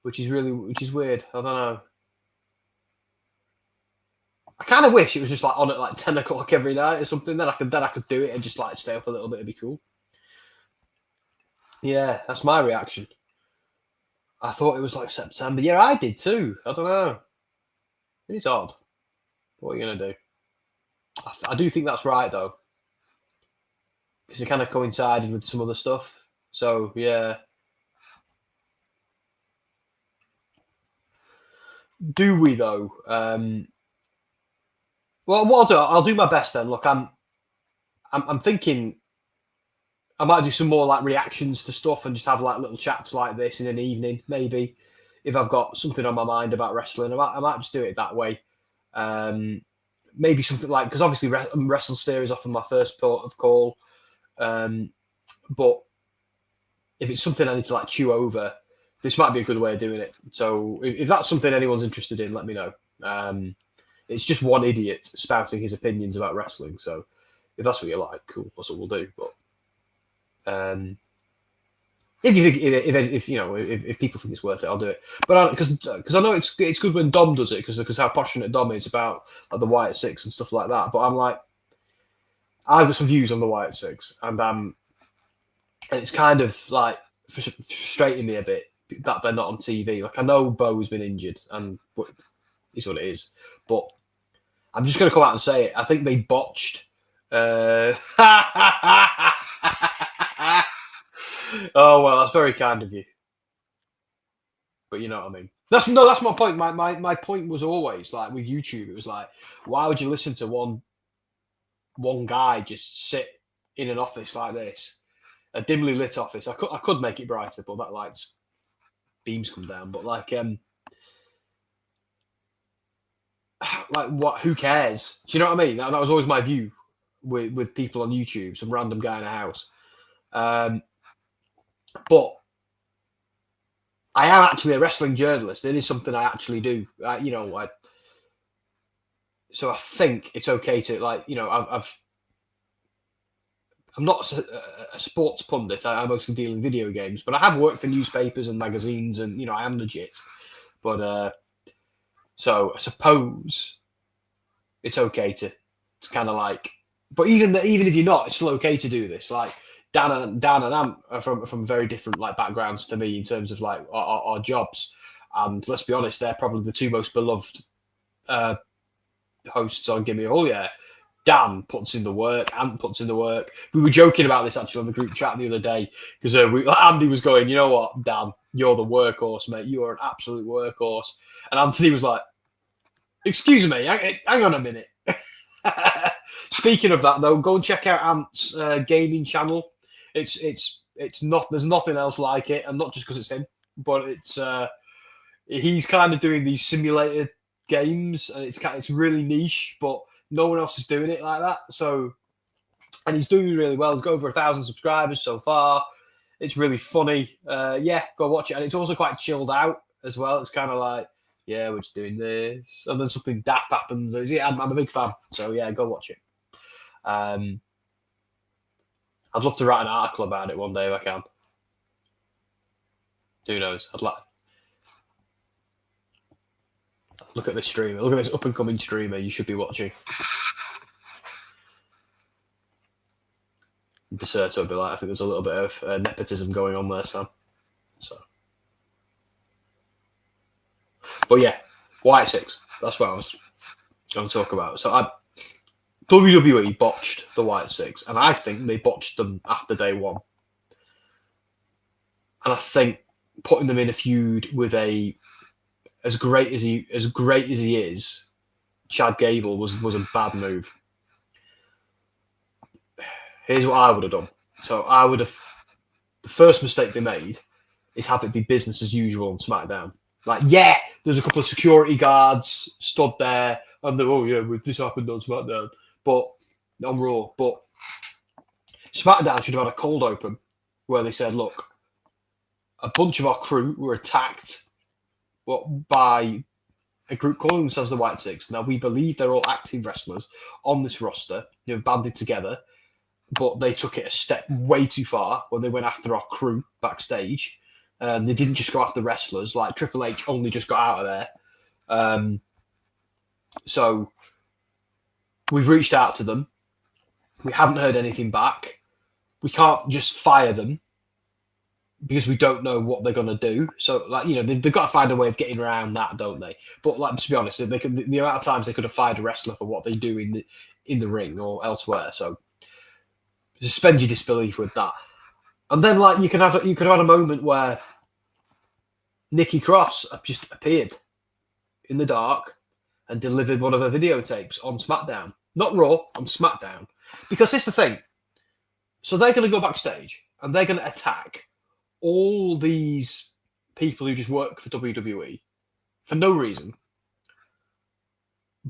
which is weird. I don't know. I kind of wish it was just like on at like 10 o'clock every night or something. Then I could do it and just like stay up a little bit. It'd be cool. Yeah, that's my reaction. I thought it was like September. Yeah, I did too. I don't know. It's odd. What are you gonna do? I do think that's right though, because it kind of coincided with some other stuff. So yeah. Do we though? Well, what I'll do my best then. Look, I'm thinking I might do some more like reactions to stuff and just have like little chats like this in an evening, maybe. If I've got something on my mind about wrestling, I might just do it that way. Maybe something like, because obviously WrestleSphere is often my first port of call. But if it's something I need to like chew over, this might be a good way of doing it. So if that's something anyone's interested in, let me know. It's just one idiot spouting his opinions about wrestling. So if that's what you like, cool, that's what we'll do. But if you think, if people think it's worth it, I'll do it. But because I know it's good when Dom does it, because how passionate Dom is about like the Wyatt Six and stuff like that. But I'm like, I've got some views on the Wyatt Six, and it's kind of like frustrating me a bit that they're not on TV. Like, I know Bo's been injured, and it's what it is. But I'm just going to come out and say it. I think they botched. Oh well, that's very kind of you. But you know what I mean. That's my point. My point was always like with YouTube. It was like, why would you listen to one guy just sit in an office like this, a dimly lit office? I could make it brighter, but that lights beams come down. But like what? Who cares? Do you know what I mean? That was always my view with people on YouTube. Some random guy in a house. But I am actually a wrestling journalist. It is something I actually do. So I think it's okay to I'm not a sports pundit. I'm mostly dealing video games, but I have worked for newspapers and magazines, and I am legit. But so I suppose it's okay to kind of like. But even if you're not, it's still okay to do this. Like Dan and Ant are from very different like backgrounds to me in terms of like our jobs. And let's be honest, they're probably the two most beloved hosts on Gimme A Hull Yeah. Dan puts in the work, Ant puts in the work. We were joking about this actually on the group chat the other day, because Andy was going, you know what, Dan, you're the workhorse, mate. You are an absolute workhorse. And Anthony was like, excuse me, hang on a minute. Speaking of that, though, go and check out Ant's gaming channel. It's not. There's nothing else like it, and not just because it's him, but he's kind of doing these simulated games, and it's really niche, but no one else is doing it like that. So, and he's doing really well. He's got over 1,000 subscribers so far. It's really funny. Yeah, go watch it, and it's also quite chilled out as well. It's kind of like, yeah, we're just doing this, and then something daft happens. Yeah, I'm a big fan. So yeah, go watch it. I'd love to write an article about it one day if I can. Who knows? I'd like. Look at this streamer. Look at this up and coming streamer. You should be watching. Deserto would be like, I think there's a little bit of nepotism going on there, Sam. So, but yeah, Wyatt Six. That's what I was going to talk about. So WWE botched the Wyatt Six, and I think they botched them after day one. And I think putting them in a feud with as great as he is, Chad Gable was a bad move. Here's what I would have done. So the first mistake they made is have it be business as usual on SmackDown. Like, yeah, there's a couple of security guards stood there, and they're, oh yeah, this happened on SmackDown, but on Raw. But SmackDown should have had a cold open where they said, look, a bunch of our crew were attacked by a group calling themselves the White Six. Now, we believe they're all active wrestlers on this roster who have banded together, but they took it a step way too far when they went after our crew backstage. They didn't just go after wrestlers. Like Triple H only just got out of there. So we've reached out to them. We haven't heard anything back. We can't just fire them because we don't know what they're going to do. So, like, you know, they've got to find a way of getting around that, don't they? But, like, to be honest, they could, the amount of times they could have fired a wrestler for what they do in the ring or elsewhere. So, suspend your disbelief with that. And then, like, you could have had a moment where Nikki Cross just appeared in the dark and delivered one of her videotapes on SmackDown. Not Raw, on SmackDown. Because here's the thing. So they're going to go backstage and they're going to attack all these people who just work for WWE for no reason.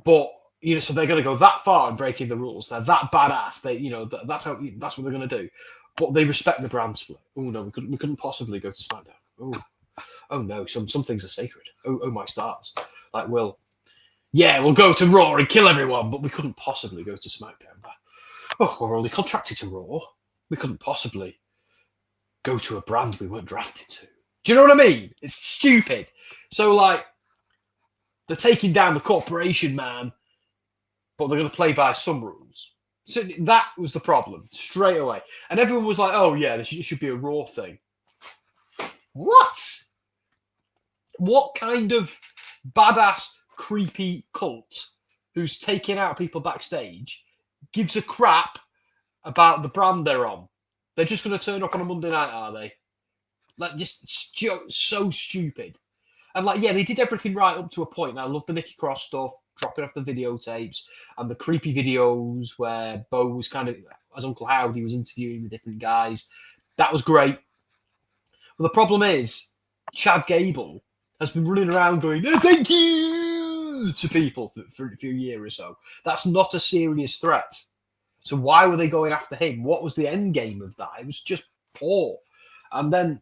But, you know, so they're going to go that far in breaking the rules. They're that badass. They, you know, that's what they're going to do. But they respect the brand split. Oh no, we couldn't possibly go to SmackDown. Oh no, some things are sacred. Oh my stars. Like, we'll go to Raw and kill everyone, but we couldn't possibly go to SmackDown. Oh, we're only contracted to Raw. We couldn't possibly go to a brand we weren't drafted to. Do you know what I mean? It's stupid. So, like, they're taking down the corporation, man, but they're going to play by some rules. So that was the problem straight away. And everyone was like, oh, yeah, it should be a Raw thing. What? What kind of badass, creepy cult who's taking out people backstage gives a crap about the brand they're on? They're just going to turn up on a Monday night, are they? Like, just so stupid. And, like, yeah, they did everything right up to a point. And I love the Nikki Cross stuff, dropping off the videotapes, and the creepy videos where Bo was kind of, as Uncle Howdy, was interviewing the different guys. That was great. But the problem is, Chad Gable has been running around going, oh, thank you, to people for a year or so. That's not a serious threat. So why were they going after him? What was the end game of that? It was just poor. And then,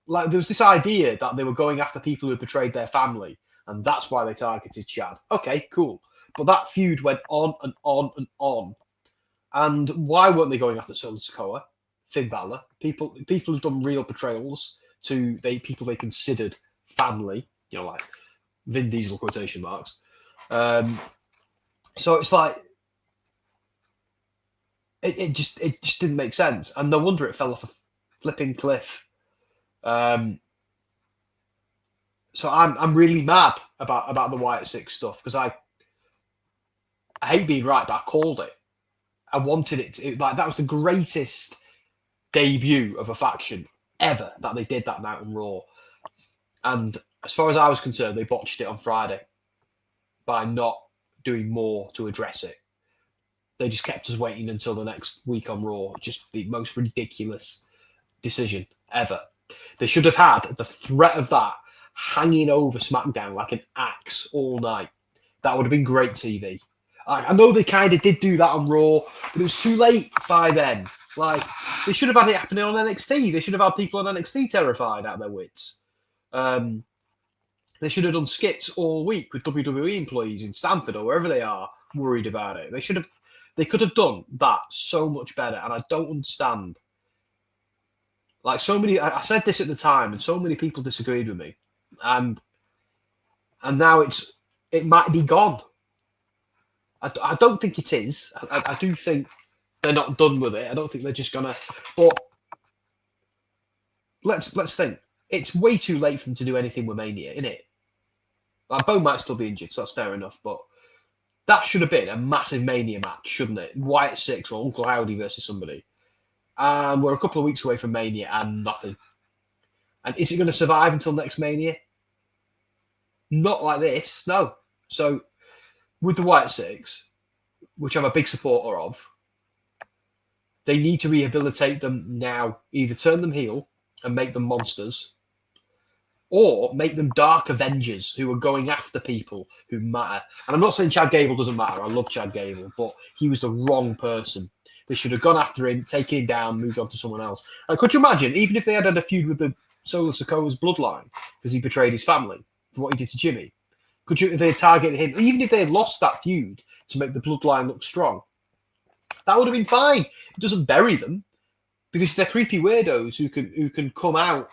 like, there was this idea that they were going after people who betrayed their family, and that's why they targeted Chad. Okay, cool. But that feud went on and on and on. And why weren't they going after Solo Sikoa, Finn Balor, people who've done real betrayals to people they considered family, you know, like Vin Diesel quotation marks. So it's like it just didn't make sense, and no wonder it fell off a flipping cliff. So I'm really mad about the White Six stuff because I hate being right, but I called it. I wanted it. Like, that was the greatest debut of a faction ever that they did that night on Raw. And as far as I was concerned, they botched it on Friday by not doing more to address it. They just kept us waiting until the next week on Raw. Just the most ridiculous decision ever. They should have had the threat of that hanging over SmackDown like an axe all night. That would have been great TV. I know they kind of did do that on Raw, but it was too late by then. Like, they should have had it happening on NXT. They should have had people on NXT terrified out of their wits. They should have done skits all week with WWE employees in Stamford or wherever they are worried about it. They could have done that so much better, and I don't understand. Like, so many, I said this at the time, and so many people disagreed with me, and now it might be gone. I don't think it is. I do think they're not done with it. I don't think they're just gonna. But let's think. It's way too late for them to do anything with Mania, isn't it? Like, Bo might still be injured, so that's fair enough. But that should have been a massive Mania match, shouldn't it? White Six or Uncle Howdy versus somebody. And we're a couple of weeks away from Mania and nothing. And is it going to survive until next Mania? Not like this, no. So with the White Six, which I'm a big supporter of, they need to rehabilitate them now. Either turn them heel and make them monsters, or make them dark Avengers who are going after people who matter. And I'm not saying Chad Gable doesn't matter. I love Chad Gable, but he was the wrong person. They should have gone after him, taken him down, moved on to someone else. Could you imagine, even if they had a feud with the Solo Sikoa's bloodline, because he betrayed his family for what he did to Jimmy, Could you, if they targeted him, even if they had lost that feud to make the bloodline look strong, that would have been fine. It doesn't bury them because they're creepy weirdos who can come out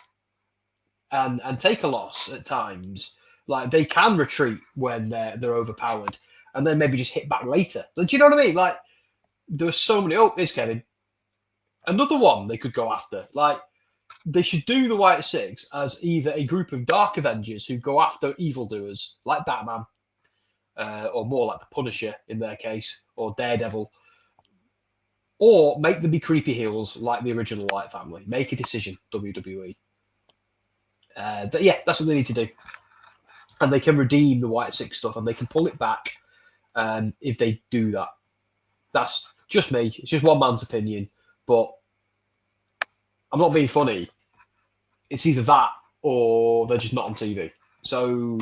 and take a loss at times. Like they can retreat when they're overpowered and then maybe just hit back later. Do you know what I mean? Like there are so many. Oh, there's Kevin. Another one they could go after. Like they should do the White Six as either a group of Dark Avengers who go after evildoers like Batman, or more like the Punisher in their case, or Daredevil, or make them be creepy heels like the original White Family. Make a decision, WWE. But yeah, that's what they need to do. And they can redeem the White Six stuff and they can pull it back if they do that. That's just me. It's just one man's opinion. But I'm not being funny. It's either that or they're just not on TV. So,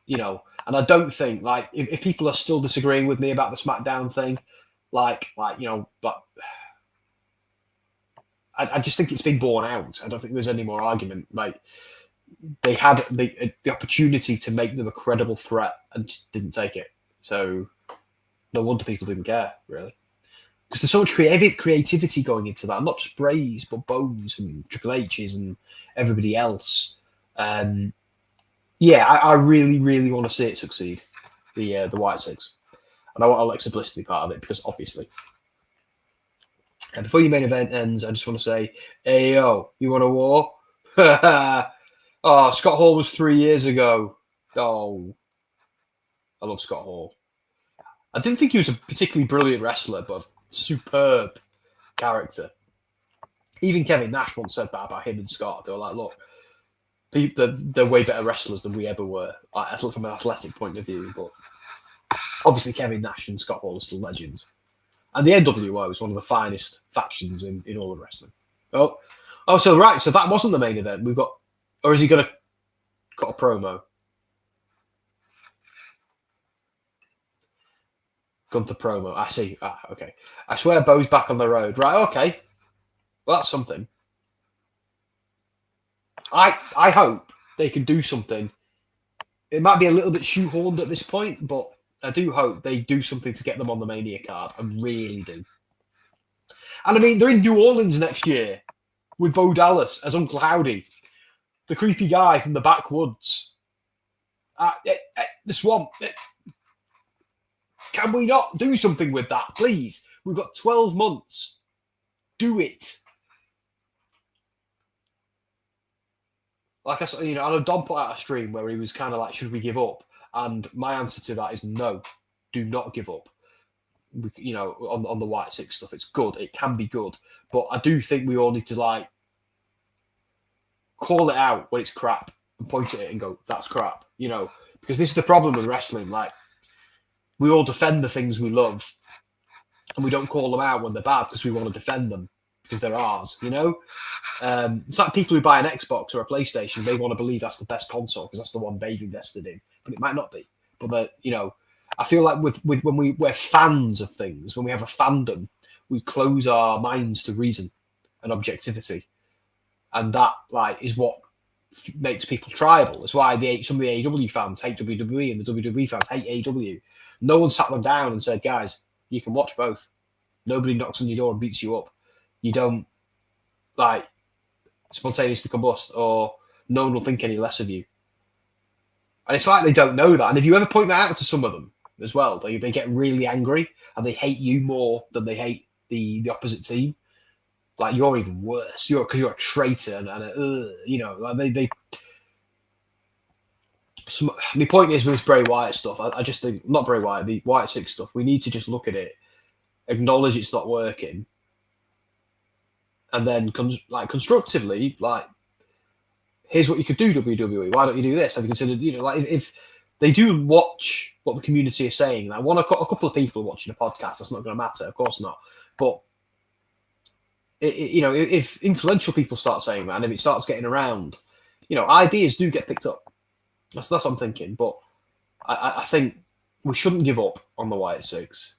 you know, and I don't think, like, if people are still disagreeing with me about the SmackDown thing, like you know, but I just think it's been borne out. I don't think there's any more argument. Like, they had the opportunity to make them a credible threat and didn't take it. So, no wonder people didn't care, really. Because there's so much creativity going into that. Not just Bray's, but Bones and Triple H's and everybody else. Yeah, I really, really want to see it succeed, the White Six. And I want Alexa Bliss to be part of it, because obviously. And before your main event ends, I just want to say, hey, yo, you want a war? Oh, Scott Hall was 3 years ago. Oh, I love Scott Hall. I didn't think he was a particularly brilliant wrestler, but superb character. Even Kevin Nash once said that about him and Scott. They were like, look, they're way better wrestlers than we ever were, from an athletic point of view. But obviously Kevin Nash and Scott Hall are still legends. And the NWO was one of the finest factions in all of wrestling. Oh, so right. So that wasn't the main event. We've got, or is he going to cut a promo? Gunther promo. I see. Okay. I swear Bo's back on the road. Right, okay. Well, that's something. I hope they can do something. It might be a little bit shoehorned at this point, but I do hope they do something to get them on the Mania card. I really do. And I mean, they're in New Orleans next year with Bo Dallas as Uncle Howdy, the creepy guy from the backwoods. The swamp. Can we not do something with that, please? We've got 12 months. Do it. Like I said, you know, I know Don put out a stream where he was kind of like, should we give up? And my answer to that is no, do not give up. You know, on the White Six stuff, it's good. It can be good. But I do think we all need to, like, call it out when it's crap and point at it and go, that's crap. You know, because this is the problem with wrestling. Like, we all defend the things we love and we don't call them out when they're bad because we want to defend them because they're ours, you know? It's like people who buy an Xbox or a PlayStation, they want to believe that's the best console because that's the one they've invested in, but it might not be. But, you know, I feel like with when we're fans of things, when we have a fandom, we close our minds to reason and objectivity. And that, like, is what makes people tribal. That's why some of the AEW fans hate WWE and the WWE fans hate AEW. No one sat them down and said, guys, you can watch both. Nobody knocks on your door and beats you up. You don't, like, spontaneously combust, or no one will think any less of you. And it's like they don't know that. And if you ever point that out to some of them as well, they get really angry and they hate you more than they hate the opposite team. Like, you're even worse. Because you're a traitor and you know, like they my point is with this Bray Wyatt stuff, I just think, not Bray Wyatt, the Wyatt Six stuff, we need to just look at it, acknowledge it's not working, and then constructively, like, here's what you could do, WWE. Why don't you do this? Have you considered, you know, like, if they do watch what the community is saying, and I want a couple of people watching a podcast, that's not going to matter, of course not. But, you know, if influential people start saying that, and if it starts getting around, you know, ideas do get picked up. That's what I'm thinking. But I think we shouldn't give up on the Wyatt Six.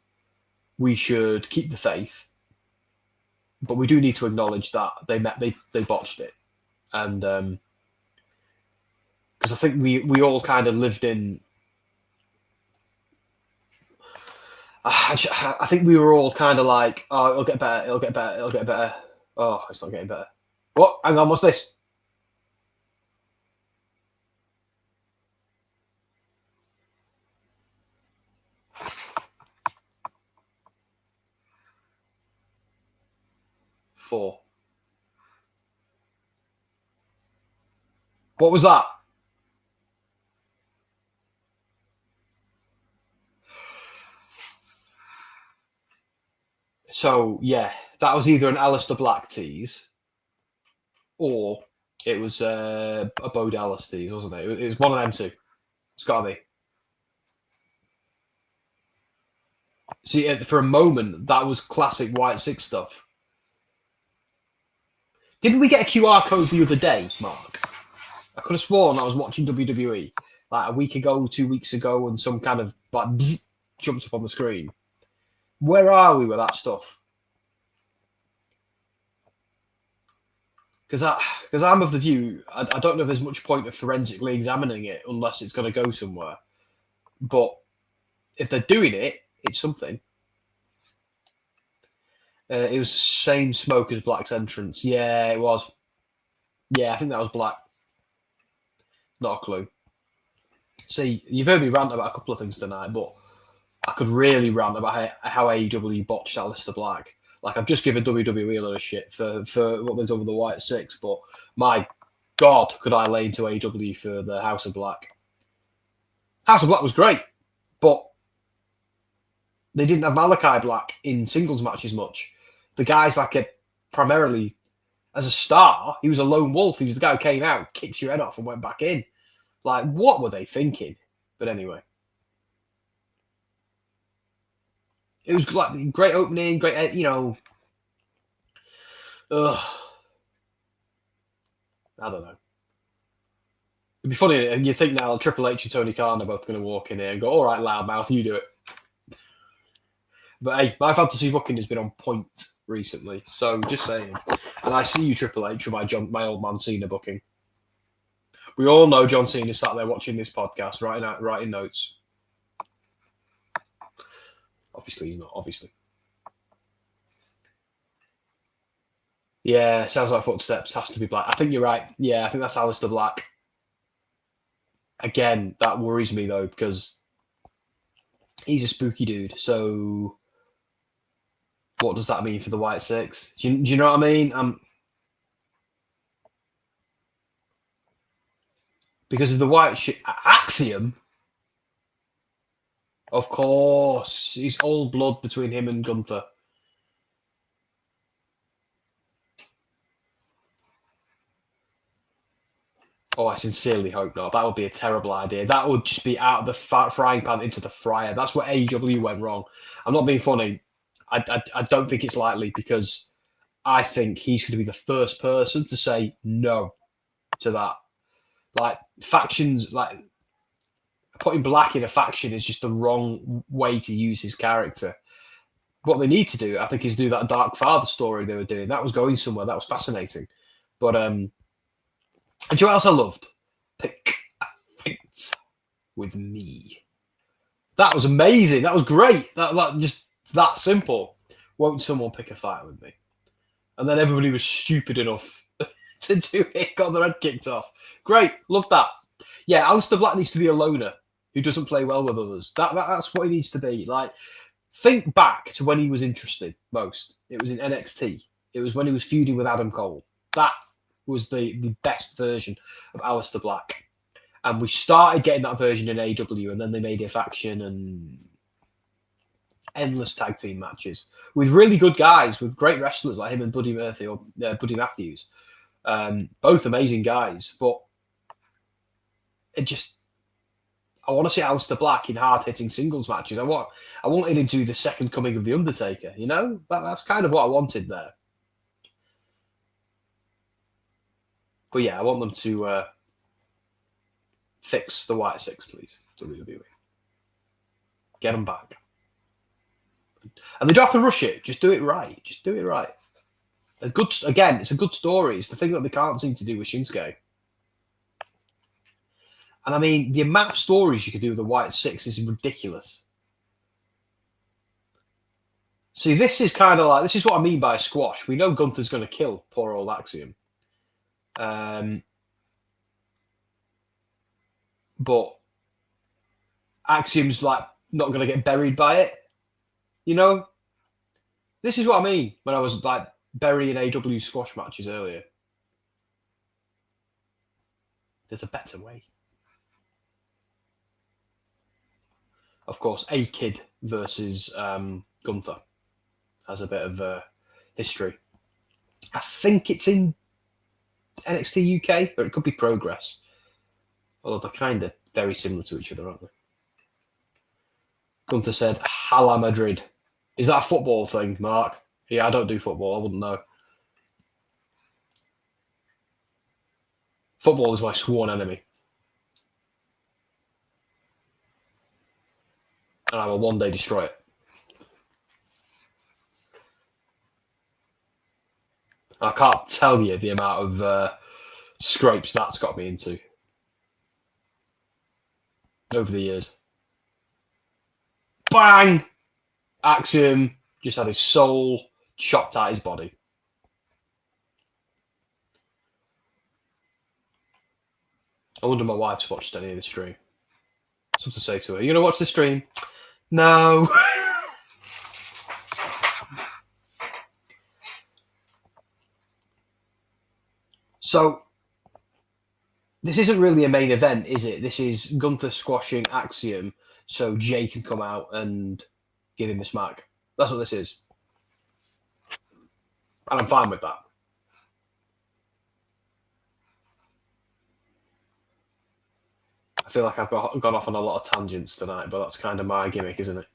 We should keep the faith. But we do need to acknowledge that they botched it. And because because I think we all kind of lived in. I think we were all kind of like, oh, it'll get better, it'll get better, it'll get better. Oh, it's not getting better. What? Hang on, what's this? Four. What was that? So, yeah, that was either an Alistair Black tease or it was a Bo Dallas tease, wasn't it? It was one of them two. It's got to be. See, for a moment, that was classic White Six stuff. Didn't we get a QR code the other day, Mark? I could have sworn I was watching WWE like a week ago, 2 weeks ago, and some kind of like bzz, jumps up on the screen. Where are we with that stuff? Because I'm of the view, I don't know if there's much point of forensically examining it unless it's going to go somewhere. But if they're doing it, it's something. It was same smoke as Black's entrance. Yeah, it was. Yeah, I think that was Black. Not a clue. See, you've heard me rant about a couple of things tonight, but I could really rant about how AEW botched Aleister Black. Like, I've just given WWE a lot of shit for what they've done with the White Six, but my God, could I lay into AEW for the House of Black. House of Black was great, but they didn't have Malachi Black in singles matches much. The guy's like primarily, as a star, he was a lone wolf. He was the guy who came out, kicked your head off and went back in. Like, what were they thinking? But anyway. It was like great opening, great, you know. I don't know. It'd be funny, and you think now Triple H and Tony Khan are both going to walk in here and go, all right, loudmouth, you do it. But hey, my fantasy booking has been on point recently, so just saying. And I see you, Triple H, with my old man Cena booking. We all know John Cena sat there watching this podcast, writing notes. Obviously, he's not. Obviously. Yeah, sounds like footsteps. Has to be Black. I think you're right. Yeah, I think that's Aleister Black. Again, that worries me, though, because he's a spooky dude. So what does that mean for the White Six? Do you know what I mean? Because of the White Axiom, of course, he's old blood between him and Gunther. Oh, I sincerely hope not. That would be a terrible idea. That would just be out of the frying pan into the fryer. That's where AEW went wrong. I'm not being funny. I don't think it's likely because I think he's going to be the first person to say no to that. Like, factions, like, putting Black in a faction is just the wrong way to use his character. What they need to do, I think, is do that Dark Father story they were doing. That was going somewhere. That was fascinating. But, and you know what else I loved? Pick a fight with me. That was amazing. That was great. That just that simple. Won't someone pick a fight with me? And then everybody was stupid enough to do it. Got their head kicked off. Great. Love that. Yeah, Aleister Black needs to be a loner who doesn't play well with others. That's what he needs to be. Like, think back to when he was interested most. It was in NXT. It was when he was feuding with Adam Cole. That was the best version of Aleister Black. And we started getting that version in AEW, and then they made a faction and endless tag team matches with really good guys, with great wrestlers like him and Buddy Murphy or Buddy Matthews. Both amazing guys, but I want to see Aleister Black in hard-hitting singles matches. I wanted him to do the second coming of The Undertaker, you know? That's kind of what I wanted there. But yeah, I want them to fix the White Six, please, WWE. Get them back. And they don't have to rush it. Just do it right. Just do it right. It's a good story. It's the thing that they can't seem to do with Shinsuke. And I mean, the amount of stories you could do with the White Six is ridiculous. See, this is kind of like, this is what I mean by a squash. We know Gunther's going to kill poor old Axiom. But Axiom's like not going to get buried by it. You know? This is what I mean when I was like burying AW squash matches earlier. There's a better way. Of course, A-Kid versus Gunther has a bit of history. I think it's in NXT UK, or it could be Progress. Although they're kind of very similar to each other, aren't they? Gunther said, Hala Madrid. Is that a football thing, Mark? Yeah, I don't do football. I wouldn't know. Football is my sworn enemy. And I will one day destroy it. I can't tell you the amount of scrapes that's got me into over the years. Bang! Axiom just had his soul chopped out his body. I wonder my wife's watched any of the stream. Something to say to her. You gonna watch the stream? No. So, this isn't really a main event, is it? This is Gunther squashing Axiom so Jay can come out and give him a smack. That's what this is. And I'm fine with that. I feel like I've gone off on a lot of tangents tonight, but that's kind of my gimmick, isn't it?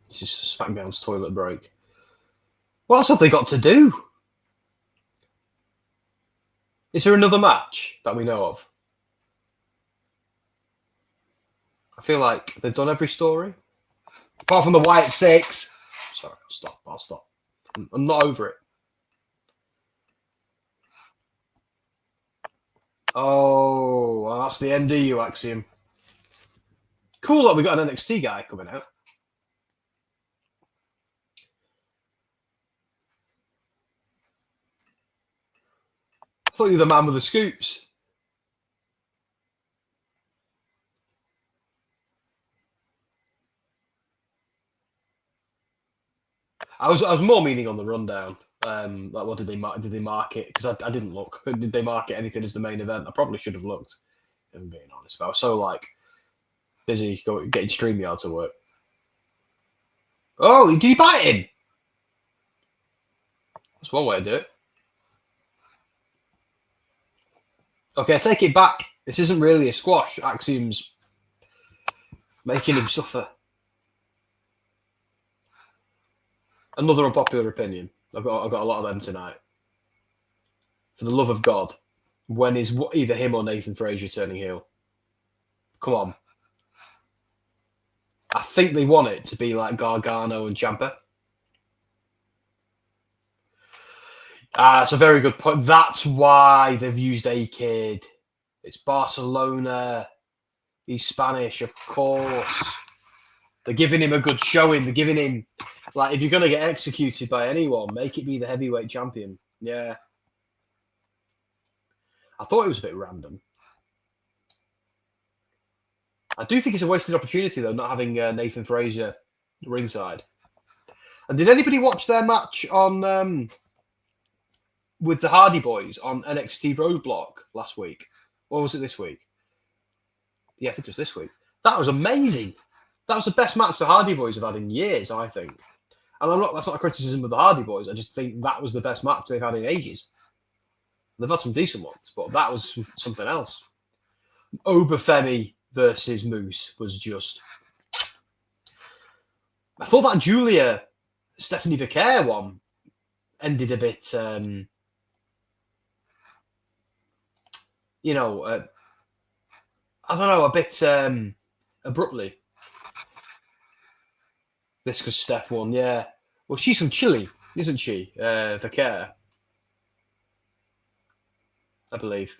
This is SmackDown's toilet break. What else have they got to do? Is there another match that we know of? I feel like they've done every story. Apart from the White Six. Sorry, I'll stop. I'm not over it. Oh, well, that's the end of you, Axiom. Cool that we got an NXT guy coming out. I thought you were the man with the scoops. I was more meaning on the rundown. Like, what did they mark it? Because I didn't look. Did they market anything as the main event? I probably should have looked. If I'm being honest, but I was so like busy getting StreamYard to work. Oh, did you bite him? That's one way to do it. Okay, I take it back. This isn't really a squash. Axiom's making him suffer. Another unpopular opinion. I've got a lot of them tonight. For the love of God, when is either him or Nathan Frazier turning heel? Come on. I think they want it to be like Gargano and Ciampa. It's a very good point. That's why they've used A-Kid. It's Barcelona. He's Spanish, of course. They're giving him a good showing. They're giving him, like, if you're going to get executed by anyone, make it be the heavyweight champion. Yeah. I thought it was a bit random. I do think it's a wasted opportunity, though, not having Nathan Frazier ringside. And did anybody watch their match on with the Hardy Boys on NXT Roadblock last week? Or was it this week? Yeah, I think it was this week. That was amazing. That was the best match the Hardy Boys have had in years, I think. And that's not a criticism of the Hardy Boys. I just think that was the best match they've had in ages. They've had some decent ones, but that was something else. Obafemi versus Moose was just... I thought that Julia Stephanie Vicaire one ended a bit... I don't know, a bit abruptly. This because Steph won, yeah. Well, she's from Chile, isn't she? Vicaire. I believe.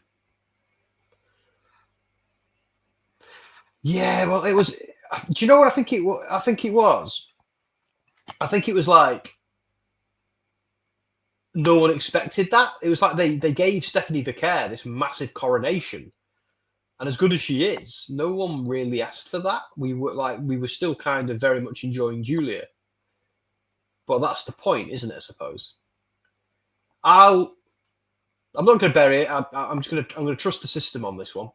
Yeah, well, it was. Do you know what I think it was? I think it was like no one expected that. It was like they gave Stephanie Vicaire this massive coronation, and as good as she is, no one really asked for that. We were still kind of very much enjoying Julia, but that's the point, isn't it? I suppose. I'm not going to bury it. I'm going to trust the system on this one.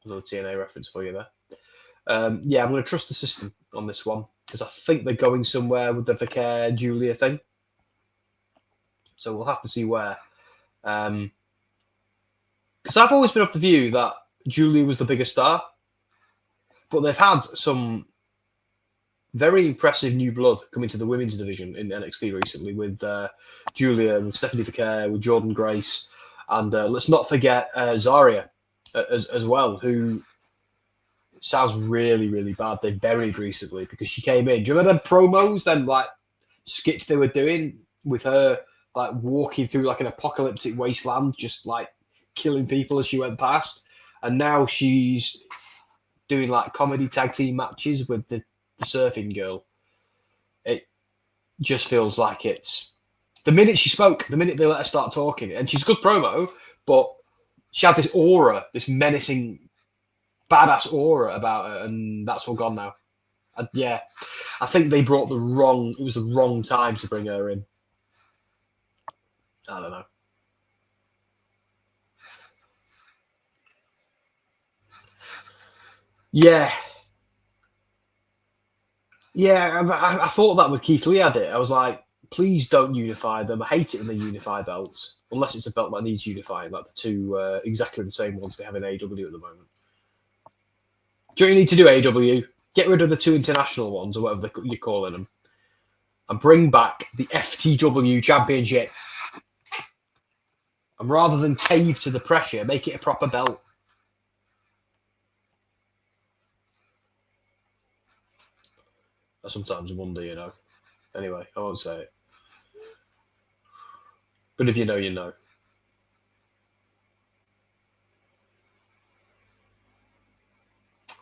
Another TNA reference for you there. Yeah, I'm going to trust the system on this one because I think they're going somewhere with the Vicaire Julia thing. So we'll have to see where. Because I've always been of the view that Julia was the bigger star, but they've had some very impressive new blood coming to the women's division in NXT recently with Julia, with Stephanie Vicaire, with Jordan Grace, and let's not forget Zarya as well, who sounds really, really bad. They buried recently because she came in. Do you remember them promos, them like skits they were doing with her, like walking through like an apocalyptic wasteland, just like killing people as she went past? And now she's doing like comedy tag team matches with the surfing girl. It just feels like it's the minute she spoke, the minute they let her start talking, and she's a good promo, but she had this aura, this menacing, badass aura about her, and that's all gone now. Yeah, I think they brought it was the wrong time to bring her in. I don't know. Yeah. I thought that with Keith Lee had it. I was like, please don't unify them. I hate it when they unify belts, unless it's a belt that needs unifying, like the two exactly the same ones they have in AEW at the moment. Do you need to do AEW? Get rid of the two international ones, or whatever you're calling them, and bring back the FTW Championship. And rather than cave to the pressure, make it a proper belt. I sometimes wonder, you know. Anyway, I won't say it. But if you know, you know.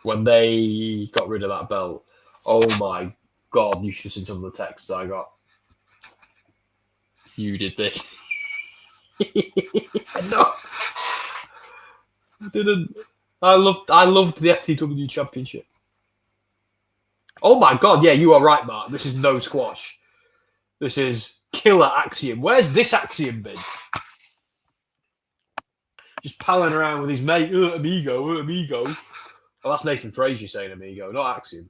When they got rid of that belt, oh my God, you should have seen some of the texts I got. You did this. No, I didn't. I loved the FTW Championship. Oh my God, yeah, you are right, Mark. This is no squash. This is killer Axiom. Where's this Axiom been? Just palling around with his mate, amigo, amigo. Well, that's Nathan Frazier saying amigo, not Axiom.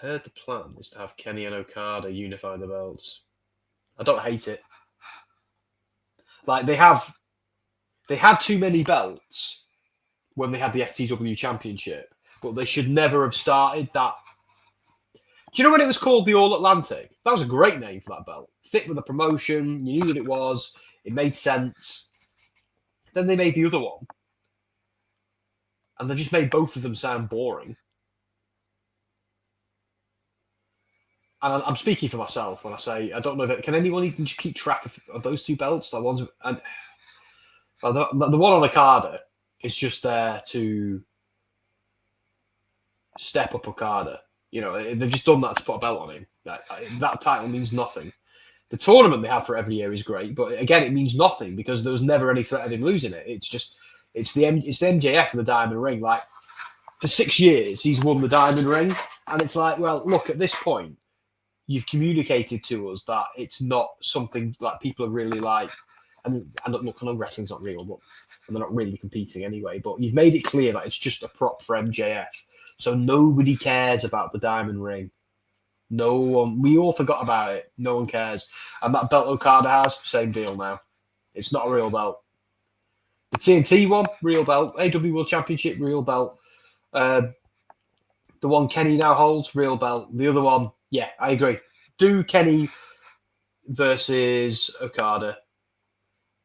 I heard the plan is to have Kenny and Okada unify the belts. I don't hate it. Like they had too many belts when they had the FTW Championship, but they should never have started that. Do you know when it was called the All Atlantic? That was a great name for that belt. Fit with the promotion. You knew what it was. It made sense. Then they made the other one. And they just made both of them sound boring. And I'm speaking for myself when I say I don't know that. Can anyone even just keep track of those two belts? Like ones, and the one on Okada is just there to step up Okada. You know, they've just done that to put a belt on him. That title means nothing. The tournament they have for every year is great, but again, it means nothing because there was never any threat of him losing it. It's the MJF of the Diamond Ring. Like for 6 years, he's won the Diamond Ring, and it's like, well, look, at this point, you've communicated to us that it's not something like people are really like. And look, I know wrestling's not real, but and they're not really competing anyway. But you've made it clear that it's just a prop for MJF, so nobody cares about the Diamond Ring. No one. We all forgot about it. No one cares. And that belt Okada has, same deal now. It's not a real belt. The TNT one, real belt. AW World Championship, real belt. The one Kenny now holds, real belt. The other one, yeah, I agree. Do Kenny versus Okada.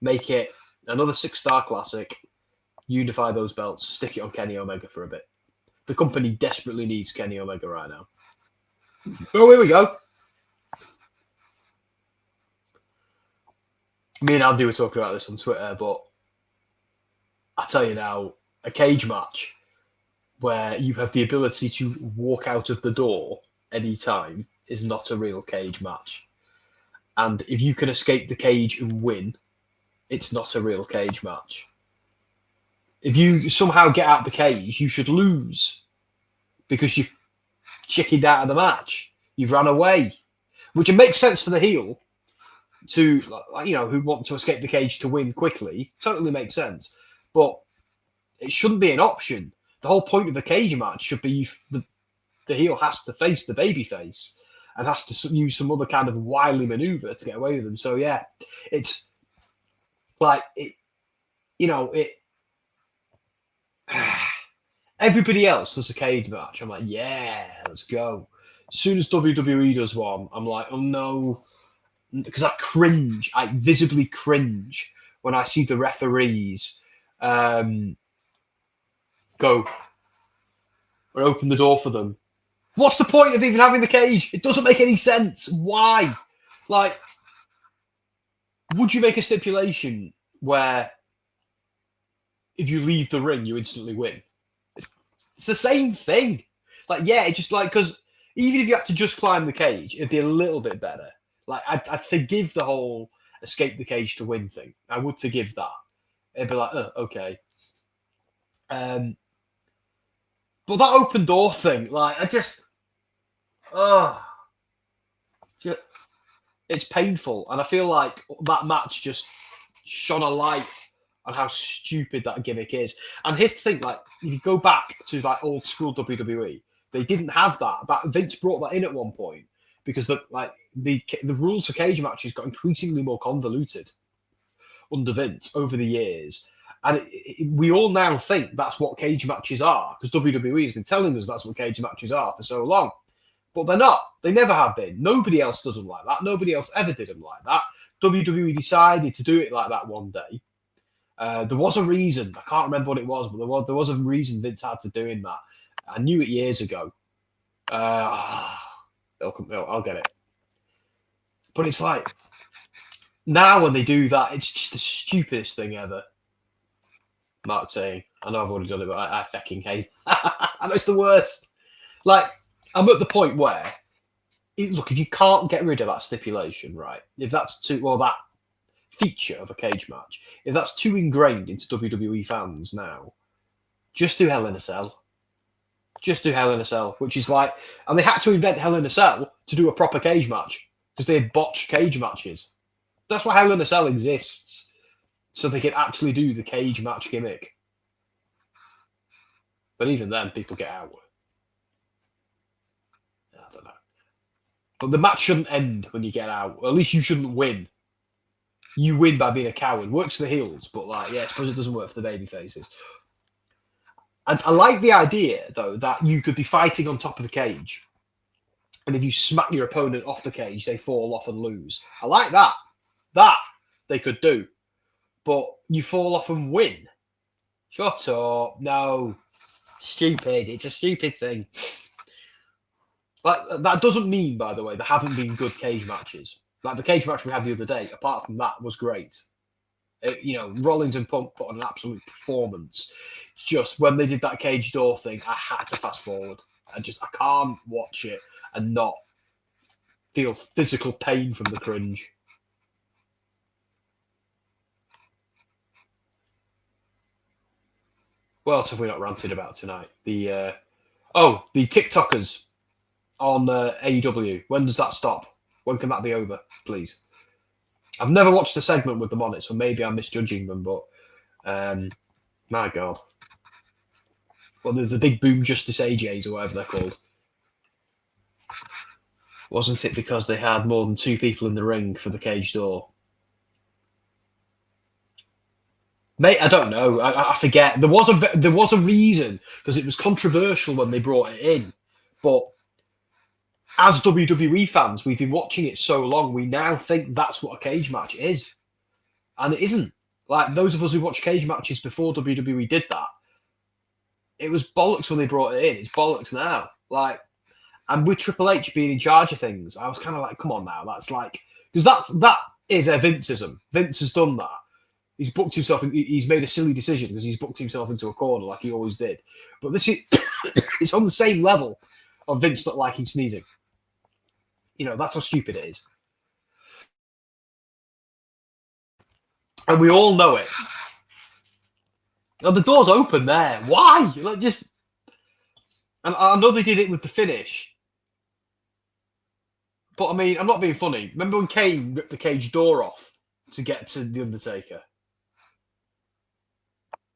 Make it another 6-star classic. Unify those belts. Stick it on Kenny Omega for a bit. The company desperately needs Kenny Omega right now. Oh, here we go. Me and Andy were talking about this on Twitter, but I tell you now, a cage match where you have the ability to walk out of the door anytime is not a real cage match. And if you can escape the cage and win, it's not a real cage match. If you somehow get out the cage, you should lose because you've chickened out of the match. You've run away, which makes sense for the heel to, who want to escape the cage to win quickly. Totally makes sense. But it shouldn't be an option. The whole point of a cage match should be the heel has to face the babyface and has to use some other kind of wily maneuver to get away with them. So, yeah, it's like, everybody else does a cage match. I'm like, yeah, let's go. As soon as WWE does one, I'm like, oh no, because I cringe. I visibly cringe when I see the referees go or open the door for them. What's the point of even having the cage? It doesn't make any sense. Why? Like, would you make a stipulation where if you leave the ring, you instantly win? It's the same thing. Like, yeah, it's just like, because even if you had to just climb the cage, it'd be a little bit better. Like, I'd forgive the whole escape the cage to win thing. I would forgive that. It'd be like, oh, okay. But that open door thing, like, it's painful. And I feel like that match just shone a light on how stupid that gimmick is. And here's the thing, like, if you go back to like old school WWE, they didn't have that. Vince brought that in at one point because the rules for cage matches got increasingly more convoluted under Vince over the years. And we all now think that's what cage matches are because WWE has been telling us that's what cage matches are for so long. But they're not. They never have been. Nobody else does them like that. Nobody else ever did them like that. WWE decided to do it like that one day. There was a reason. I can't remember what it was, but there was a reason Vince had for doing that. I knew it years ago. I'll get it. But it's like, now when they do that, it's just the stupidest thing ever. Mark saying, I know I've already done it, but I fucking hate it. I know it's the worst. Like, I'm at the point where, look, if you can't get rid of that stipulation, right, if that's that feature of a cage match, if that's too ingrained into WWE fans now, just do Hell in a Cell. Just do Hell in a Cell, which is like, and they had to invent Hell in a Cell to do a proper cage match because they had botched cage matches. That's why Hell in a Cell exists, so they could actually do the cage match gimmick. But even then, people get out. I don't know. But the match shouldn't end when you get out. Or at least you shouldn't win. You win by being a coward. Works for the heels, but I suppose it doesn't work for the baby faces. And I like the idea, though, that you could be fighting on top of the cage. And if you smack your opponent off the cage, they fall off and lose. I like that. That they could do. But you fall off and win. Shut up. No. Stupid. It's a stupid thing. Like, that doesn't mean, by the way, there haven't been good cage matches. Like the cage match we had the other day, apart from that, was great. Rollins and Punk put on an absolute performance. Just when they did that cage door thing, I had to fast forward. I can't watch it and not feel physical pain from the cringe. What else have we not ranted about tonight? The TikTokers on AEW. When does that stop? When can that be over, please? I've never watched a segment with them on it, so maybe I'm misjudging them, but my God. Well, the big Boom Justice AJs or whatever they're called. Wasn't it because they had more than 2 people in the ring for the cage door? Mate, I don't know. I forget. There was a reason because it was controversial when they brought it in. But as WWE fans, we've been watching it so long, we now think that's what a cage match is. And it isn't. Like, those of us who watched cage matches before WWE did that, it was bollocks when they brought it in. It's bollocks now. Like, and with Triple H being in charge of things, I was kind of like, come on now. That's like, because that is a Vinceism. Vince has done that. He's booked himself. He's made a silly decision because he's booked himself into a corner like he always did. But this is it's on the same level of Vince not liking sneezing. You know, that's how stupid it is. And we all know it. And the door's open there. Why? Like, just... And I know they did it with the finish. But, I mean, I'm not being funny. Remember when Kane ripped the cage door off to get to The Undertaker?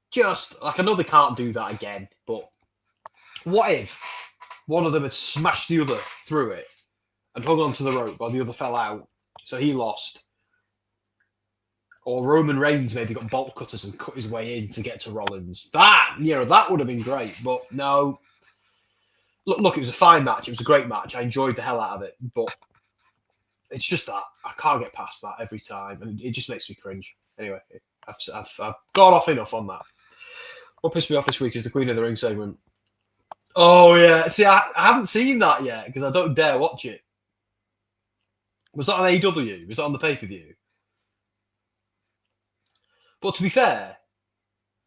Just, like, I know they can't do that again, but what if one of them had smashed the other through it and hung onto the rope while the other fell out, so he lost? Or Roman Reigns maybe got bolt cutters and cut his way in to get to Rollins. That, you know, that would have been great. But no. Look, it was a fine match. It was a great match. I enjoyed the hell out of it. But it's just that I can't get past that every time, and it just makes me cringe. Anyway, I've gone off enough on that. What pissed me off this week is the Queen of the Ring segment. Oh yeah, see, I haven't seen that yet because I don't dare watch it. Was that on AEW? Was that on the pay-per-view? But to be fair,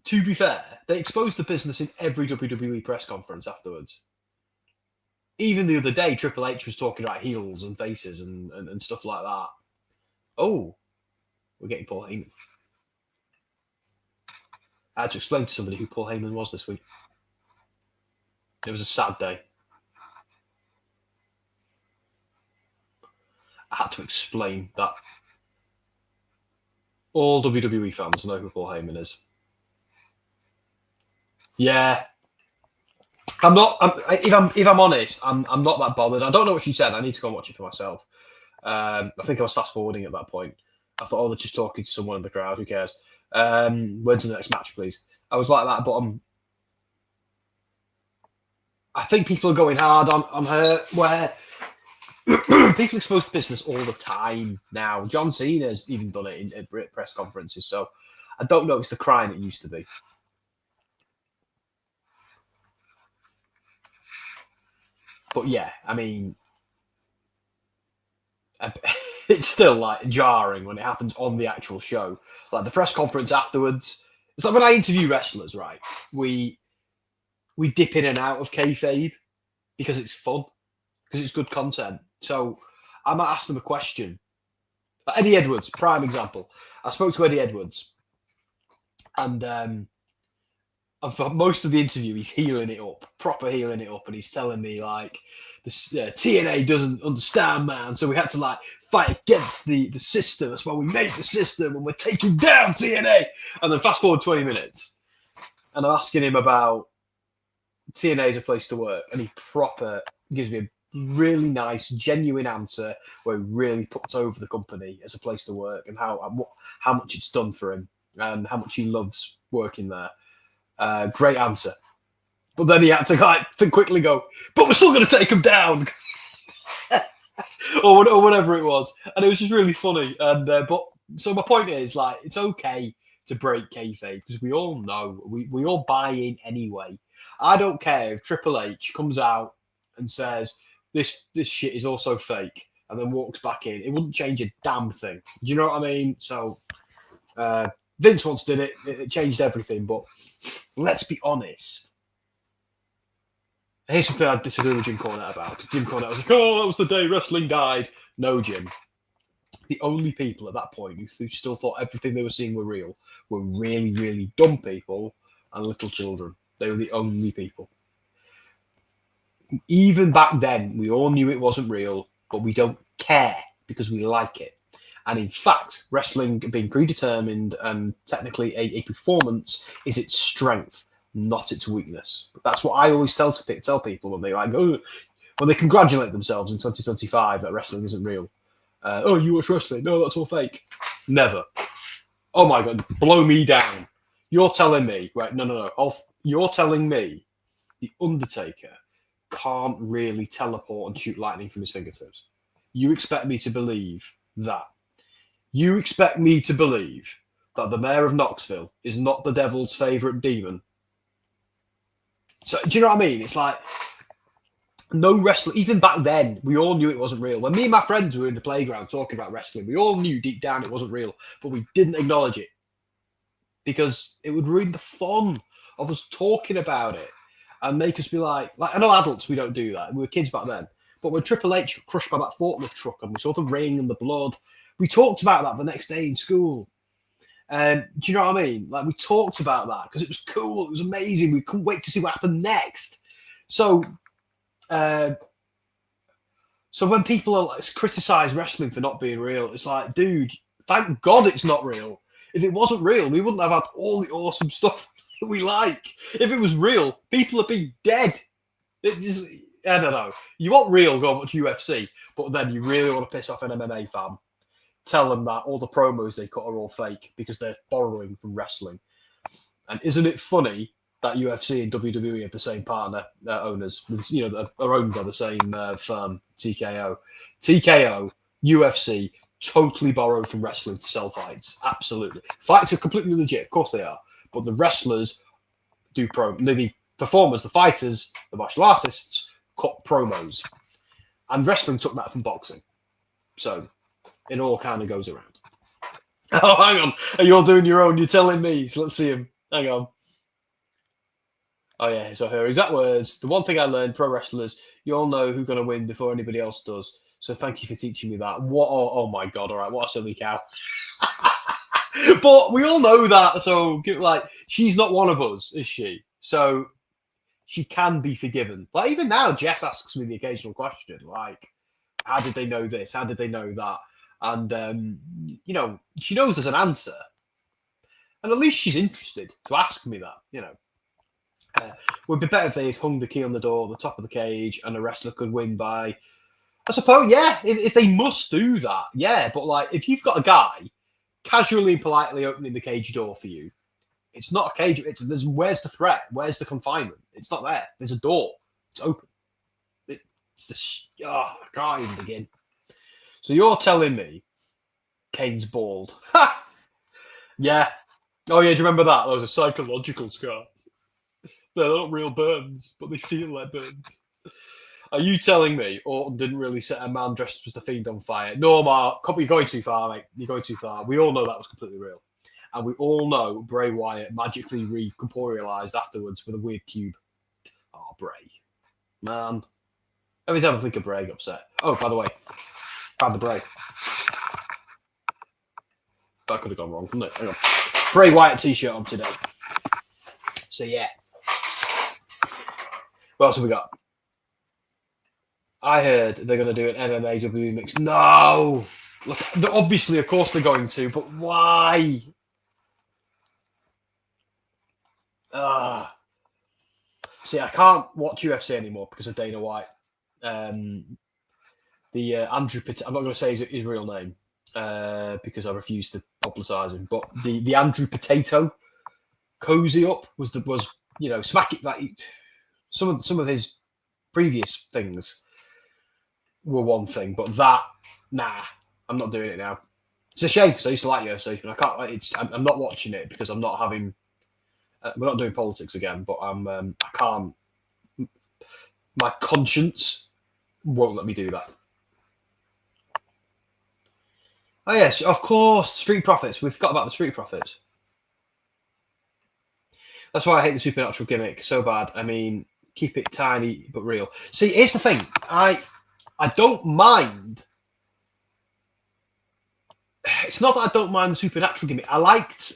they exposed the business in every WWE press conference afterwards. Even the other day, Triple H was talking about heels and faces and stuff like that. Oh, we're getting Paul Heyman. I had to explain to somebody who Paul Heyman was this week. It was a sad day. I had to explain that all WWE fans know who Paul Heyman is. Yeah. If I'm honest, I'm not that bothered. I don't know what she said. I need to go and watch it for myself. I think I was fast forwarding at that point. I thought, they're just talking to someone in the crowd. Who cares? When's the next match, please? I was like that, but I think people are going hard on her, where people expose the business all the time now. John Cena's even done it in press conferences, so I don't know if it's the crying it used to be. But yeah, I mean, it's still like jarring when it happens on the actual show. Like the press conference afterwards, it's like when I interview wrestlers, right? We dip in and out of kayfabe because it's fun, because it's good content. So I might ask them a question. Eddie Edwards, prime example. I spoke to Eddie Edwards, and for most of the interview, he's healing it up, proper healing it up, and he's telling me like, TNA doesn't understand, man. So we had to like fight against the system. That's why we made the system, and we're taking down TNA. And then fast forward 20 minutes, and I'm asking him about TNA is a place to work, and he proper gives me a really nice, genuine answer where he really puts over the company as a place to work and how much it's done for him and how much he loves working there. Great answer. But then he had to quickly go, but we're still going to take him down. or whatever it was. And it was just really funny. And but so my point is, like, it's okay to break kayfabe because we all know, we all buy in anyway. I don't care if Triple H comes out and says, this shit is also fake, and then walks back in. It wouldn't change a damn thing. Do you know what I mean? So Vince once did it. It changed everything. But let's be honest. Here's something I disagree with Jim Cornette about. Because Jim Cornette was like, oh, that was the day wrestling died. No, Jim. The only people at that point who still thought everything they were seeing were real were really, really dumb people and little children. They were the only people. Even back then, we all knew it wasn't real, but we don't care because we like it. And in fact, wrestling being predetermined and technically a performance is its strength, not its weakness. That's what I always tell people when they when they congratulate themselves in 2025 that wrestling isn't real. Oh, you watch wrestling? No, that's all fake. Never. Oh my God, blow me down. You're telling me, right? No. You're telling me The Undertaker can't really teleport and shoot lightning from his fingertips. You expect me to believe that? You expect me to believe that the mayor of Knoxville is not the devil's favourite demon? So, do you know what I mean? It's like, No wrestling, even back then, we all knew it wasn't real. When me and my friends were in the playground talking about wrestling, we all knew deep down it wasn't real, but we didn't acknowledge it because it would ruin the fun of us talking about it and make us be like I know adults, we don't do that. We were kids back then. But when Triple H got crushed by that forklift truck and we saw the ring and the blood, we talked about that the next day in school. Do you know what I mean? Like, we talked about that because it was cool. It was amazing. We couldn't wait to see what happened next. So when people are like criticize wrestling for not being real, it's like, dude, thank God it's not real. If it wasn't real, we wouldn't have had all the awesome stuff that we like. If it was real, people would be dead. I don't know. You want real, go and watch UFC, but then you really want to piss off an MMA fan. Tell them that all the promos they cut are all fake because they're borrowing from wrestling. And isn't it funny that UFC and WWE have the same partner owners? You know, are owned by the same firm, TKO. TKO, UFC, totally borrowed from wrestling to sell fights. Absolutely. Fights are completely legit. Of course they are. But the wrestlers do the performers, the fighters, the martial artists cut promos. And wrestling took that from boxing. So it all kind of goes around. Oh, hang on. Are you all doing your own? You're telling me. So let's see him. Hang on. Oh, yeah. So her exact words. The one thing I learned, pro wrestlers, you all know who's going to win before anybody else does. So thank you for teaching me that. What? Oh my God. All right. What a silly cow. But we all know that. So, like, she's not one of us, is she? So she can be forgiven. Like, even now, Jess asks me the occasional question, like, how did they know this? How did they know that? And, you know, she knows there's an answer. And at least she's interested to ask me that, you know. Would be better if they had hung the key on the door at the top of the cage and a wrestler could win by, I suppose, yeah, if they must do that, yeah. But, like, if you've got a guy casually and politely opening the cage door for you, it's not a cage. Where's the threat? Where's the confinement? It's not there. There's a door. It's open. I can't even begin. So you're telling me Kane's bald? Ha! Yeah. Oh, yeah, do you remember that? Those are psychological scars. They're not real burns, but they feel like burns. Are you telling me Orton didn't really set a man dressed as the Fiend on fire? No, Mark, you're going too far, mate. You're going too far. We all know that was completely real. And we all know Bray Wyatt magically recorporealized afterwards with a weird cube. Oh, Bray. Man. Every time I think of Bray, I get upset. Oh, by the way, found the Bray. That could have gone wrong, couldn't it? Hang on. Bray Wyatt t-shirt on today. So, yeah. What else have we got? I heard they're going to do an MMA WWE mix. No! Look, obviously, of course they're going to, but why? See, I can't watch UFC anymore because of Dana White. Andrew Potato, I'm not going to say his real name because I refuse to publicise him. But the Andrew Potato cozy up was you know, smack it, like some of his previous things were one thing, but that, nah, I'm not doing it now. It's a shame because I used to like UFC, and I can't. I'm not watching it because I'm not having. We're not doing politics again, but I can't. My conscience won't let me do that. Oh yes, of course, Street Profits. We forgot about the Street Profits. That's why I hate the supernatural gimmick so bad. I mean, keep it tiny but real. See, here's the thing. I don't mind. It's not that I don't mind the supernatural gimmick. I liked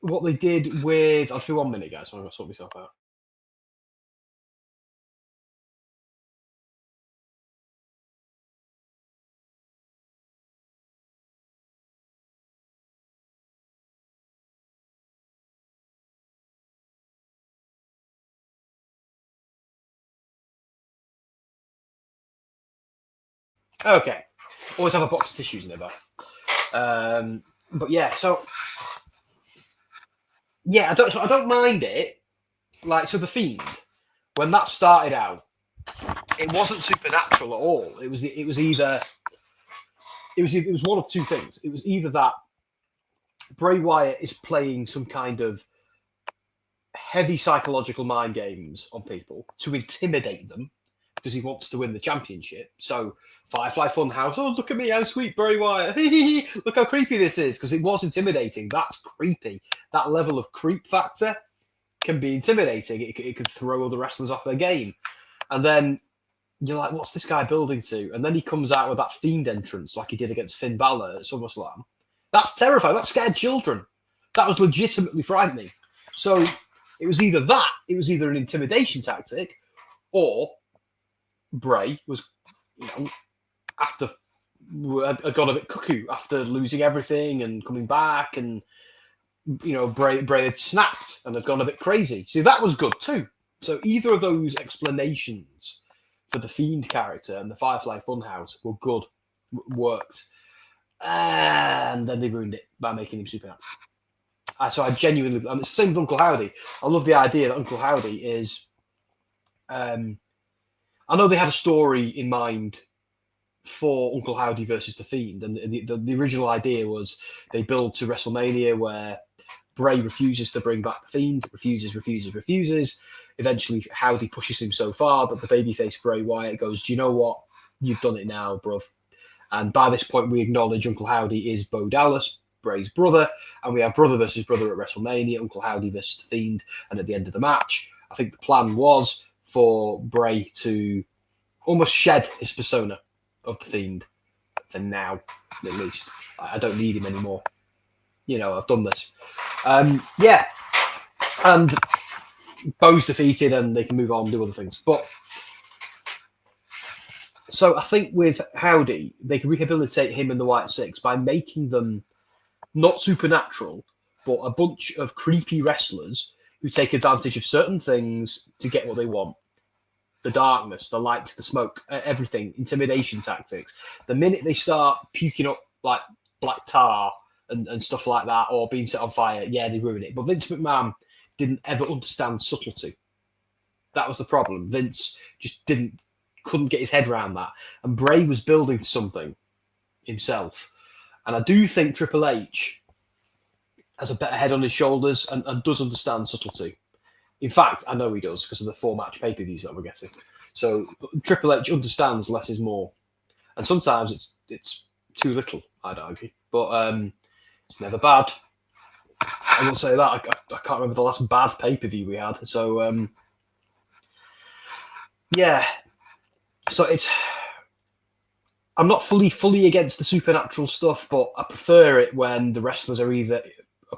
what they did with. I'll do 1 minute, guys. I'm going to sort myself out. Okay. Always have a box of tissues nearby. But yeah, so yeah, I don't mind it. Like, so the Fiend, when that started out, it wasn't supernatural at all. It was one of two things. It was either that Bray Wyatt is playing some kind of heavy psychological mind games on people to intimidate them, because he wants to win the championship. So Firefly Funhouse, oh, look at me, I'm sweet Bray Wyatt. Look how creepy this is, because it was intimidating. That's creepy. That level of creep factor can be intimidating. It could throw other wrestlers off their game. And then you're like, what's this guy building to? And then he comes out with that Fiend entrance like he did against Finn Balor at SummerSlam. That's terrifying. That scared children. That was legitimately frightening. So it was either that, it was either an intimidation tactic, or Bray was, after had got a bit cuckoo after losing everything and coming back, and Bray had snapped and had gone a bit crazy. See, that was good too. So either of those explanations for the Fiend character and the Firefly Funhouse were good, worked, and then they ruined it by making him supernatural. So I genuinely, and it's the same with Uncle Howdy. I love the idea that Uncle Howdy is. I know they had a story in mind for Uncle Howdy versus the Fiend, and the original idea was they build to WrestleMania where Bray refuses to bring back the Fiend, refuses. Eventually, Howdy pushes him so far that the babyface Bray Wyatt goes, "Do you know what? You've done it now, bruv." And by this point, we acknowledge Uncle Howdy is Bo Dallas, Bray's brother, and we have brother versus brother at WrestleMania, Uncle Howdy versus the Fiend, and at the end of the match, I think the plan was for Bray to almost shed his persona of the Fiend, for now, at least. I don't need him anymore. I've done this. And Bo's defeated, and they can move on and do other things. But so I think with Howdy, they can rehabilitate him and the White Six by making them not supernatural, but a bunch of creepy wrestlers who take advantage of certain things to get what they want. The darkness, the lights, the smoke, everything, intimidation tactics. The minute they start puking up like black tar and stuff like that, or being set on fire, yeah, they ruin it. But Vince McMahon didn't ever understand subtlety. That was the problem. Vince just couldn't get his head around that. And Bray was building something himself. And I do think Triple H has a better head on his shoulders and does understand subtlety. In fact, I know he does because of the 4-match pay-per-views that we're getting. So Triple H understands less is more. And sometimes it's too little, I'd argue. But it's never bad. I won't say that. I can't remember the last bad pay-per-view we had. So, yeah. So I'm not fully against the supernatural stuff, but I prefer it when the wrestlers are either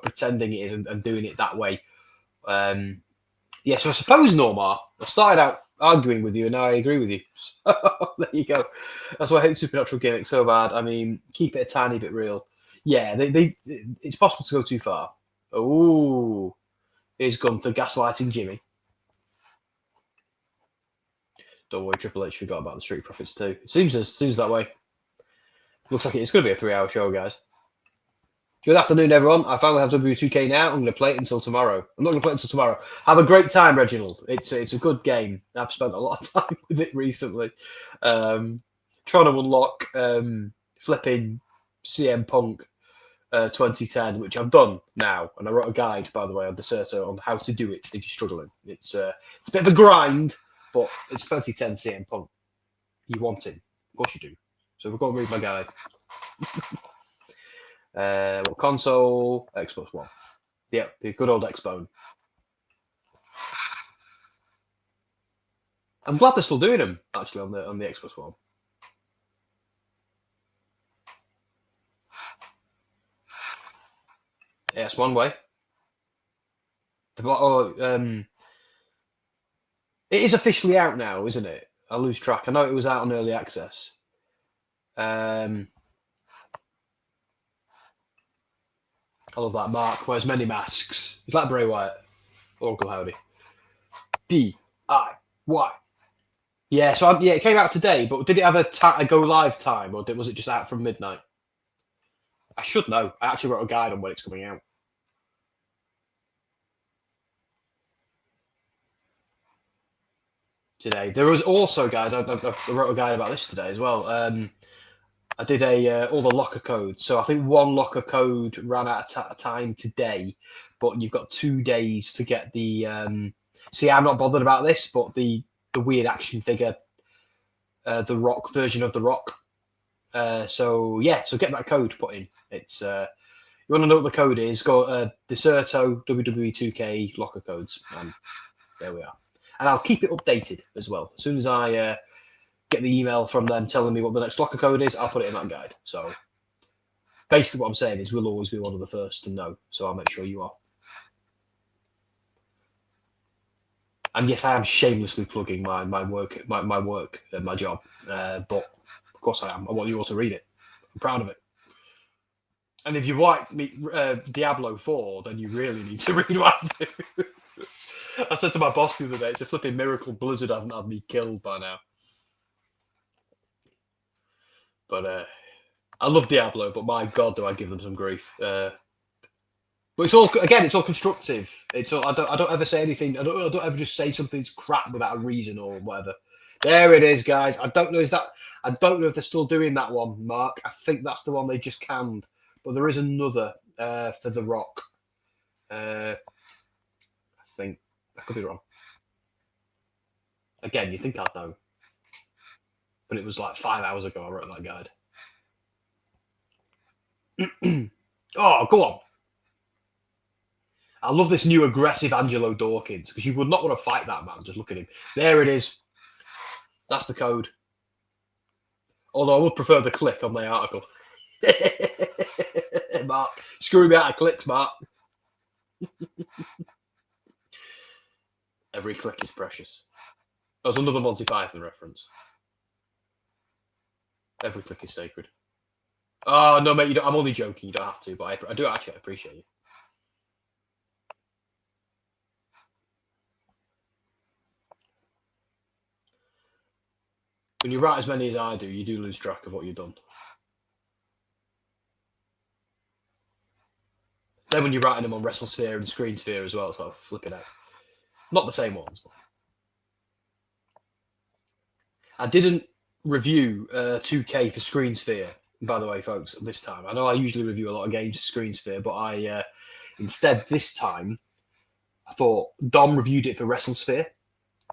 pretending it is and doing it that way. So I suppose, Normar, I started out arguing with you, and now I agree with you. So, there you go. That's why I hate supernatural gimmicks so bad. I mean, keep it a tiny bit real. Yeah, it's possible to go too far. Oh, here's Gunther gaslighting Jimmy. Don't worry, Triple H forgot about the Street Profits too. It seems that way. Looks like it's going to be a 3-hour show, guys. Good afternoon, everyone. I finally have W2K now. I'm going to play it until tomorrow. I'm not going to play it until tomorrow. Have a great time, Reginald. It's a good game. I've spent a lot of time with it recently. Trying to unlock flipping CM Punk 2010, which I've done now. And I wrote a guide, by the way, on Deserto on how to do it if you're struggling. It's a bit of a grind, but it's 2010 CM Punk. You want him. Of course you do. So we'll go and read my guide. Console, Xbox One. Yeah, the good old Xbone. I'm glad they're still doing them, actually, on the Xbox One. Yeah, it's one way. It is officially out now, isn't it? I lose track. I know it was out on early access. I love that. Mark wears many masks. Is that Bray Wyatt or Uncle Howdy? D-I-Y. Yeah, so it came out today, but did it have a go live time, or was it just out from midnight? I should know. I actually wrote a guide on when it's coming out. Today. There was also, guys, I wrote a guide about this today as well. I did all the locker codes. So I think one locker code ran out of time today, but you've got 2 days to get the... see, I'm not bothered about this, but the weird action figure the Rock version of the Rock. So get that code put in. It's you want to know what the code is? Go Deserto WWE 2K locker codes, and there we are. And I'll keep it updated as well. As soon as I get the email from them telling me what the next locker code is, I'll put it in that guide. So basically, what I'm saying is we'll always be one of the first to know. So I'll make sure you are. And yes, I am shamelessly plugging my work, my work, my job. But of course I am. I want you all to read it. I'm proud of it. And if you like me, Diablo 4, then you really need to read what I do. I said to my boss the other day, it's a flipping miracle Blizzard haven't had me killed by now. But I love Diablo, but my God, do I give them some grief. But it's all constructive. It's all, I don't ever say anything. I don't ever just say something's crap without a reason or whatever. There it is, guys. I don't know if they're still doing that one, Mark. I think that's the one they just canned. But there is another for The Rock. I think I could be wrong. Again, you think I'd know. But it was like 5 hours ago I wrote that guide. Oh, go on. I love this new aggressive Angelo Dawkins, because you would not want to fight that man. Just look at him. There it is. That's the code. Although I would prefer the click on the article. Mark, screw me out of clicks, Mark. Every click is precious. That was another Monty Python reference. Every click is sacred. Oh, no, mate, I'm only joking. You don't have to, but I do actually appreciate you. When you write as many as I do, you do lose track of what you've done. Then when you're writing them on WrestleSphere and ScreenSphere as well, so flipping out. Not the same ones. But I didn't review 2K for ScreenSphere, by the way, folks, this time. I know I usually review a lot of games for ScreenSphere, but I instead this time, I thought Dom reviewed it for WrestleSphere.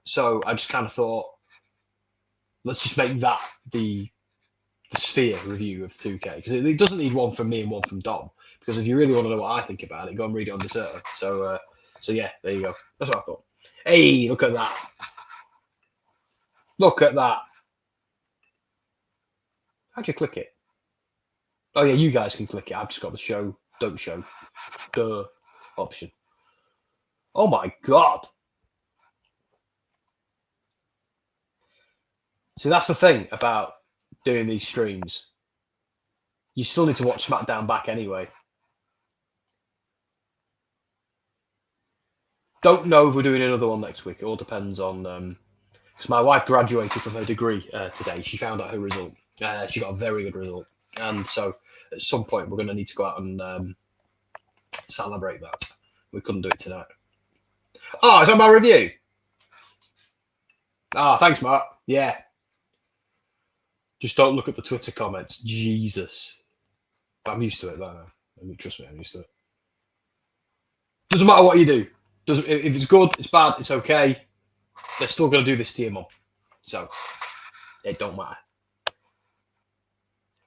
So I just kind of thought, let's just make that the Sphere review of 2K, because it doesn't need one from me and one from Dom. Because if you really want to know what I think about it, go and read it on Deserto. So yeah, there you go. That's what I thought. Hey, look at that. Look at that. How'd you click it? Oh yeah, you guys can click it. I've just got the show, don't show, duh option. Oh my God. So that's the thing about doing these streams. You still need to watch SmackDown back anyway. Don't know if we're doing another one next week. It all depends on because my wife graduated from her degree today. She found out her result. She got a very good result, and so at some point we're going to need to go out and celebrate that. We couldn't do it tonight. Oh, is that my review? Oh, thanks, Mark. Yeah. Just don't look at the Twitter comments. Jesus. I'm used to it, though. I mean, trust me, I'm used to it. Doesn't matter what you do. If it's good, it's bad, it's okay. They're still going to do this to your mum. So, it don't matter.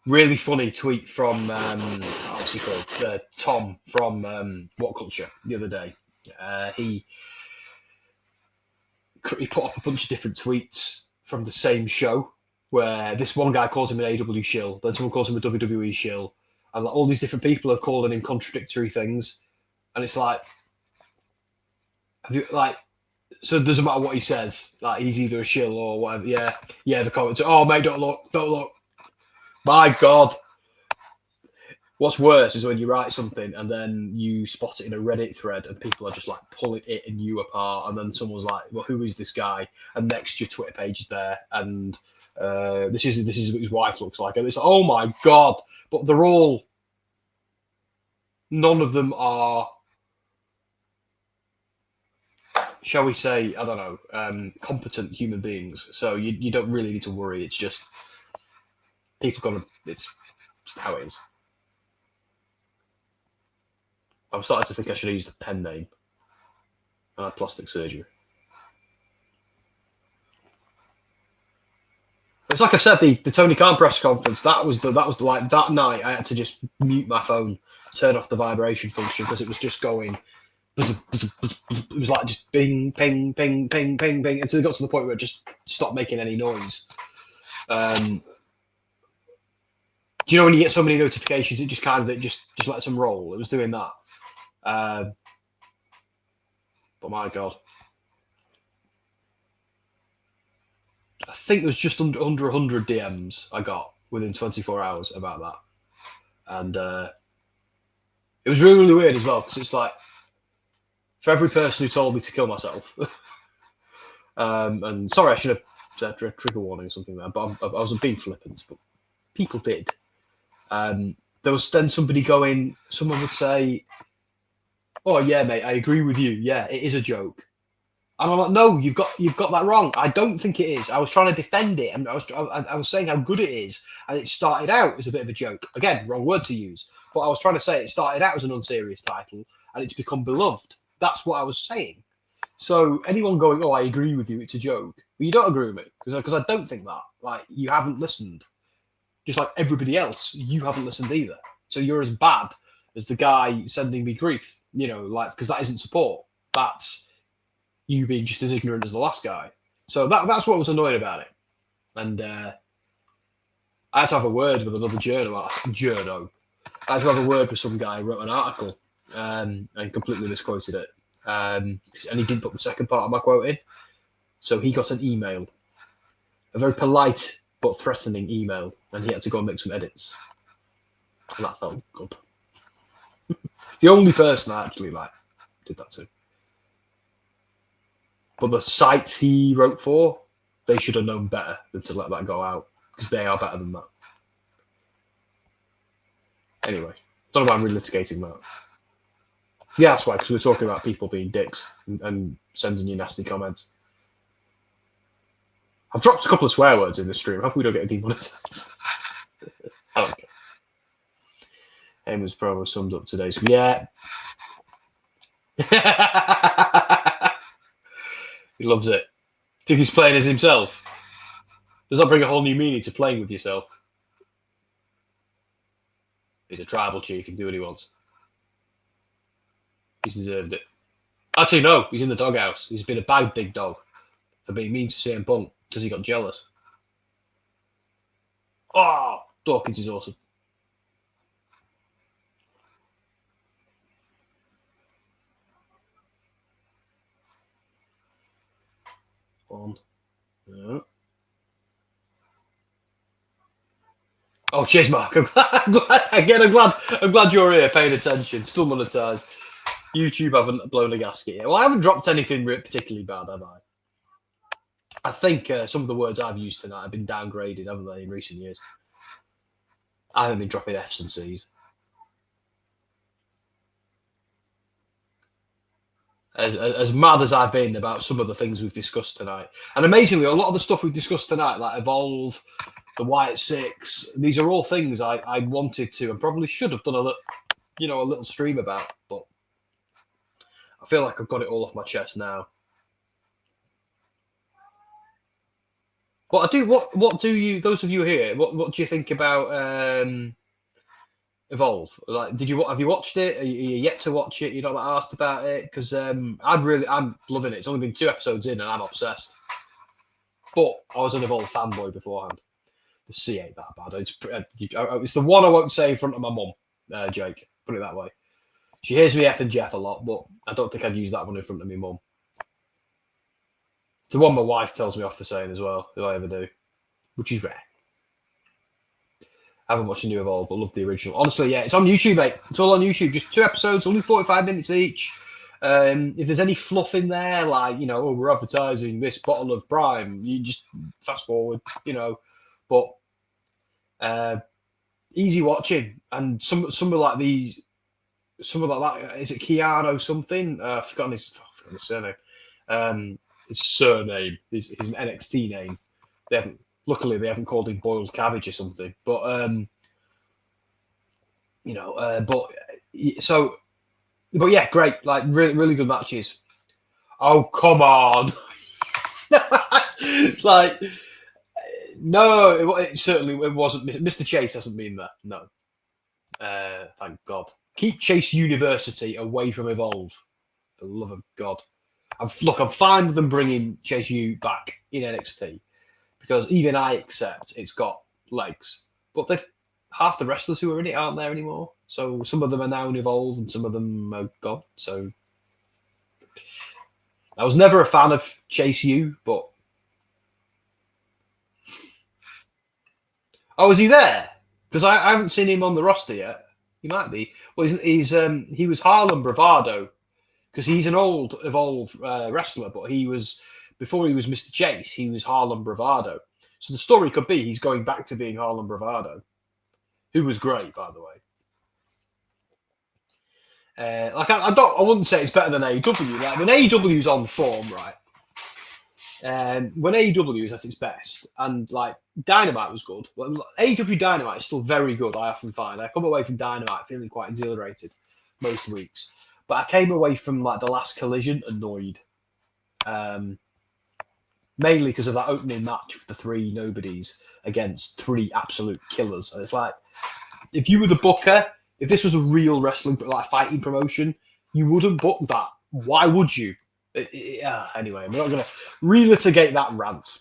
Really funny tweet from, what's he called? Tom from What Culture the other day. He put up a bunch of different tweets from the same show, where this one guy calls him an AW shill, then someone calls him a WWE shill, and all these different people are calling him contradictory things. And it's like, so it doesn't matter what he says. Like, he's either a shill or whatever. Yeah. The comments. Oh, mate, don't look. My God. What's worse is when you write something and then you spot it in a Reddit thread and people are just like pulling it and you apart. And then someone's like, well, who is this guy? And next your Twitter page is there. And this is what his wife looks like. And it's like, oh my God. But they're all, none of them are, shall we say, I don't know, competent human beings. So you don't really need to worry. It's just people it's just how it is. I'm starting to think I should have used a pen name and had plastic surgery. It's like I've said, the Tony Khan press conference. That was the like that night. I had to just mute my phone, turn off the vibration function because it was just going. It was like just bing, ping, ping, ping, ping, ping until it got to the point where it just stopped making any noise. Do you know when you get so many notifications, it just lets them roll? It was doing that. But my God. I think there's just under 100 DMs I got within 24 hours about that. And it was really, really weird as well, because it's like, for every person who told me to kill myself, and sorry, I should have said trigger warning or something there, but I wasn't being flippant, but people did. There was then someone would say, "Oh yeah, mate, I agree with you. Yeah, it is a joke." And I'm like, "No, you've got that wrong. I don't think it is. I was trying to defend it, and I was saying how good it is, and it started out as a bit of a joke. Again, wrong word to use, but I was trying to say it started out as an unserious title, and it's become beloved. That's what I was saying. So anyone going, "Oh, I agree with you, it's a joke," well, you don't agree with me because I don't think that. Like, you haven't listened. Just like everybody else, you haven't listened either. So you're as bad as the guy sending me grief, like, because that isn't support. That's you being just as ignorant as the last guy. So that's what was annoying about it. And I had to have a word with another journo. I had to have a word with some guy who wrote an article and completely misquoted it. And he didn't put the second part of my quote in. So he got an email, a very polite but threatening email, and he had to go and make some edits. And that felt good. The only person I actually did that to. But the site he wrote for, they should have known better than to let that go out, because they are better than that. Anyway, don't know why I'm relitigating that. Yeah, that's why, because we're talking about people being dicks and sending you nasty comments. I've dropped a couple of swear words in the stream. I hope we don't get demonetized. I don't care. Eamon's promo summed up today. So yeah. He loves it. Think he's playing as himself. Does that bring a whole new meaning to playing with yourself? He's a tribal chief. He can do what he wants. He's deserved it. Actually, no. He's in the doghouse. He's been a big dog for being mean to CM Punk because he got jealous. Oh, Dawkins is awesome. On. Yeah. Oh, cheers, Mark. I'm glad you're here paying attention. Still monetized. YouTube haven't blown a gasket yet. Well, I haven't dropped anything particularly bad, have I? I think some of the words I've used tonight have been downgraded, haven't they, in recent years? I haven't been dropping F's and C's. As mad as I've been about some of the things we've discussed tonight. And amazingly, a lot of the stuff we've discussed tonight, like Evolve, the Wyatt Six, these are all things I wanted to and probably should have done a little stream about, but I feel like I've got it all off my chest now. But I do. What do you? Those of you here, what do you think about Evolve? Like, have you watched it? Are you yet to watch it? You're not that asked about it because I'm loving it. It's only been 2 episodes in, and I'm obsessed. But I was an Evolve fanboy beforehand. The C ain't that bad. It's the one I won't say in front of my mum, Jake. Put it that way. She hears me F and Jeff a lot, but I don't think I'd use that one in front of my mum. It's the one my wife tells me off for saying as well, if I ever do, which is rare. I haven't watched the new Evolve, but love the original. Honestly, yeah, it's on YouTube, mate. It's all on YouTube. Just 2 episodes, only 45 minutes each. If there's any fluff in there, like, we're advertising this bottle of Prime, you just fast forward, But easy watching. And some of like these, some of like that, is it Keanu something? I've forgotten his surname. His surname is an NXT name. Luckily, they haven't called him Boiled Cabbage or something. But but yeah, great. Like really, really good matches. Oh, come on! Like No, it certainly it wasn't. Mr. Chase hasn't been there. No. Thank God. Keep Chase University away from Evolve. For the love of God. I'm fine with them bringing Chase U back in NXT because even I accept it's got legs. But half the wrestlers who are in it aren't there anymore. So some of them are now in Evolve and some of them are gone. So I was never a fan of Chase U, but oh, is he there? Because I haven't seen him on the roster yet. He might be. Well, he was Harlem Bravado because he's an old Evolve wrestler, but before he was Mr. Chase, he was Harlem Bravado. So the story could be he's going back to being Harlem Bravado, who was great, by the way. I wouldn't say it's better than AEW. Like when AEW's on form, right? When AEW is at its best, and like Dynamite was good. Well, AEW Dynamite is still very good. I often find I come away from Dynamite feeling quite exhilarated most weeks, but I came away from like the last Collision annoyed, mainly because of that opening match with the three nobodies against three absolute killers. And it's like if you were the booker. If this was a real wrestling, like fighting promotion, you wouldn't book that. Why would you? Anyway, I'm not going to relitigate that rant.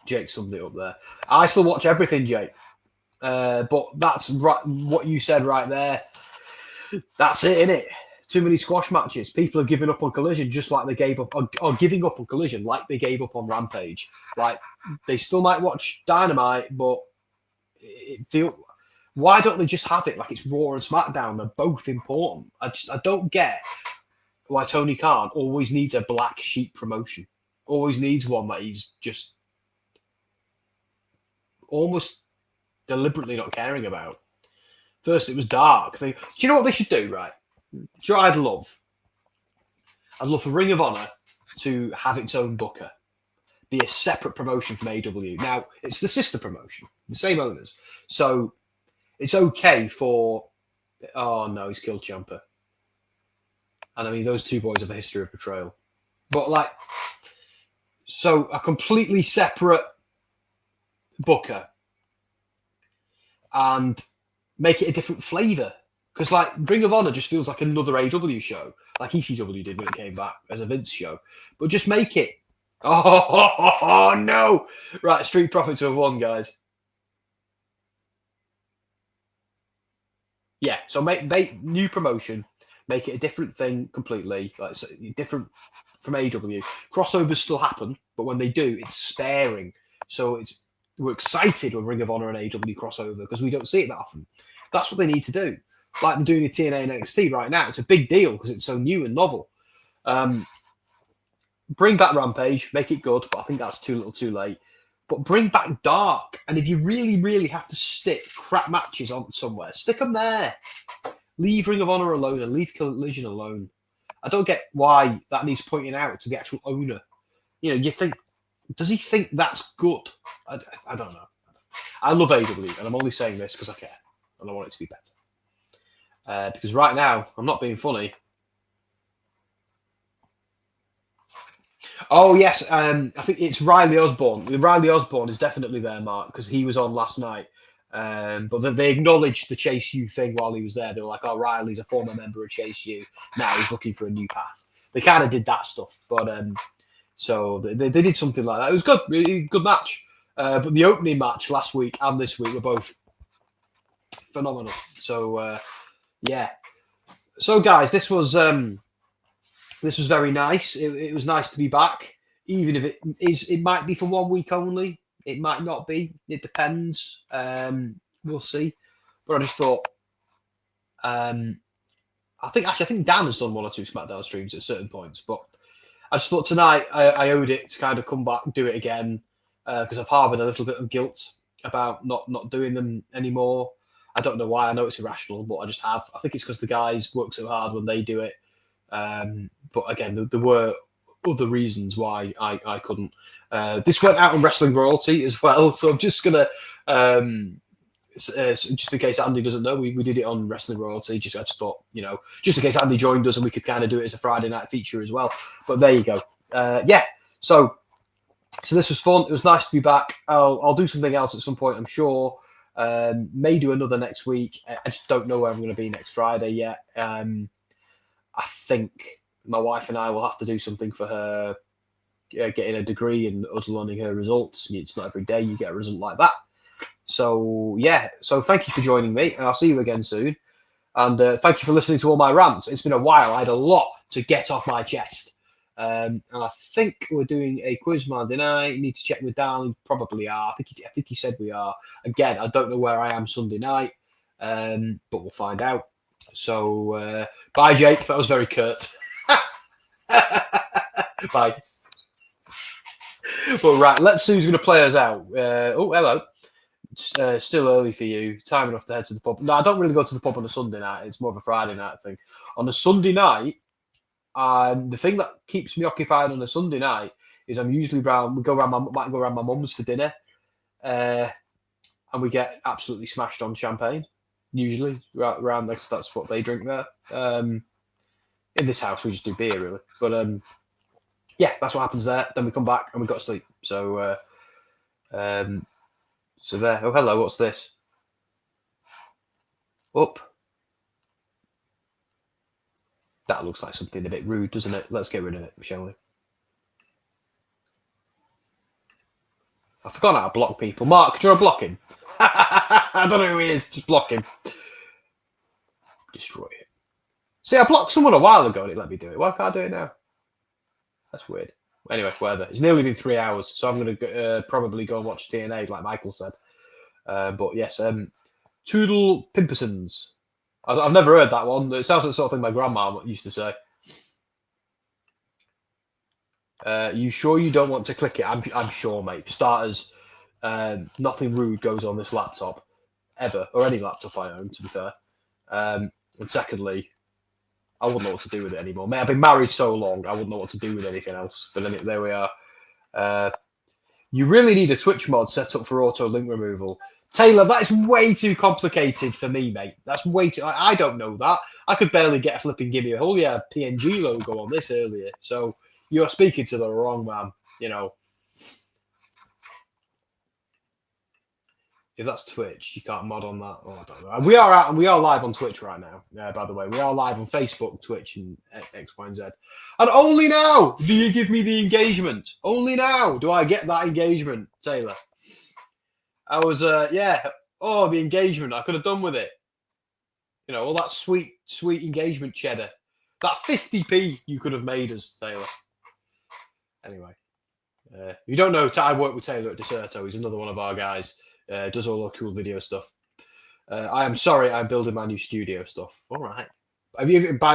Jake summed it up there. I still watch everything, Jake. But that's right, what you said right there. That's it, innit? Too many squash matches. People are giving up on Collision just like they gave up or giving up on Collision like they gave up on Rampage. Like they still might watch Dynamite, but why don't they just have it like it's Raw and SmackDown? They're both important. I don't get why Tony Khan always needs a black sheep promotion. Always needs one that he's just almost deliberately not caring about. First, it was Dark. Do you know what they should do, right? Sure, I'd love for Ring of Honor to have its own booker. Be a separate promotion from AEW. Now, it's the sister promotion, the same owners. So it's okay for... Oh, no, he's killed Ciampa. And I mean, those two boys have a history of betrayal. But like, so a completely separate booker and make it a different flavour. Because like Ring of Honor just feels like another AEW show, like ECW did when it came back as a Vince show. But just make it... Oh, no. Right, Street Profits have won, guys. Yeah, so make new promotion, make it a different thing completely, like different from AEW. Crossovers still happen, but when they do, it's sparing. So we're excited when Ring of Honor and AEW crossover because we don't see it that often. That's what they need to do. Like they're doing a TNA and NXT right now. It's a big deal because it's so new and novel. Bring back Rampage, make it good, but I think that's too little too late. But bring back Dark. And if you really, really have to stick crap matches on somewhere, stick them there. Leave Ring of Honor alone and leave Collision alone. I don't get why that needs pointing out to the actual owner. You know, you think, does he think that's good? I don't know. I love AEW, and I'm only saying this because I care. And I want it to be better. Because right now, I'm not being funny. Oh, yes. I think it's Riley Osborne. Riley Osborne is definitely there, Mark, because he was on last night. But they acknowledged the Chase U thing while he was there. They were like, oh, Riley's a former member of Chase U. Now he's looking for a new path. They kind of did that stuff. But so they did something like that. It was good. Really good match. But the opening match last week and this week were both phenomenal. So, yeah. So, guys, this was very nice. It was nice to be back, even if it might be for 1 week only. It might not be. It depends. We'll see. But I just thought, I think Dan has done 1 or 2 SmackDown streams at certain points. But I just thought tonight I owed it to kind of come back and do it again because I've harbored a little bit of guilt about not doing them anymore. I don't know why. I know it's irrational, but I just have. I think it's because the guys work so hard when they do it. But again, there were other reasons why I couldn't. This went out on Wrestling Royalty as well, so I'm just gonna just in case Andy doesn't know, we did it on Wrestling Royalty. I just thought, just in case Andy joined us and we could kind of do it as a Friday night feature as well. But there you go. Yeah. So So this was fun. It was nice to be back. I'll do something else at some point, I'm sure. May do another next week. I just don't know where I'm going to be next Friday yet. I think my wife and I will have to do something for her getting a degree and us learning her results. It's not every day you get a result like that. So, yeah. So thank you for joining me, and I'll see you again soon. And thank you for listening to all my rants. It's been a while. I had a lot to get off my chest. And I think we're doing a quiz Monday night. You need to check with Dan. Probably are. I think he said we are. Again, I don't know where I am Sunday night, but we'll find out. So, bye, Jake. That was very curt. Bye. But right, let's see who's going to play us out. Oh, hello. Still early for you. Time enough to head to the pub. No, I don't really go to the pub on a Sunday night. It's more of a Friday night thing. On a Sunday night, the thing that keeps me occupied on a Sunday night is I'm usually around. Might go around my mum's for dinner, and we get absolutely smashed on champagne. Usually around there, 'cause that's what they drink there. In this house, we just do beer, really. But yeah, that's what happens there. Then we come back and we got to sleep. So so there. Oh, hello. What's this? Up. That looks like something a bit rude, doesn't it? Let's get rid of it, shall we? I forgot how to block people. Mark, do you want to block him? I don't know who he is. Just block him. Destroy it. See, I blocked someone a while ago and it let me do it. Why can't I do it now? That's weird. Anyway, whatever. It's nearly been 3 hours, so I'm going to probably go and watch TNA, like Michael said. But yes, Toodle Pimpersons. I've never heard that one. It sounds like the sort of thing my grandma used to say. You sure you don't want to click it? I'm sure, mate. For starters, nothing rude goes on this laptop, ever, or any laptop I own, to be fair. And secondly, I wouldn't know what to do with it anymore. Mate, I've been married so long, I wouldn't know what to do with anything else. But then, there we are. You really need a Twitch mod set up for auto link removal. Taylor, that is way too complicated for me, mate. That's way too... I don't know that. I could barely get a flipping Gimme A Hull Yeah PNG logo on this earlier. So you're speaking to the wrong man, you know. If that's Twitch, you can't mod on that. Oh, I don't know. We are out and we are live on Twitch right now. By the way, we are live on Facebook, Twitch, and X, Y, and Z. And only now do you give me the engagement. Only now do I get that engagement, Taylor. I was, yeah. Oh, the engagement. I could have done with it. You know, all that sweet, sweet engagement cheddar. That 50p you could have made us, Taylor. Anyway, you don't know, I work with Taylor at Deserto. He's another one of our guys. Does all the cool video stuff. I am sorry, I'm building my new studio stuff. All right.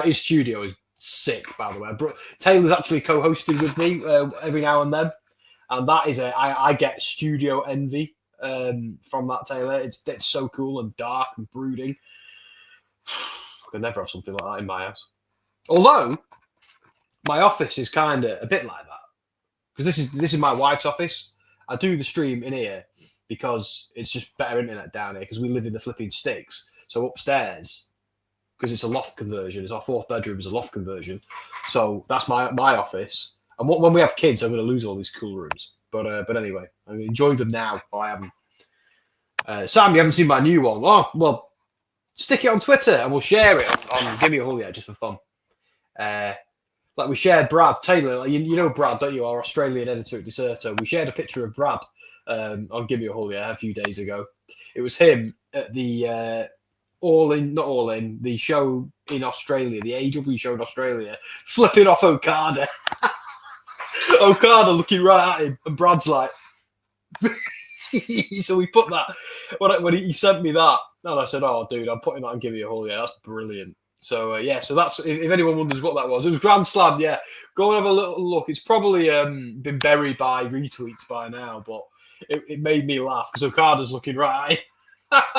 His studio is sick, by the way. Taylor's actually co-hosted with me every now and then, and that is I get studio envy from that, Taylor. It's so cool and dark and brooding. I could never have something like that in my house. Although my office is kind of a bit like that, because this is my wife's office. I do the stream in here because it's just better internet down here, because we live in the flipping sticks. So upstairs, because it's a loft conversion, it's our fourth bedroom is a loft conversion. So that's my office. And when we have kids, I'm going to lose all these cool rooms. But anyway, I enjoy them now. I haven't. Sam, you haven't seen my new one. Oh, well, stick it on Twitter and we'll share it on Gimme A Hull Yeah, just for fun. Like we shared Brad Taylor. Like, you know Brad, don't you? Our Australian editor at Deserto. We shared a picture of Brad on Gimme A Hull Yeah a few days ago. It was him at the the show in Australia, the AEW show in Australia, flipping off Okada. Okada looking right at him, and Brad's like, so we put that when he sent me that, and I said, "Oh, dude, I'm putting that on Gimme A Hull Yeah. That's brilliant." So yeah, so that's if anyone wonders what that was, it was Grand Slam. Yeah, go and have a little look. It's probably been buried by retweets by now, but it made me laugh because Okada's looking right at him.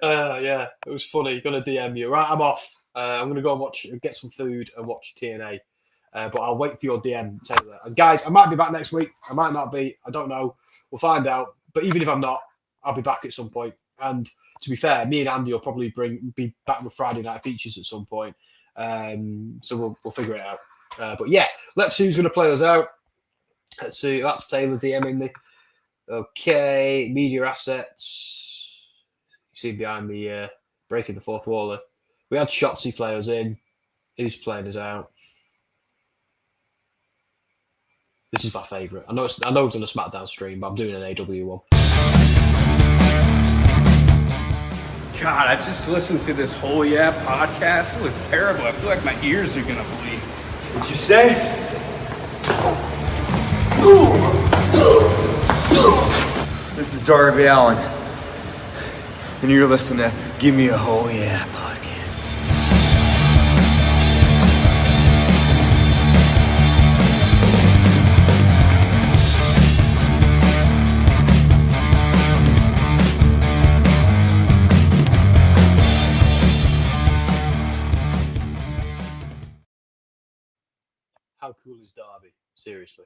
Yeah, it was funny. Gonna DM you. Right, I'm off. I'm gonna go and get some food and watch TNA. But I'll wait for your DM, Taylor. And guys, I might be back next week. I might not be. I don't know. We'll find out. But even if I'm not, I'll be back at some point. And to be fair, me and Andy will probably be back with Friday night features at some point. So we'll figure it out. But yeah, let's see who's going to play us out. Let's see. That's Taylor DMing me. Okay, media assets. You see behind the breaking the fourth wall there. We had Shotzi play us in. Who's playing us out? This is my favourite. I know it's on a SmackDown stream, but I'm doing an AW one. God, I just listened to this whole podcast. It was terrible. I feel like my ears are gonna bleed. What'd you say? This is Darby Allen, and you're listening to Gimme A Hull Yeah podcast. How cool is Darby? Seriously.